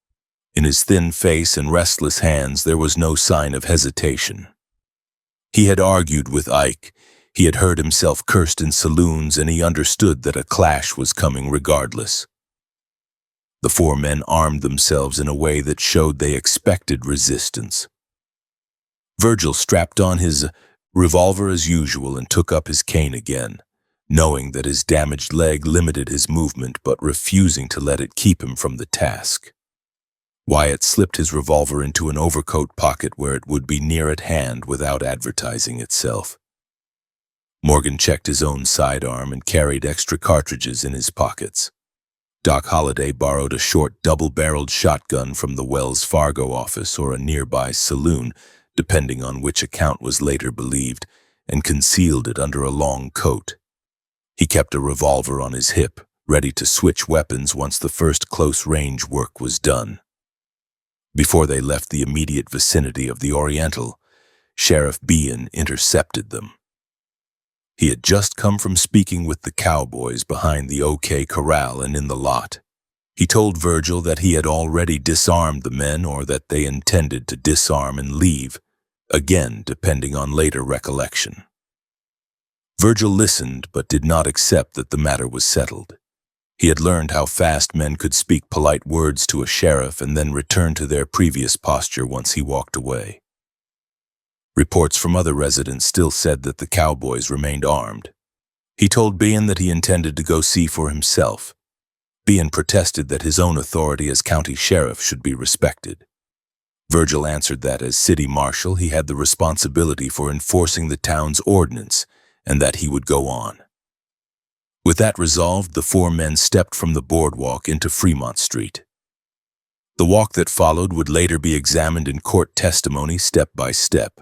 In his thin face and restless hands there was no sign of hesitation. He had argued with Ike, he had heard himself cursed in saloons, and he understood that a clash was coming regardless. The four men armed themselves in a way that showed they expected resistance. Virgil strapped on his revolver as usual and took up his cane again, knowing that his damaged leg limited his movement but refusing to let it keep him from the task. Wyatt slipped his revolver into an overcoat pocket where it would be near at hand without advertising itself. Morgan checked his own sidearm and carried extra cartridges in his pockets. Doc Holliday borrowed a short double-barreled shotgun from the Wells Fargo office or a nearby saloon, depending on which account was later believed, and concealed it under a long coat. He kept a revolver on his hip, ready to switch weapons once the first close-range work was done. Before they left the immediate vicinity of the Oriental, Sheriff Bean intercepted them. He had just come from speaking with the cowboys behind the OK Corral and in the lot. He told Virgil that he had already disarmed the men or that they intended to disarm and leave, again depending on later recollection. Virgil listened but did not accept that the matter was settled. He had learned how fast men could speak polite words to a sheriff and then return to their previous posture once he walked away. Reports from other residents still said that the cowboys remained armed. He told Bean that he intended to go see for himself. Bean protested that his own authority as county sheriff should be respected. Virgil answered that as city marshal he had the responsibility for enforcing the town's ordinance and that he would go on. With that resolved, the four men stepped from the boardwalk into Fremont Street. The walk that followed would later be examined in court testimony step by step.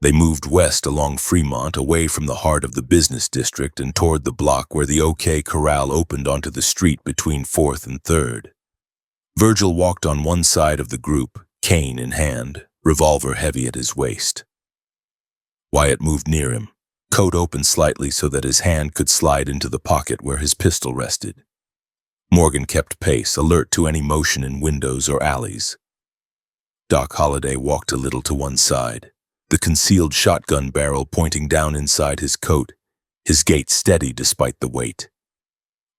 They moved west along Fremont, away from the heart of the business district and toward the block where the OK Corral opened onto the street between 4th and 3rd. Virgil walked on one side of the group, cane in hand, revolver heavy at his waist. Wyatt moved near him, coat open slightly so that his hand could slide into the pocket where his pistol rested. Morgan kept pace, alert to any motion in windows or alleys. Doc Holliday walked a little to one side, the concealed shotgun barrel pointing down inside his coat, his gait steady despite the weight.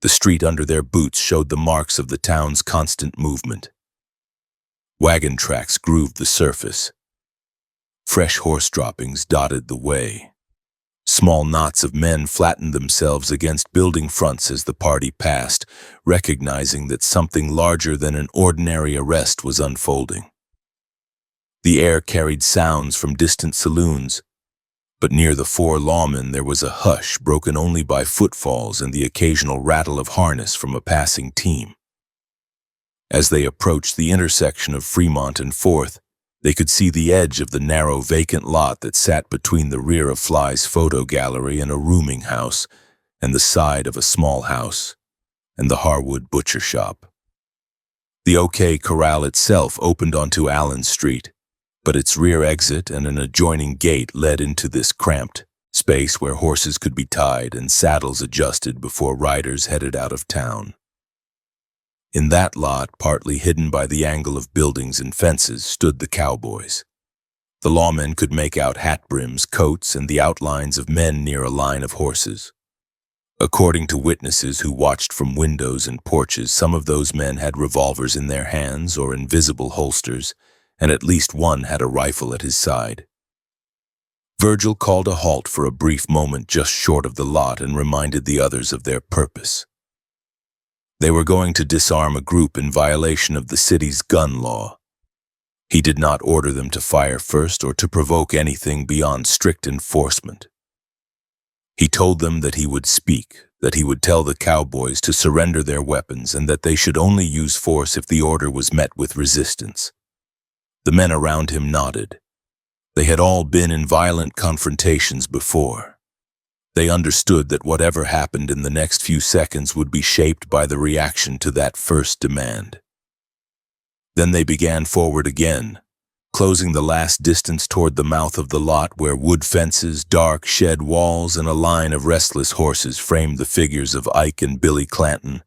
The street under their boots showed the marks of the town's constant movement. Wagon tracks grooved the surface. Fresh horse droppings dotted the way. Small knots of men flattened themselves against building fronts as the party passed, recognizing that something larger than an ordinary arrest was unfolding. The air carried sounds from distant saloons, but near the four lawmen there was a hush broken only by footfalls and the occasional rattle of harness from a passing team. As they approached the intersection of Fremont and 4th, they could see the edge of the narrow vacant lot that sat between the rear of Fly's photo gallery and a rooming house, and the side of a small house, and the Harwood butcher shop. The OK Corral itself opened onto Allen Street, but its rear exit and an adjoining gate led into this cramped space where horses could be tied and saddles adjusted before riders headed out of town. In that lot, partly hidden by the angle of buildings and fences, stood the Cowboys. The lawmen could make out hat brims, coats, and the outlines of men near a line of horses. According to witnesses who watched from windows and porches, some of those men had revolvers in their hands or invisible holsters, and at least one had a rifle at his side. Virgil called a halt for a brief moment just short of the lot and reminded the others of their purpose. They were going to disarm a group in violation of the city's gun law. He did not order them to fire first or to provoke anything beyond strict enforcement. He told them that he would speak, that he would tell the Cowboys to surrender their weapons and that they should only use force if the order was met with resistance. The men around him nodded. They had all been in violent confrontations before. They understood that whatever happened in the next few seconds would be shaped by the reaction to that first demand. Then they began forward again, closing the last distance toward the mouth of the lot where wood fences, dark shed walls, and a line of restless horses framed the figures of Ike and Billy Clanton,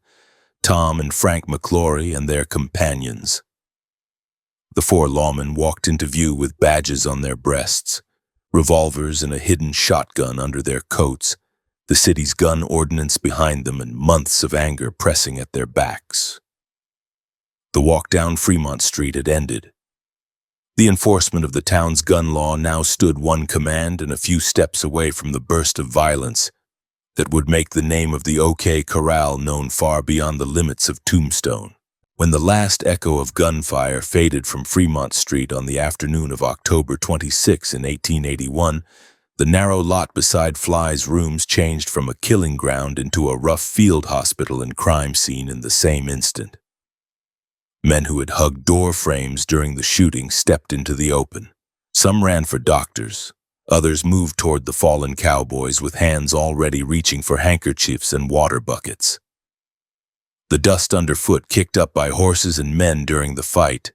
Tom and Frank McClory, and their companions. The four lawmen walked into view with badges on their breasts, revolvers and a hidden shotgun under their coats, the city's gun ordinance behind them and months of anger pressing at their backs. The walk down Fremont Street had ended. The enforcement of the town's gun law now stood one command and a few steps away from the burst of violence that would make the name of the OK Corral known far beyond the limits of Tombstone. When the last echo of gunfire faded from Fremont Street on the afternoon of October 26 in 1881, the narrow lot beside Fly's rooms changed from a killing ground into a rough field hospital and crime scene in the same instant. Men who had hugged door frames during the shooting stepped into the open. Some ran for doctors. Others moved toward the fallen Cowboys with hands already reaching for handkerchiefs and water buckets. The dust underfoot kicked up by horses and men during the fight,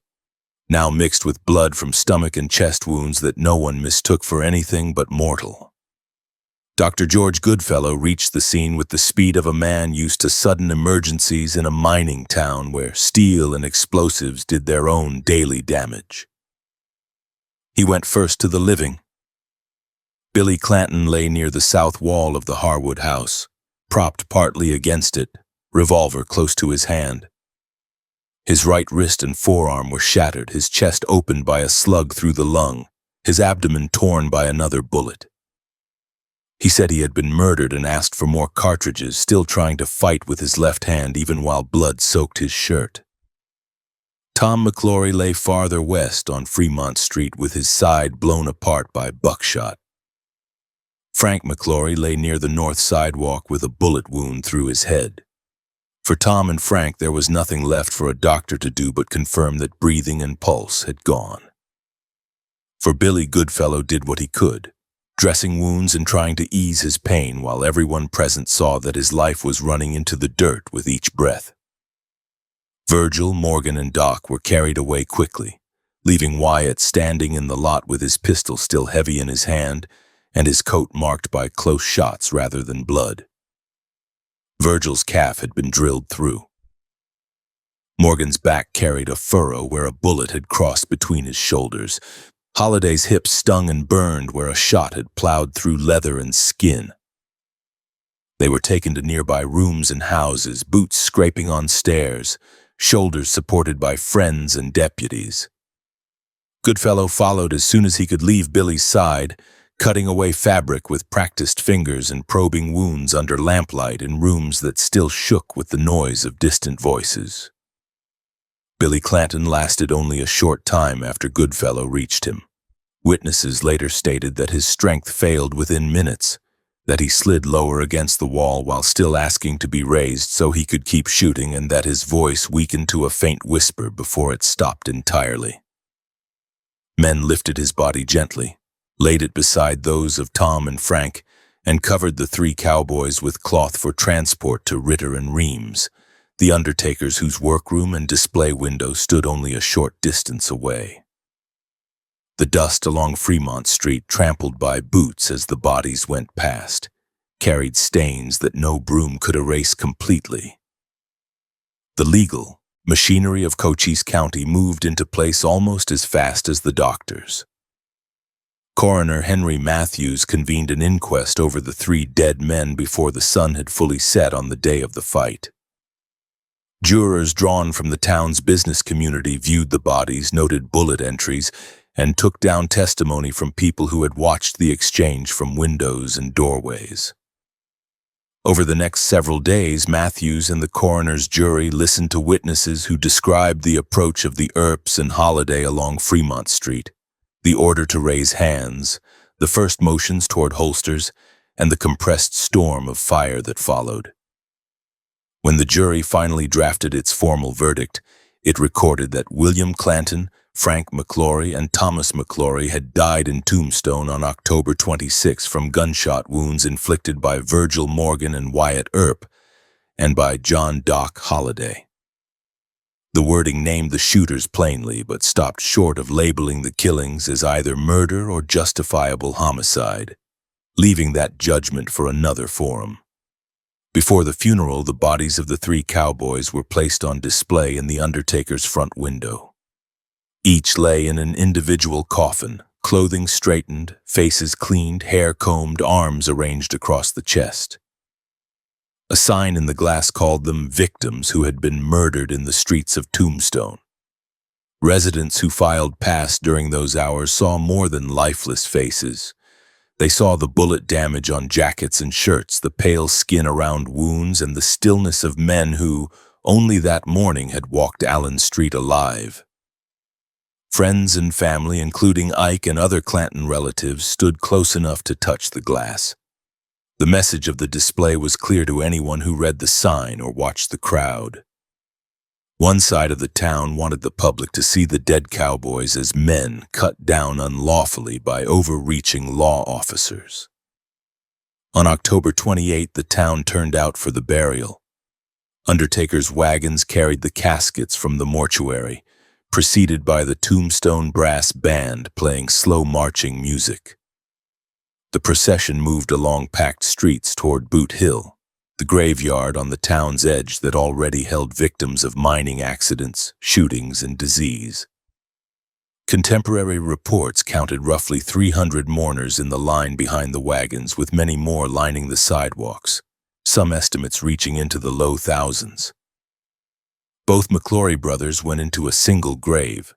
now mixed with blood from stomach and chest wounds that no one mistook for anything but mortal. Dr. George Goodfellow reached the scene with the speed of a man used to sudden emergencies in a mining town where steel and explosives did their own daily damage. He went first to the living. Billy Clanton lay near the south wall of the Harwood house, propped partly against it, revolver close to his hand. His right wrist and forearm were shattered, his chest opened by a slug through the lung, his abdomen torn by another bullet. He said he had been murdered and asked for more cartridges, still trying to fight with his left hand even while blood soaked his shirt. Tom McClory lay farther west on Fremont Street with his side blown apart by buckshot. Frank McClory lay near the north sidewalk with a bullet wound through his head. For Tom and Frank, there was nothing left for a doctor to do but confirm that breathing and pulse had gone. For Billy, Goodfellow did what he could, dressing wounds and trying to ease his pain while everyone present saw that his life was running into the dirt with each breath. Virgil, Morgan, and Doc were carried away quickly, leaving Wyatt standing in the lot with his pistol still heavy in his hand and his coat marked by close shots rather than blood. Virgil's calf had been drilled through. Morgan's back carried a furrow where a bullet had crossed between his shoulders. Holliday's hips stung and burned where a shot had plowed through leather and skin. They were taken to nearby rooms and houses, boots scraping on stairs, shoulders supported by friends and deputies. Goodfellow followed as soon as he could leave Billy's side, cutting away fabric with practiced fingers and probing wounds under lamplight in rooms that still shook with the noise of distant voices. Billy Clanton lasted only a short time after Goodfellow reached him. Witnesses later stated that his strength failed within minutes, that he slid lower against the wall while still asking to be raised so he could keep shooting, and that his voice weakened to a faint whisper before it stopped entirely. Men lifted his body gently, laid it beside those of Tom and Frank, and covered the three cowboys with cloth for transport to Ritter and Reams, the undertakers whose workroom and display window stood only a short distance away. The dust along Fremont Street, trampled by boots as the bodies went past, carried stains that no broom could erase completely. The legal machinery of Cochise County moved into place almost as fast as the doctors. Coroner Henry Matthews convened an inquest over the three dead men before the sun had fully set on the day of the fight. Jurors drawn from the town's business community viewed the bodies, noted bullet entries, and took down testimony from people who had watched the exchange from windows and doorways. Over the next several days, Matthews and the coroner's jury listened to witnesses who described the approach of the Earps and Holliday along Fremont Street, the order to raise hands, the first motions toward holsters, and the compressed storm of fire that followed. When the jury finally drafted its formal verdict, it recorded that William Clanton, Frank McClory, and Thomas McClory had died in Tombstone on October 26 from gunshot wounds inflicted by Virgil Morgan and Wyatt Earp, and by John Doc Holliday. The wording named the shooters plainly, but stopped short of labeling the killings as either murder or justifiable homicide, leaving that judgment for another forum. Before the funeral, the bodies of the three cowboys were placed on display in the undertaker's front window. Each lay in an individual coffin, clothing straightened, faces cleaned, hair combed, arms arranged across the chest. A sign in the glass called them victims who had been murdered in the streets of Tombstone. Residents who filed past during those hours saw more than lifeless faces. They saw the bullet damage on jackets and shirts, the pale skin around wounds, and the stillness of men who, only that morning, had walked Allen Street alive. Friends and family, including Ike and other Clanton relatives, stood close enough to touch the glass. The message of the display was clear to anyone who read the sign or watched the crowd. One side of the town wanted the public to see the dead cowboys as men cut down unlawfully by overreaching law officers. On October 28, the town turned out for the burial. Undertakers' wagons carried the caskets from the mortuary, preceded by the Tombstone brass band playing slow-marching music. The procession moved along packed streets toward Boot Hill, the graveyard on the town's edge that already held victims of mining accidents, shootings, and disease. Contemporary reports counted roughly 300 mourners in the line behind the wagons, with many more lining the sidewalks, some estimates reaching into the low thousands. Both McClory brothers went into a single grave.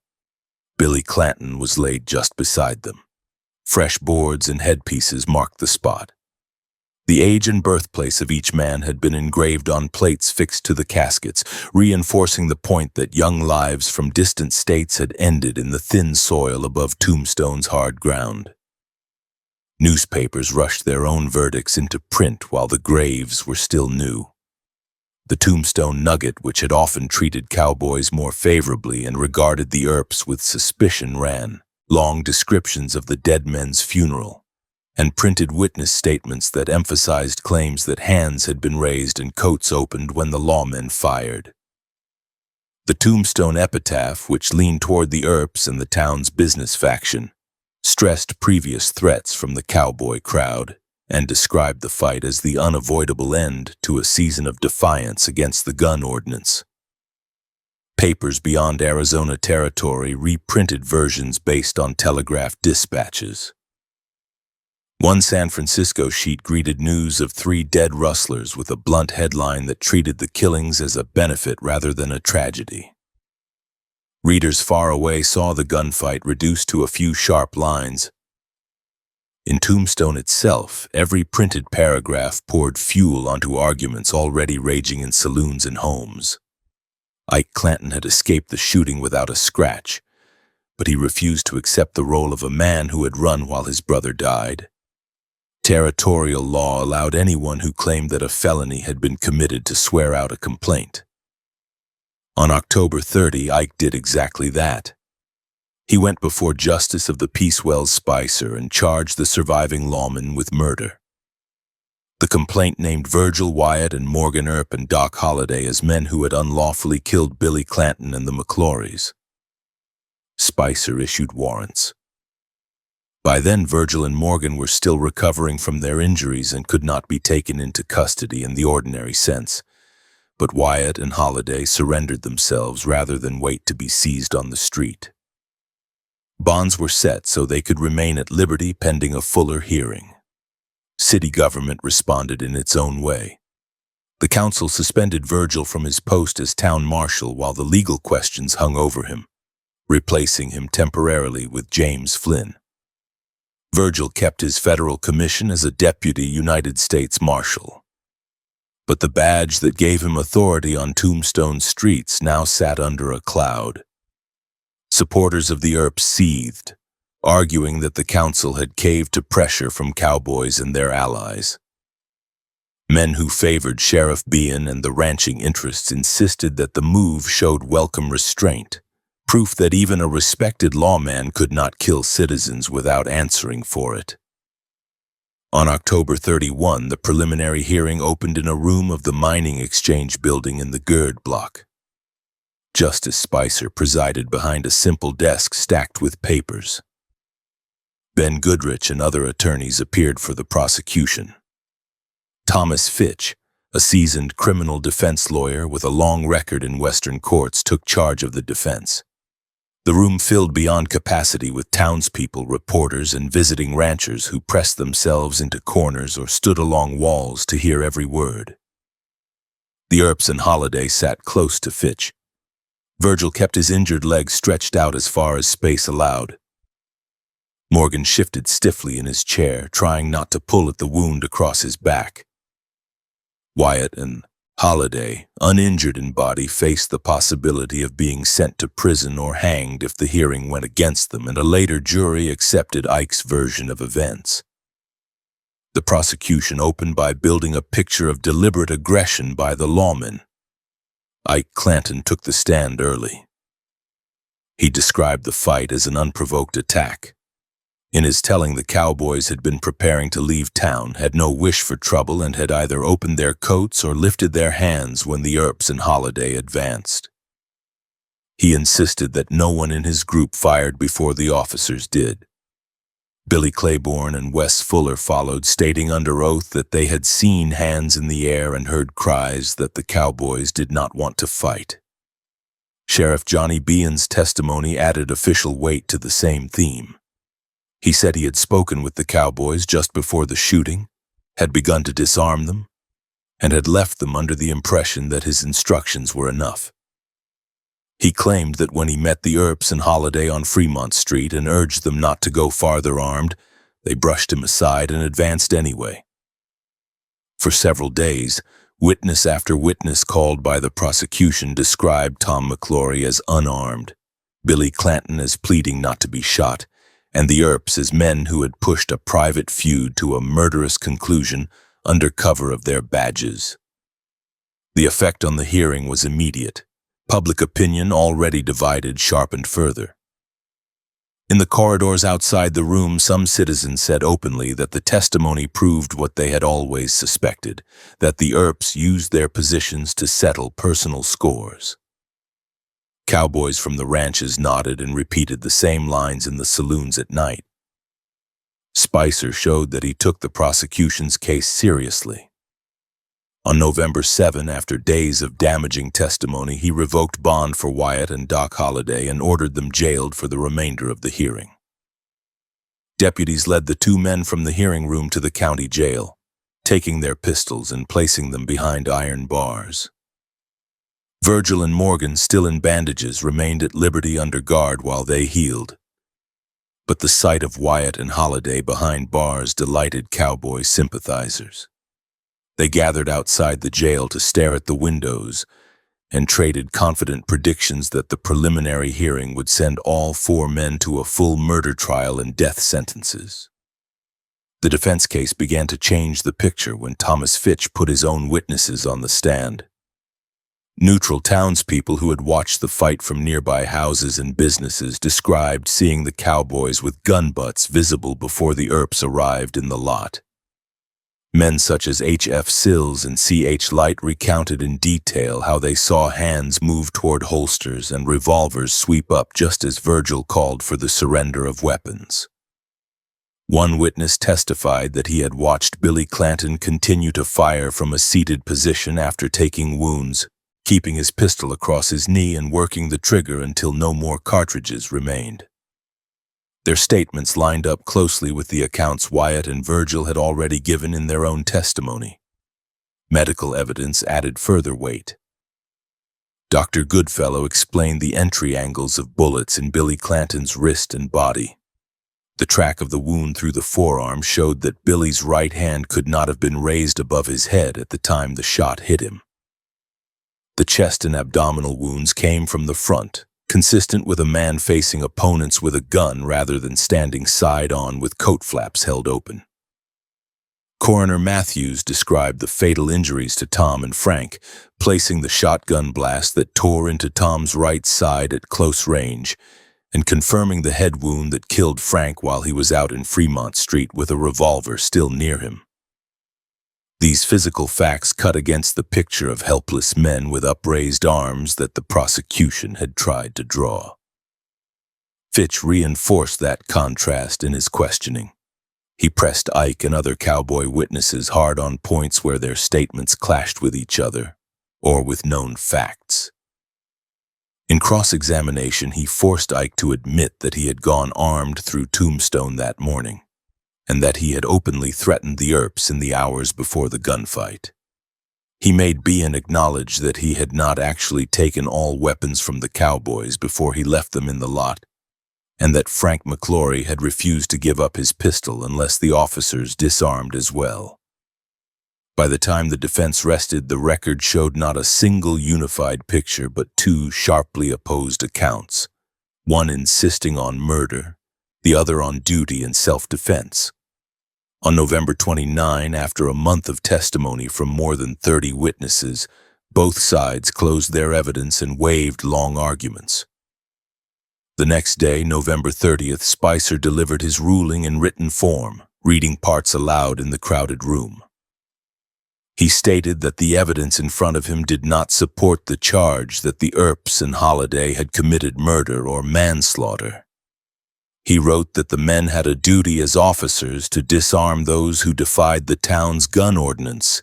Billy Clanton was laid just beside them. Fresh boards and headpieces marked the spot. The age and birthplace of each man had been engraved on plates fixed to the caskets, reinforcing the point that young lives from distant states had ended in the thin soil above Tombstone's hard ground. Newspapers rushed their own verdicts into print while the graves were still new. The Tombstone Nugget, which had often treated cowboys more favorably and regarded the Earps with suspicion, ran long descriptions of the dead men's funeral and printed witness statements that emphasized claims that hands had been raised and coats opened when the lawmen fired. The Tombstone epitaph, which leaned toward the Earps and the town's business faction, stressed previous threats from the cowboy crowd and described the fight as the unavoidable end to a season of defiance against the gun ordinance. Papers beyond Arizona territory reprinted versions based on telegraph dispatches. One San Francisco sheet greeted news of 3 dead rustlers with a blunt headline that treated the killings as a benefit rather than a tragedy. Readers far away saw the gunfight reduced to a few sharp lines. In Tombstone itself, every printed paragraph poured fuel onto arguments already raging in saloons and homes. Ike Clanton had escaped the shooting without a scratch, but he refused to accept the role of a man who had run while his brother died. Territorial law allowed anyone who claimed that a felony had been committed to swear out a complaint. On October 30, Ike did exactly that. He went before Justice of the Peace Wells Spicer and charged the surviving lawmen with murder. The complaint named Virgil Wyatt and Morgan Earp and Doc Holliday as men who had unlawfully killed Billy Clanton and the McClorys. Spicer issued warrants. By then, Virgil and Morgan were still recovering from their injuries and could not be taken into custody in the ordinary sense, but Wyatt and Holliday surrendered themselves rather than wait to be seized on the street. Bonds were set so they could remain at liberty pending a fuller hearing. City government responded in its own way. The council suspended Virgil from his post as town marshal while the legal questions hung over him, replacing him temporarily with James Flynn. Virgil kept his federal commission as a deputy United States Marshal. But the badge that gave him authority on Tombstone streets now sat under a cloud. Supporters of the Earps seethed, arguing that the council had caved to pressure from Cowboys and their allies. Men who favored Sheriff Bean and the ranching interests insisted that the move showed welcome restraint, proof that even a respected lawman could not kill citizens without answering for it. On October 31, the preliminary hearing opened in a room of the mining exchange building in the Gerd block. Justice Spicer presided behind a simple desk stacked with papers. Ben Goodrich and other attorneys appeared for the prosecution. Thomas Fitch, a seasoned criminal defense lawyer with a long record in Western courts, took charge of the defense. The room filled beyond capacity with townspeople, reporters, and visiting ranchers who pressed themselves into corners or stood along walls to hear every word. The Earps and Holliday sat close to Fitch. Virgil kept his injured leg stretched out as far as space allowed. Morgan shifted stiffly in his chair, trying not to pull at the wound across his back. Wyatt and Holliday, uninjured in body, faced the possibility of being sent to prison or hanged if the hearing went against them, and a later jury accepted Ike's version of events. The prosecution opened by building a picture of deliberate aggression by the lawmen. Ike Clanton took the stand early. He described the fight as an unprovoked attack. In his telling, the Cowboys had been preparing to leave town, had no wish for trouble, and had either opened their coats or lifted their hands when the Earps and Holliday advanced. He insisted that no one in his group fired before the officers did. Billy Claiborne and Wes Fuller followed, stating under oath that they had seen hands in the air and heard cries that the Cowboys did not want to fight. Sheriff Johnny Bean's testimony added official weight to the same theme. He said he had spoken with the Cowboys just before the shooting, had begun to disarm them, and had left them under the impression that his instructions were enough. He claimed that when he met the Earps and Holliday on Fremont Street and urged them not to go farther armed, they brushed him aside and advanced anyway. For several days, witness after witness called by the prosecution described Tom McClory as unarmed, Billy Clanton as pleading not to be shot, and the Earps as men who had pushed a private feud to a murderous conclusion under cover of their badges. The effect on the hearing was immediate. Public opinion, already divided, sharpened further. In the corridors outside the room, some citizens said openly that the testimony proved what they had always suspected, that the Earps used their positions to settle personal scores. Cowboys from the ranches nodded and repeated the same lines in the saloons at night. Spicer showed that he took the prosecution's case seriously. On November 7, after days of damaging testimony, he revoked bond for Wyatt and Doc Holliday and ordered them jailed for the remainder of the hearing. Deputies led the two men from the hearing room to the county jail, taking their pistols and placing them behind iron bars. Virgil and Morgan, still in bandages, remained at liberty under guard while they healed. But the sight of Wyatt and Holliday behind bars delighted Cowboy sympathizers. They gathered outside the jail to stare at the windows and traded confident predictions that the preliminary hearing would send all four men to a full murder trial and death sentences. The defense case began to change the picture when Thomas Fitch put his own witnesses on the stand. Neutral townspeople who had watched the fight from nearby houses and businesses described seeing the Cowboys with gun butts visible before the Earps arrived in the lot. Men such as H.F. Sills and C.H. Light recounted in detail how they saw hands move toward holsters and revolvers sweep up just as Virgil called for the surrender of weapons. One witness testified that he had watched Billy Clanton continue to fire from a seated position after taking wounds, keeping his pistol across his knee and working the trigger until no more cartridges remained. Their statements lined up closely with the accounts Wyatt and Virgil had already given in their own testimony. Medical evidence added further weight. Dr. Goodfellow explained the entry angles of bullets in Billy Clanton's wrist and body. The track of the wound through the forearm showed that Billy's right hand could not have been raised above his head at the time the shot hit him. The chest and abdominal wounds came from the front, consistent with a man facing opponents with a gun rather than standing side-on with coat flaps held open. Coroner Matthews described the fatal injuries to Tom and Frank, placing the shotgun blast that tore into Tom's right side at close range, and confirming the head wound that killed Frank while he was out in Fremont Street with a revolver still near him. These physical facts cut against the picture of helpless men with upraised arms that the prosecution had tried to draw. Fitch reinforced that contrast in his questioning. He pressed Ike and other Cowboy witnesses hard on points where their statements clashed with each other, or with known facts. In cross-examination, he forced Ike to admit that he had gone armed through Tombstone that morning, and that he had openly threatened the Earps in the hours before the gunfight. He made Bean acknowledge that he had not actually taken all weapons from the Cowboys before he left them in the lot, and that Frank McClory had refused to give up his pistol unless the officers disarmed as well. By the time the defense rested, the record showed not a single unified picture but two sharply opposed accounts, one insisting on murder, the other on duty and self-defense. On November 29, after a month of testimony from more than 30 witnesses, both sides closed their evidence and waived long arguments. The next day, November 30th, Spicer delivered his ruling in written form, reading parts aloud in the crowded room. He stated that the evidence in front of him did not support the charge that the Earps and Holliday had committed murder or manslaughter. He wrote that the men had a duty as officers to disarm those who defied the town's gun ordinance,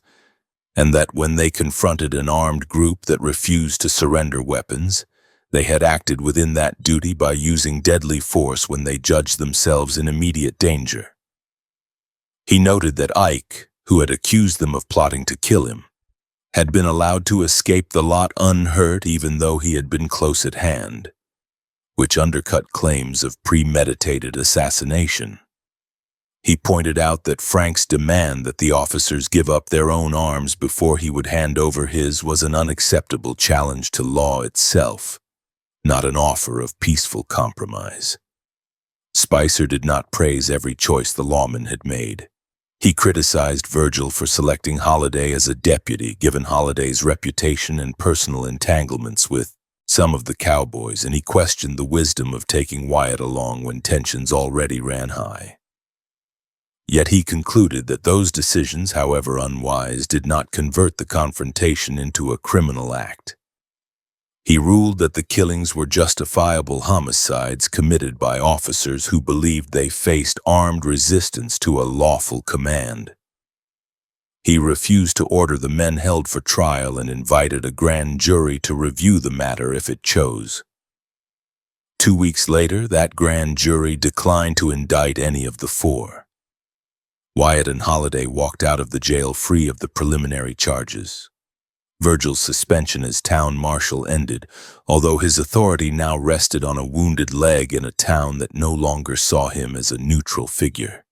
and that when they confronted an armed group that refused to surrender weapons, they had acted within that duty by using deadly force when they judged themselves in immediate danger. He noted that Ike, who had accused them of plotting to kill him, had been allowed to escape the lot unhurt even though he had been close at hand, which undercut claims of premeditated assassination. He pointed out that Frank's demand that the officers give up their own arms before he would hand over his was an unacceptable challenge to law itself, not an offer of peaceful compromise. Spicer did not praise every choice the lawmen had made. He criticized Virgil for selecting Holliday as a deputy, given Holliday's reputation and personal entanglements with some of the Cowboys, and he questioned the wisdom of taking Wyatt along when tensions already ran high. Yet he concluded that those decisions, however unwise, did not convert the confrontation into a criminal act. He ruled that the killings were justifiable homicides committed by officers who believed they faced armed resistance to a lawful command. He refused to order the men held for trial and invited a grand jury to review the matter if it chose. 2 weeks later, that grand jury declined to indict any of the four. Wyatt and Holliday walked out of the jail free of the preliminary charges. Virgil's suspension as town marshal ended, although his authority now rested on a wounded leg in a town that no longer saw him as a neutral figure.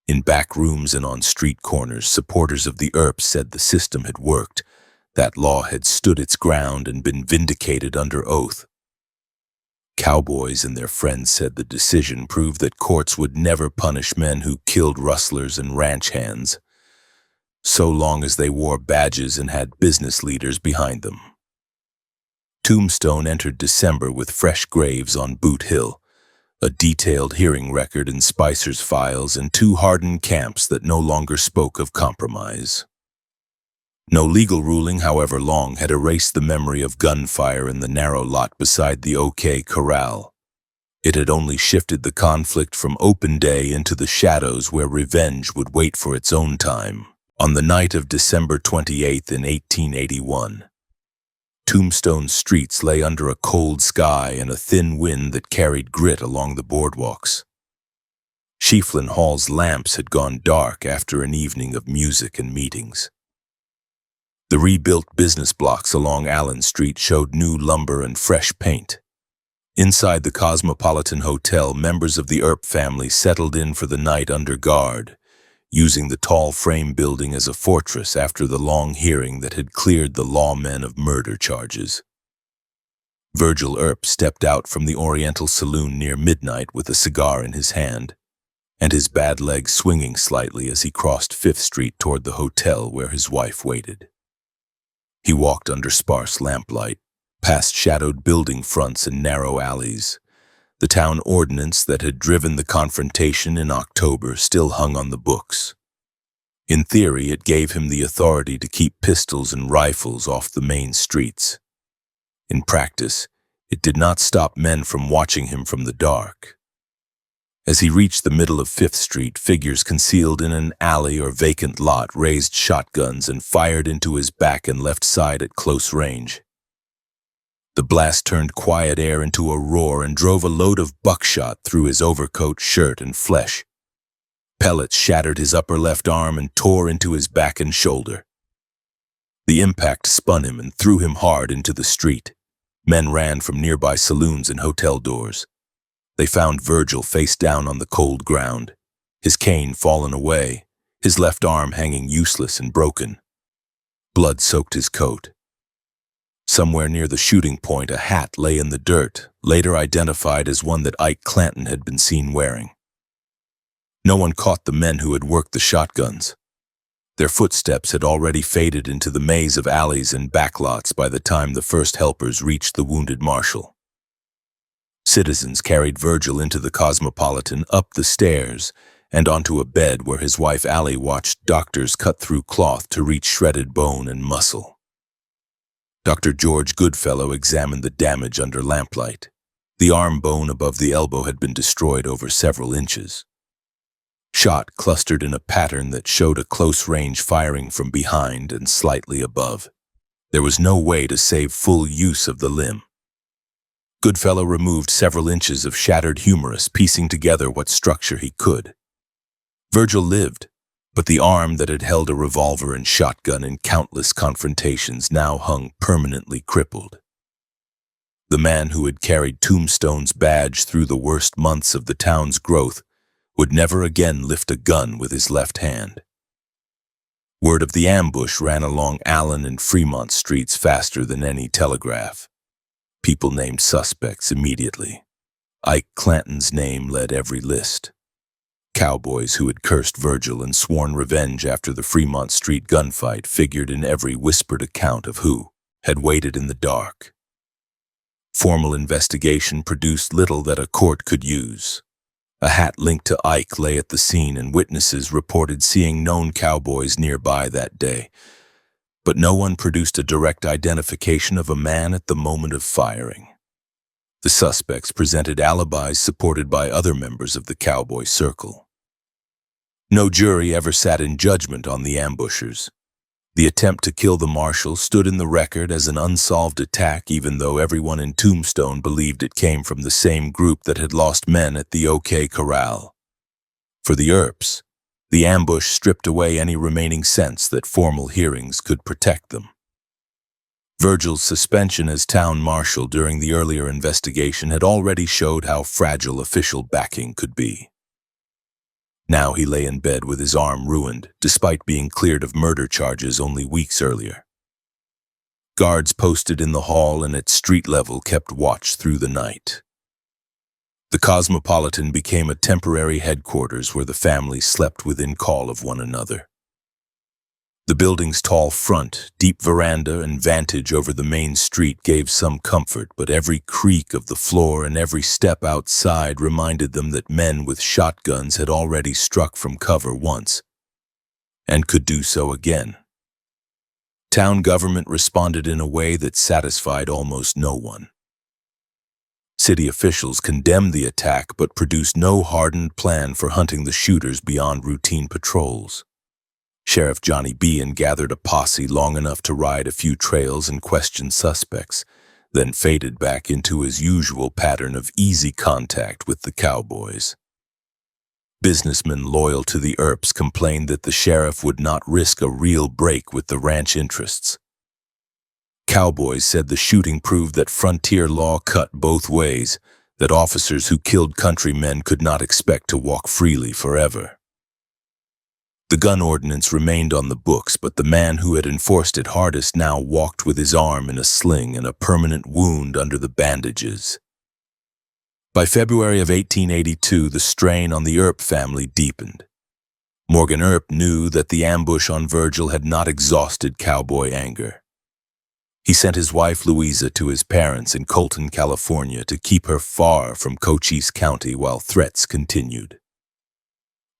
In back rooms and on street corners, supporters of the Earps said the system had worked, that law had stood its ground and been vindicated under oath. Cowboys and their friends said the decision proved that courts would never punish men who killed rustlers and ranch hands, so long as they wore badges and had business leaders behind them. Tombstone entered December with fresh graves on Boot Hill, a detailed hearing record in Spicer's files, and 2 hardened camps that no longer spoke of compromise. No legal ruling, however long, had erased the memory of gunfire in the narrow lot beside the OK Corral. It had only shifted the conflict from open day into the shadows where revenge would wait for its own time. On the night of December 28th in 1881, Tombstone's streets lay under a cold sky and a thin wind that carried grit along the boardwalks. Chieflin Hall's lamps had gone dark after an evening of music and meetings. The rebuilt business blocks along Allen Street showed new lumber and fresh paint. Inside the Cosmopolitan Hotel, members of the Earp family settled in for the night under guard, using the tall frame building as a fortress after the long hearing that had cleared the lawmen of murder charges. Virgil Earps stepped out from the Oriental Saloon near midnight with a cigar in his hand, and his bad leg swinging slightly as he crossed 5th Street toward the hotel where his wife waited. He walked under sparse lamplight, past shadowed building fronts and narrow alleys. The town ordinance that had driven the confrontation in October still hung on the books. In theory, it gave him the authority to keep pistols and rifles off the main streets. In practice, it did not stop men from watching him from the dark. As he reached the middle of 5th Street, figures concealed in an alley or vacant lot raised shotguns and fired into his back and left side at close range. The blast turned quiet air into a roar and drove a load of buckshot through his overcoat, shirt, and flesh. Pellets shattered his upper left arm and tore into his back and shoulder. The impact spun him and threw him hard into the street. Men ran from nearby saloons and hotel doors. They found Virgil face down on the cold ground, his cane fallen away, his left arm hanging useless and broken. Blood soaked his coat. Somewhere near the shooting point, a hat lay in the dirt, later identified as one that Ike Clanton had been seen wearing. No one caught the men who had worked the shotguns. Their footsteps had already faded into the maze of alleys and backlots by the time the first helpers reached the wounded marshal. Citizens carried Virgil into the Cosmopolitan, up the stairs, and onto a bed where his wife Allie watched doctors cut through cloth to reach shredded bone and muscle. Dr. George Goodfellow examined the damage under lamplight. The arm bone above the elbow had been destroyed over several inches. Shot clustered in a pattern that showed a close-range firing from behind and slightly above. There was no way to save full use of the limb. Goodfellow removed several inches of shattered humerus, piecing together what structure he could. Virgil lived, but the arm that had held a revolver and shotgun in countless confrontations now hung permanently crippled. The man who had carried Tombstone's badge through the worst months of the town's growth would never again lift a gun with his left hand. Word of the ambush ran along Allen and Fremont Streets faster than any telegraph. People named suspects immediately. Ike Clanton's name led every list. Cowboys who had cursed Virgil and sworn revenge after the Fremont Street gunfight figured in every whispered account of who had waited in the dark. Formal investigation produced little that a court could use. A hat linked to Ike lay at the scene, and witnesses reported seeing known cowboys nearby that day. But no one produced a direct identification of a man at the moment of firing. The suspects presented alibis supported by other members of the cowboy circle. No jury ever sat in judgment on the ambushers. The attempt to kill the marshal stood in the record as an unsolved attack, even though everyone in Tombstone believed it came from the same group that had lost men at the OK Corral. For the Earps, the ambush stripped away any remaining sense that formal hearings could protect them. Virgil's suspension as town marshal during the earlier investigation had already showed how fragile official backing could be. Now he lay in bed with his arm ruined, despite being cleared of murder charges only weeks earlier. Guards posted in the hall and at street level kept watch through the night. The Cosmopolitan became a temporary headquarters where the family slept within call of one another. The building's tall front, deep veranda, and vantage over the main street gave some comfort, but every creak of the floor and every step outside reminded them that men with shotguns had already struck from cover once, and could do so again. Town government responded in a way that satisfied almost no one. City officials condemned the attack but produced no hardened plan for hunting the shooters beyond routine patrols. Sheriff Johnny Bean gathered a posse long enough to ride a few trails and question suspects, then faded back into his usual pattern of easy contact with the Cowboys. Businessmen loyal to the Earps complained that the sheriff would not risk a real break with the ranch interests. Cowboys said the shooting proved that frontier law cut both ways, that officers who killed countrymen could not expect to walk freely forever. The gun ordinance remained on the books, but the man who had enforced it hardest now walked with his arm in a sling and a permanent wound under the bandages. By February of 1882, the strain on the Earp family deepened. Morgan Earp knew that the ambush on Virgil had not exhausted cowboy anger. He sent his wife Louisa to his parents in Colton, California, to keep her far from Cochise County while threats continued.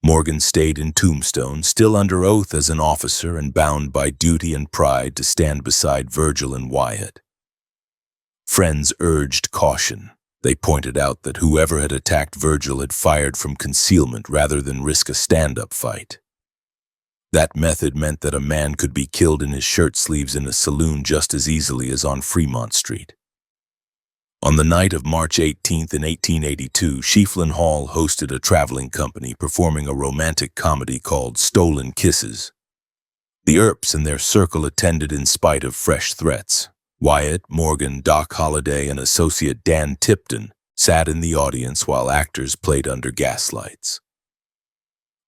Morgan stayed in Tombstone, still under oath as an officer and bound by duty and pride to stand beside Virgil and Wyatt. Friends urged caution. They pointed out that whoever had attacked Virgil had fired from concealment rather than risk a stand-up fight. That method meant that a man could be killed in his shirt sleeves in a saloon just as easily as on Fremont Street. On the night of March 18th in 1882, Schieffelin Hall hosted a traveling company performing a romantic comedy called Stolen Kisses. The Earps and their circle attended in spite of fresh threats. Wyatt, Morgan, Doc Holliday, and associate Dan Tipton sat in the audience while actors played under gaslights.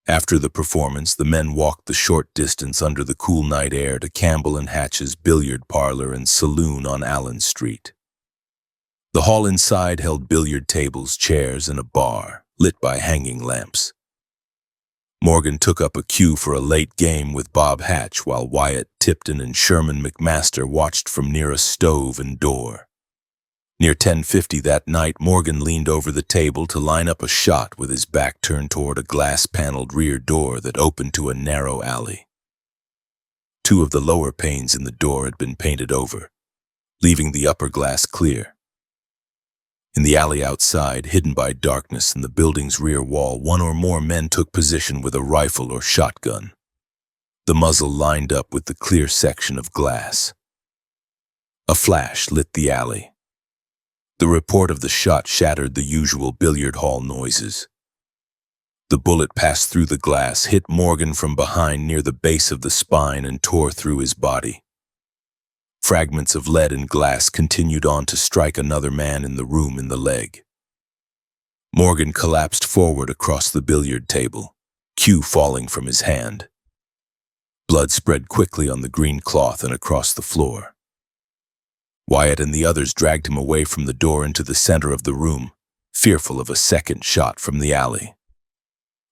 After the performance, the men walked the short distance under the cool night air to Campbell and Hatch's billiard parlor and saloon on Allen Street. The hall inside held billiard tables, chairs, and a bar, lit by hanging lamps. Morgan took up a cue for a late game with Bob Hatch, while Wyatt, Tipton, and Sherman McMaster watched from near a stove and door. Near 10:50 that night, Morgan leaned over the table to line up a shot with his back turned toward a glass-paneled rear door that opened to a narrow alley. Two of the lower panes in the door had been painted over, leaving the upper glass clear. In the alley outside, hidden by darkness in the building's rear wall, one or more men took position with a rifle or shotgun, the muzzle lined up with the clear section of glass. A flash lit the alley. The report of the shot shattered the usual billiard hall noises. The bullet passed through the glass, hit Morgan from behind near the base of the spine, and tore through his body. Fragments of lead and glass continued on to strike another man in the room in the leg. Morgan collapsed forward across the billiard table, cue falling from his hand. Blood spread quickly on the green cloth and across the floor. Wyatt and the others dragged him away from the door into the center of the room, fearful of a second shot from the alley.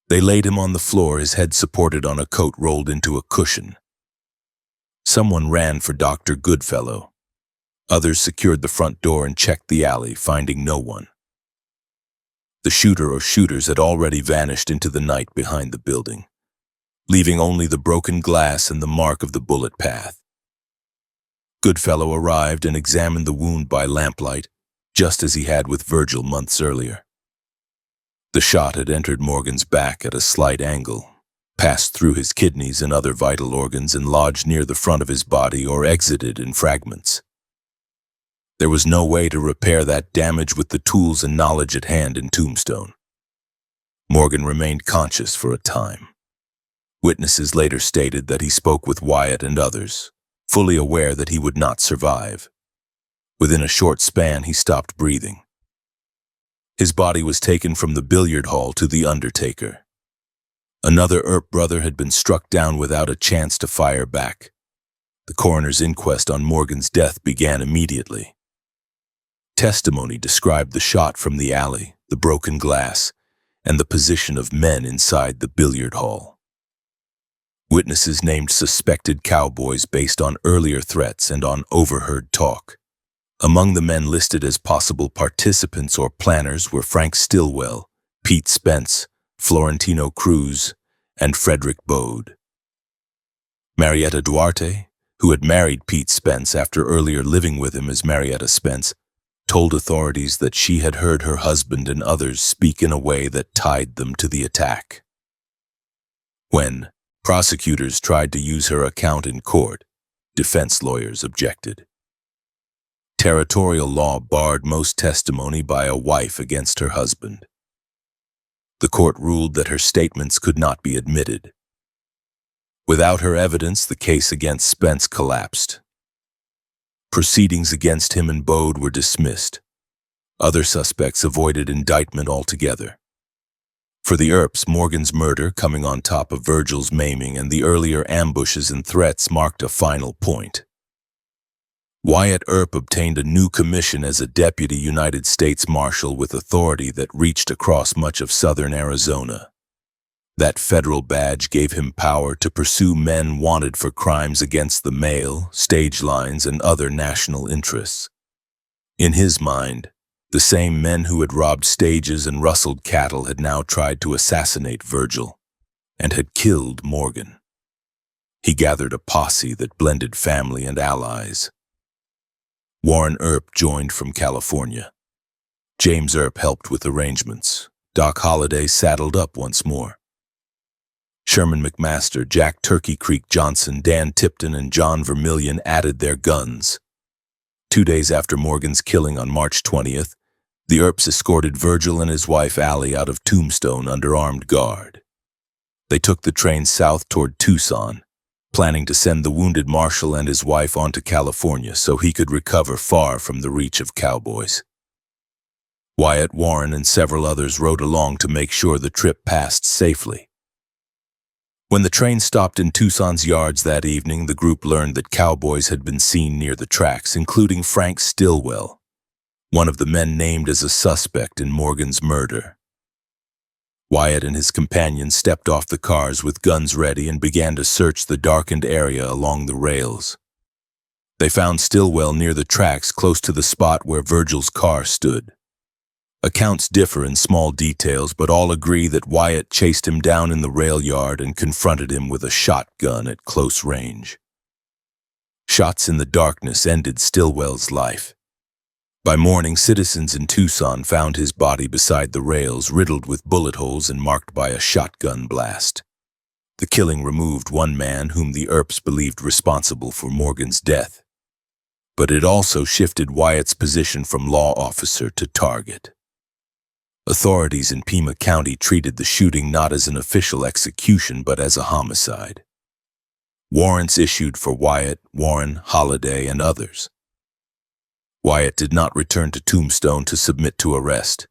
They laid him on the floor, his head supported on a coat rolled into a cushion. Someone ran for Dr. Goodfellow. Others secured the front door and checked the alley, finding no one. The shooter or shooters had already vanished into the night behind the building, leaving only the broken glass and the mark of the bullet path. Goodfellow arrived and examined the wound by lamplight, just as he had with Virgil months earlier. The shot had entered Morgan's back at a slight angle, passed through his kidneys and other vital organs and lodged near the front of his body or exited in fragments. There was no way to repair that damage with the tools and knowledge at hand in Tombstone. Morgan remained conscious for a time. Witnesses later stated that he spoke with Wyatt and others, fully aware that he would not survive. Within a short span, he stopped breathing. His body was taken from the billiard hall to the undertaker. Another Earp brother had been struck down without a chance to fire back. The coroner's inquest on Morgan's death began immediately. Testimony described the shot from the alley, the broken glass, and the position of men inside the billiard hall. Witnesses named suspected cowboys based on earlier threats and on overheard talk. Among the men listed as possible participants or planners were Frank Stillwell, Pete Spence, Florentino Cruz, and Frederick Bode. Marietta Duarte, who had married Pete Spence after earlier living with him as Marietta Spence, told authorities that she had heard her husband and others speak in a way that tied them to the attack. When prosecutors tried to use her account in court, defense lawyers objected. Territorial law barred most testimony by a wife against her husband. The court ruled that her statements could not be admitted. Without her evidence, the case against Spence collapsed. Proceedings against him and Bode were dismissed. Other suspects avoided indictment altogether. For the Earps, Morgan's murder, coming on top of Virgil's maiming and the earlier ambushes and threats, marked a final point. Wyatt Earp obtained a new commission as a Deputy United States Marshal with authority that reached across much of southern Arizona. That federal badge gave him power to pursue men wanted for crimes against the mail, stage lines, and other national interests. In his mind, the same men who had robbed stages and rustled cattle had now tried to assassinate Virgil, and had killed Morgan. He gathered a posse that blended family and allies. Warren Earp joined from California. James Earp helped with arrangements. Doc Holliday saddled up once more. Sherman McMaster, Jack Turkey Creek Johnson, Dan Tipton, and John Vermillion added their guns. 2 days after Morgan's killing on March 20th, the Earps escorted Virgil and his wife Allie out of Tombstone under armed guard. They took the train south toward Tucson, planning to send the wounded marshal and his wife on to California so he could recover far from the reach of cowboys. Wyatt, Warren, and several others rode along to make sure the trip passed safely. When the train stopped in Tucson's yards that evening, the group learned that cowboys had been seen near the tracks, including Frank Stillwell, one of the men named as a suspect in Morgan's murder. Wyatt and his companions stepped off the cars with guns ready and began to search the darkened area along the rails. They found Stillwell near the tracks, close to the spot where Virgil's car stood. Accounts differ in small details, but all agree that Wyatt chased him down in the rail yard and confronted him with a shotgun at close range. Shots in the darkness ended Stillwell's life. By morning, citizens in Tucson found his body beside the rails, riddled with bullet holes and marked by a shotgun blast. The killing removed one man whom the Earps believed responsible for Morgan's death. But it also shifted Wyatt's position from law officer to target. Authorities in Pima County treated the shooting not as an official execution but as a homicide. Warrants issued for Wyatt, Warren, Holliday, and others. Wyatt did not return to Tombstone to submit to arrest.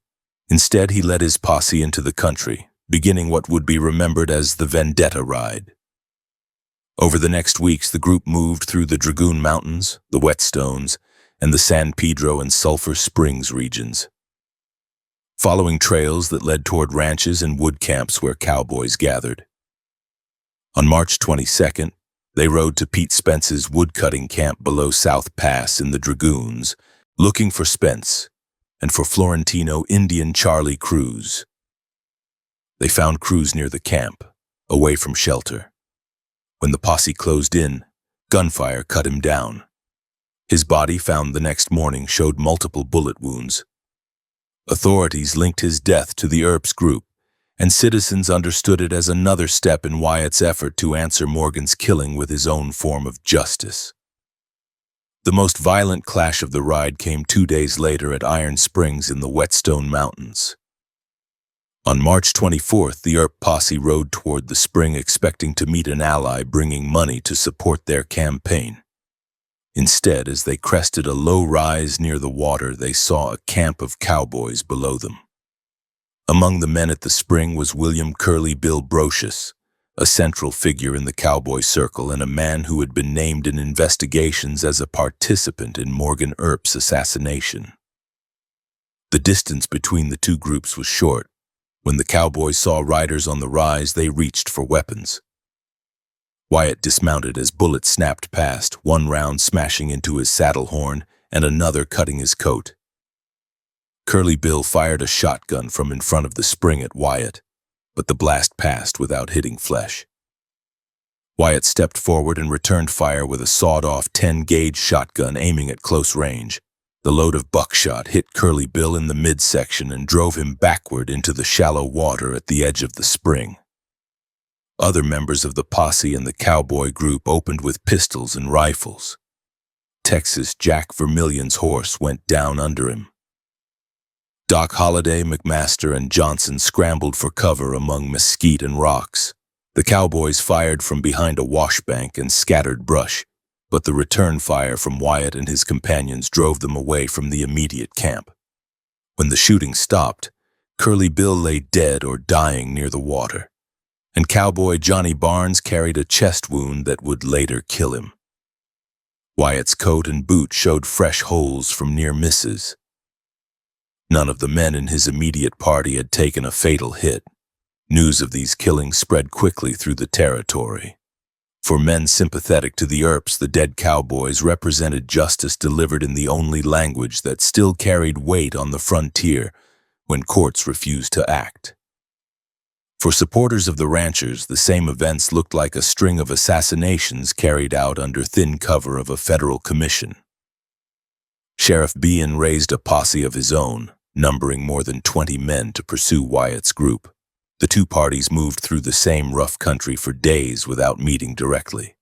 Instead, he led his posse into the country, beginning what would be remembered as the Vendetta Ride. Over the next weeks, the group moved through the Dragoon Mountains, the Whetstones, and the San Pedro and Sulphur Springs regions, following trails that led toward ranches and wood camps where cowboys gathered. On March 22nd, they rode to Pete Spence's woodcutting camp below South Pass in the Dragoons, looking for Spence and for Florentino Indian Charlie Cruz. They found Cruz near the camp, away from shelter. When the posse closed in, gunfire cut him down. His body, found the next morning, showed multiple bullet wounds. Authorities linked his death to the Earps group and citizens understood it as another step in Wyatt's effort to answer Morgan's killing with his own form of justice. The most violent clash of the ride came 2 days later at Iron Springs in the Whetstone Mountains. On March 24th, the Earp posse rode toward the spring expecting to meet an ally bringing money to support their campaign. Instead, as they crested a low rise near the water, they saw a camp of cowboys below them. Among the men at the spring was William Curly Bill Brocious, a central figure in the cowboy circle and a man who had been named in investigations as a participant in Morgan Earps' assassination. The distance between the two groups was short. When the cowboys saw riders on the rise, they reached for weapons. Wyatt dismounted as bullets snapped past, one round smashing into his saddle horn and another cutting his coat. Curly Bill fired a shotgun from in front of the spring at Wyatt, but the blast passed without hitting flesh. Wyatt stepped forward and returned fire with a sawed-off 10-gauge shotgun aiming at close range. The load of buckshot hit Curly Bill in the midsection and drove him backward into the shallow water at the edge of the spring. Other members of the posse and the cowboy group opened with pistols and rifles. Texas Jack Vermillion's horse went down under him. Doc Holliday, McMaster, and Johnson scrambled for cover among mesquite and rocks. The cowboys fired from behind a washbank and scattered brush, but the return fire from Wyatt and his companions drove them away from the immediate camp. When the shooting stopped, Curly Bill lay dead or dying near the water, and cowboy Johnny Barnes carried a chest wound that would later kill him. Wyatt's coat and boot showed fresh holes from near misses. None of the men in his immediate party had taken a fatal hit. News of these killings spread quickly through the territory. For men sympathetic to the Earps, the dead cowboys represented justice delivered in the only language that still carried weight on the frontier when courts refused to act. For supporters of the ranchers, the same events looked like a string of assassinations carried out under thin cover of a federal commission. Sheriff Behan raised a posse of his own, numbering more than 20 men to pursue Wyatt's group. The two parties moved through the same rough country for days without meeting directly.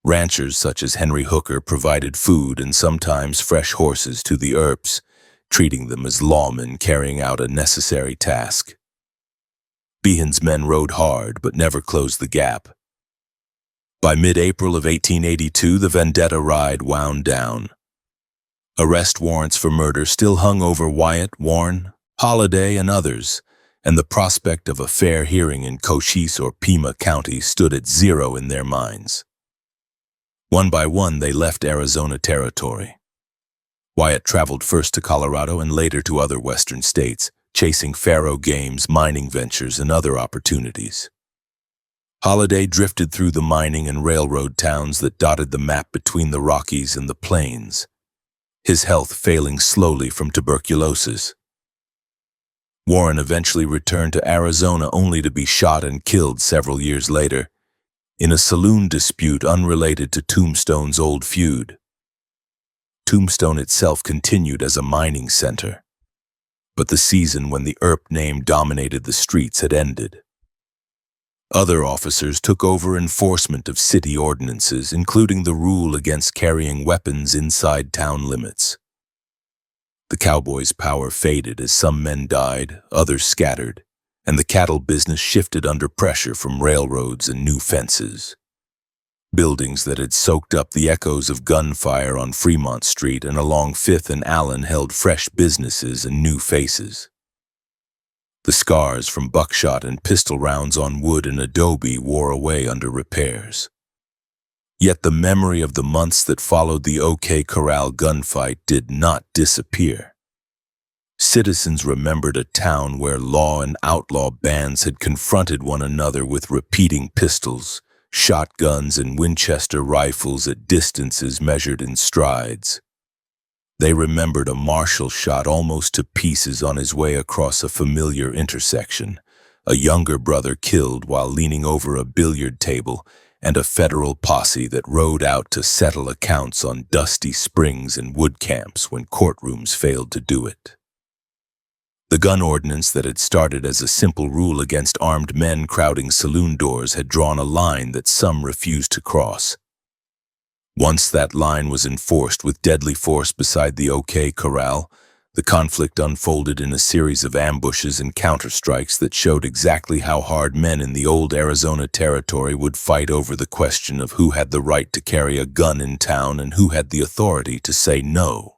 Ranchers such as Henry Hooker provided food and sometimes fresh horses to the Earps, treating them as lawmen carrying out a necessary task. Behan's men rode hard but never closed the gap. By mid-April of 1882, the vendetta ride wound down. Arrest warrants for murder still hung over Wyatt, Warren, Holliday, and others, and the prospect of a fair hearing in Cochise or Pima County stood at zero in their minds. One by one, they left Arizona territory. Wyatt traveled first to Colorado and later to other western states, chasing faro games, mining ventures, and other opportunities. Holliday drifted through the mining and railroad towns that dotted the map between the Rockies and the plains, his health failing slowly from tuberculosis. Warren eventually returned to Arizona only to be shot and killed several years later, in a saloon dispute unrelated to Tombstone's old feud. Tombstone itself continued as a mining center, but the season when the Earp name dominated the streets had ended. Other officers took over enforcement of city ordinances, including the rule against carrying weapons inside town limits. The cowboys' power faded as some men died, others scattered, and the cattle business shifted under pressure from railroads and new fences. Buildings that had soaked up the echoes of gunfire on Fremont Street and along 5th and Allen held fresh businesses and new faces. The scars from buckshot and pistol rounds on wood and adobe wore away under repairs. Yet the memory of the months that followed the OK Corral gunfight did not disappear. Citizens remembered a town where law and outlaw bands had confronted one another with repeating pistols, shotguns, and Winchester rifles at distances measured in strides. They remembered a marshal shot almost to pieces on his way across a familiar intersection, a younger brother killed while leaning over a billiard table, and a federal posse that rode out to settle accounts on dusty springs and wood camps when courtrooms failed to do it. The gun ordinance that had started as a simple rule against armed men crowding saloon doors had drawn a line that some refused to cross. Once that line was enforced with deadly force beside the OK Corral, the conflict unfolded in a series of ambushes and counterstrikes that showed exactly how hard men in the old Arizona territory would fight over the question of who had the right to carry a gun in town and who had the authority to say no.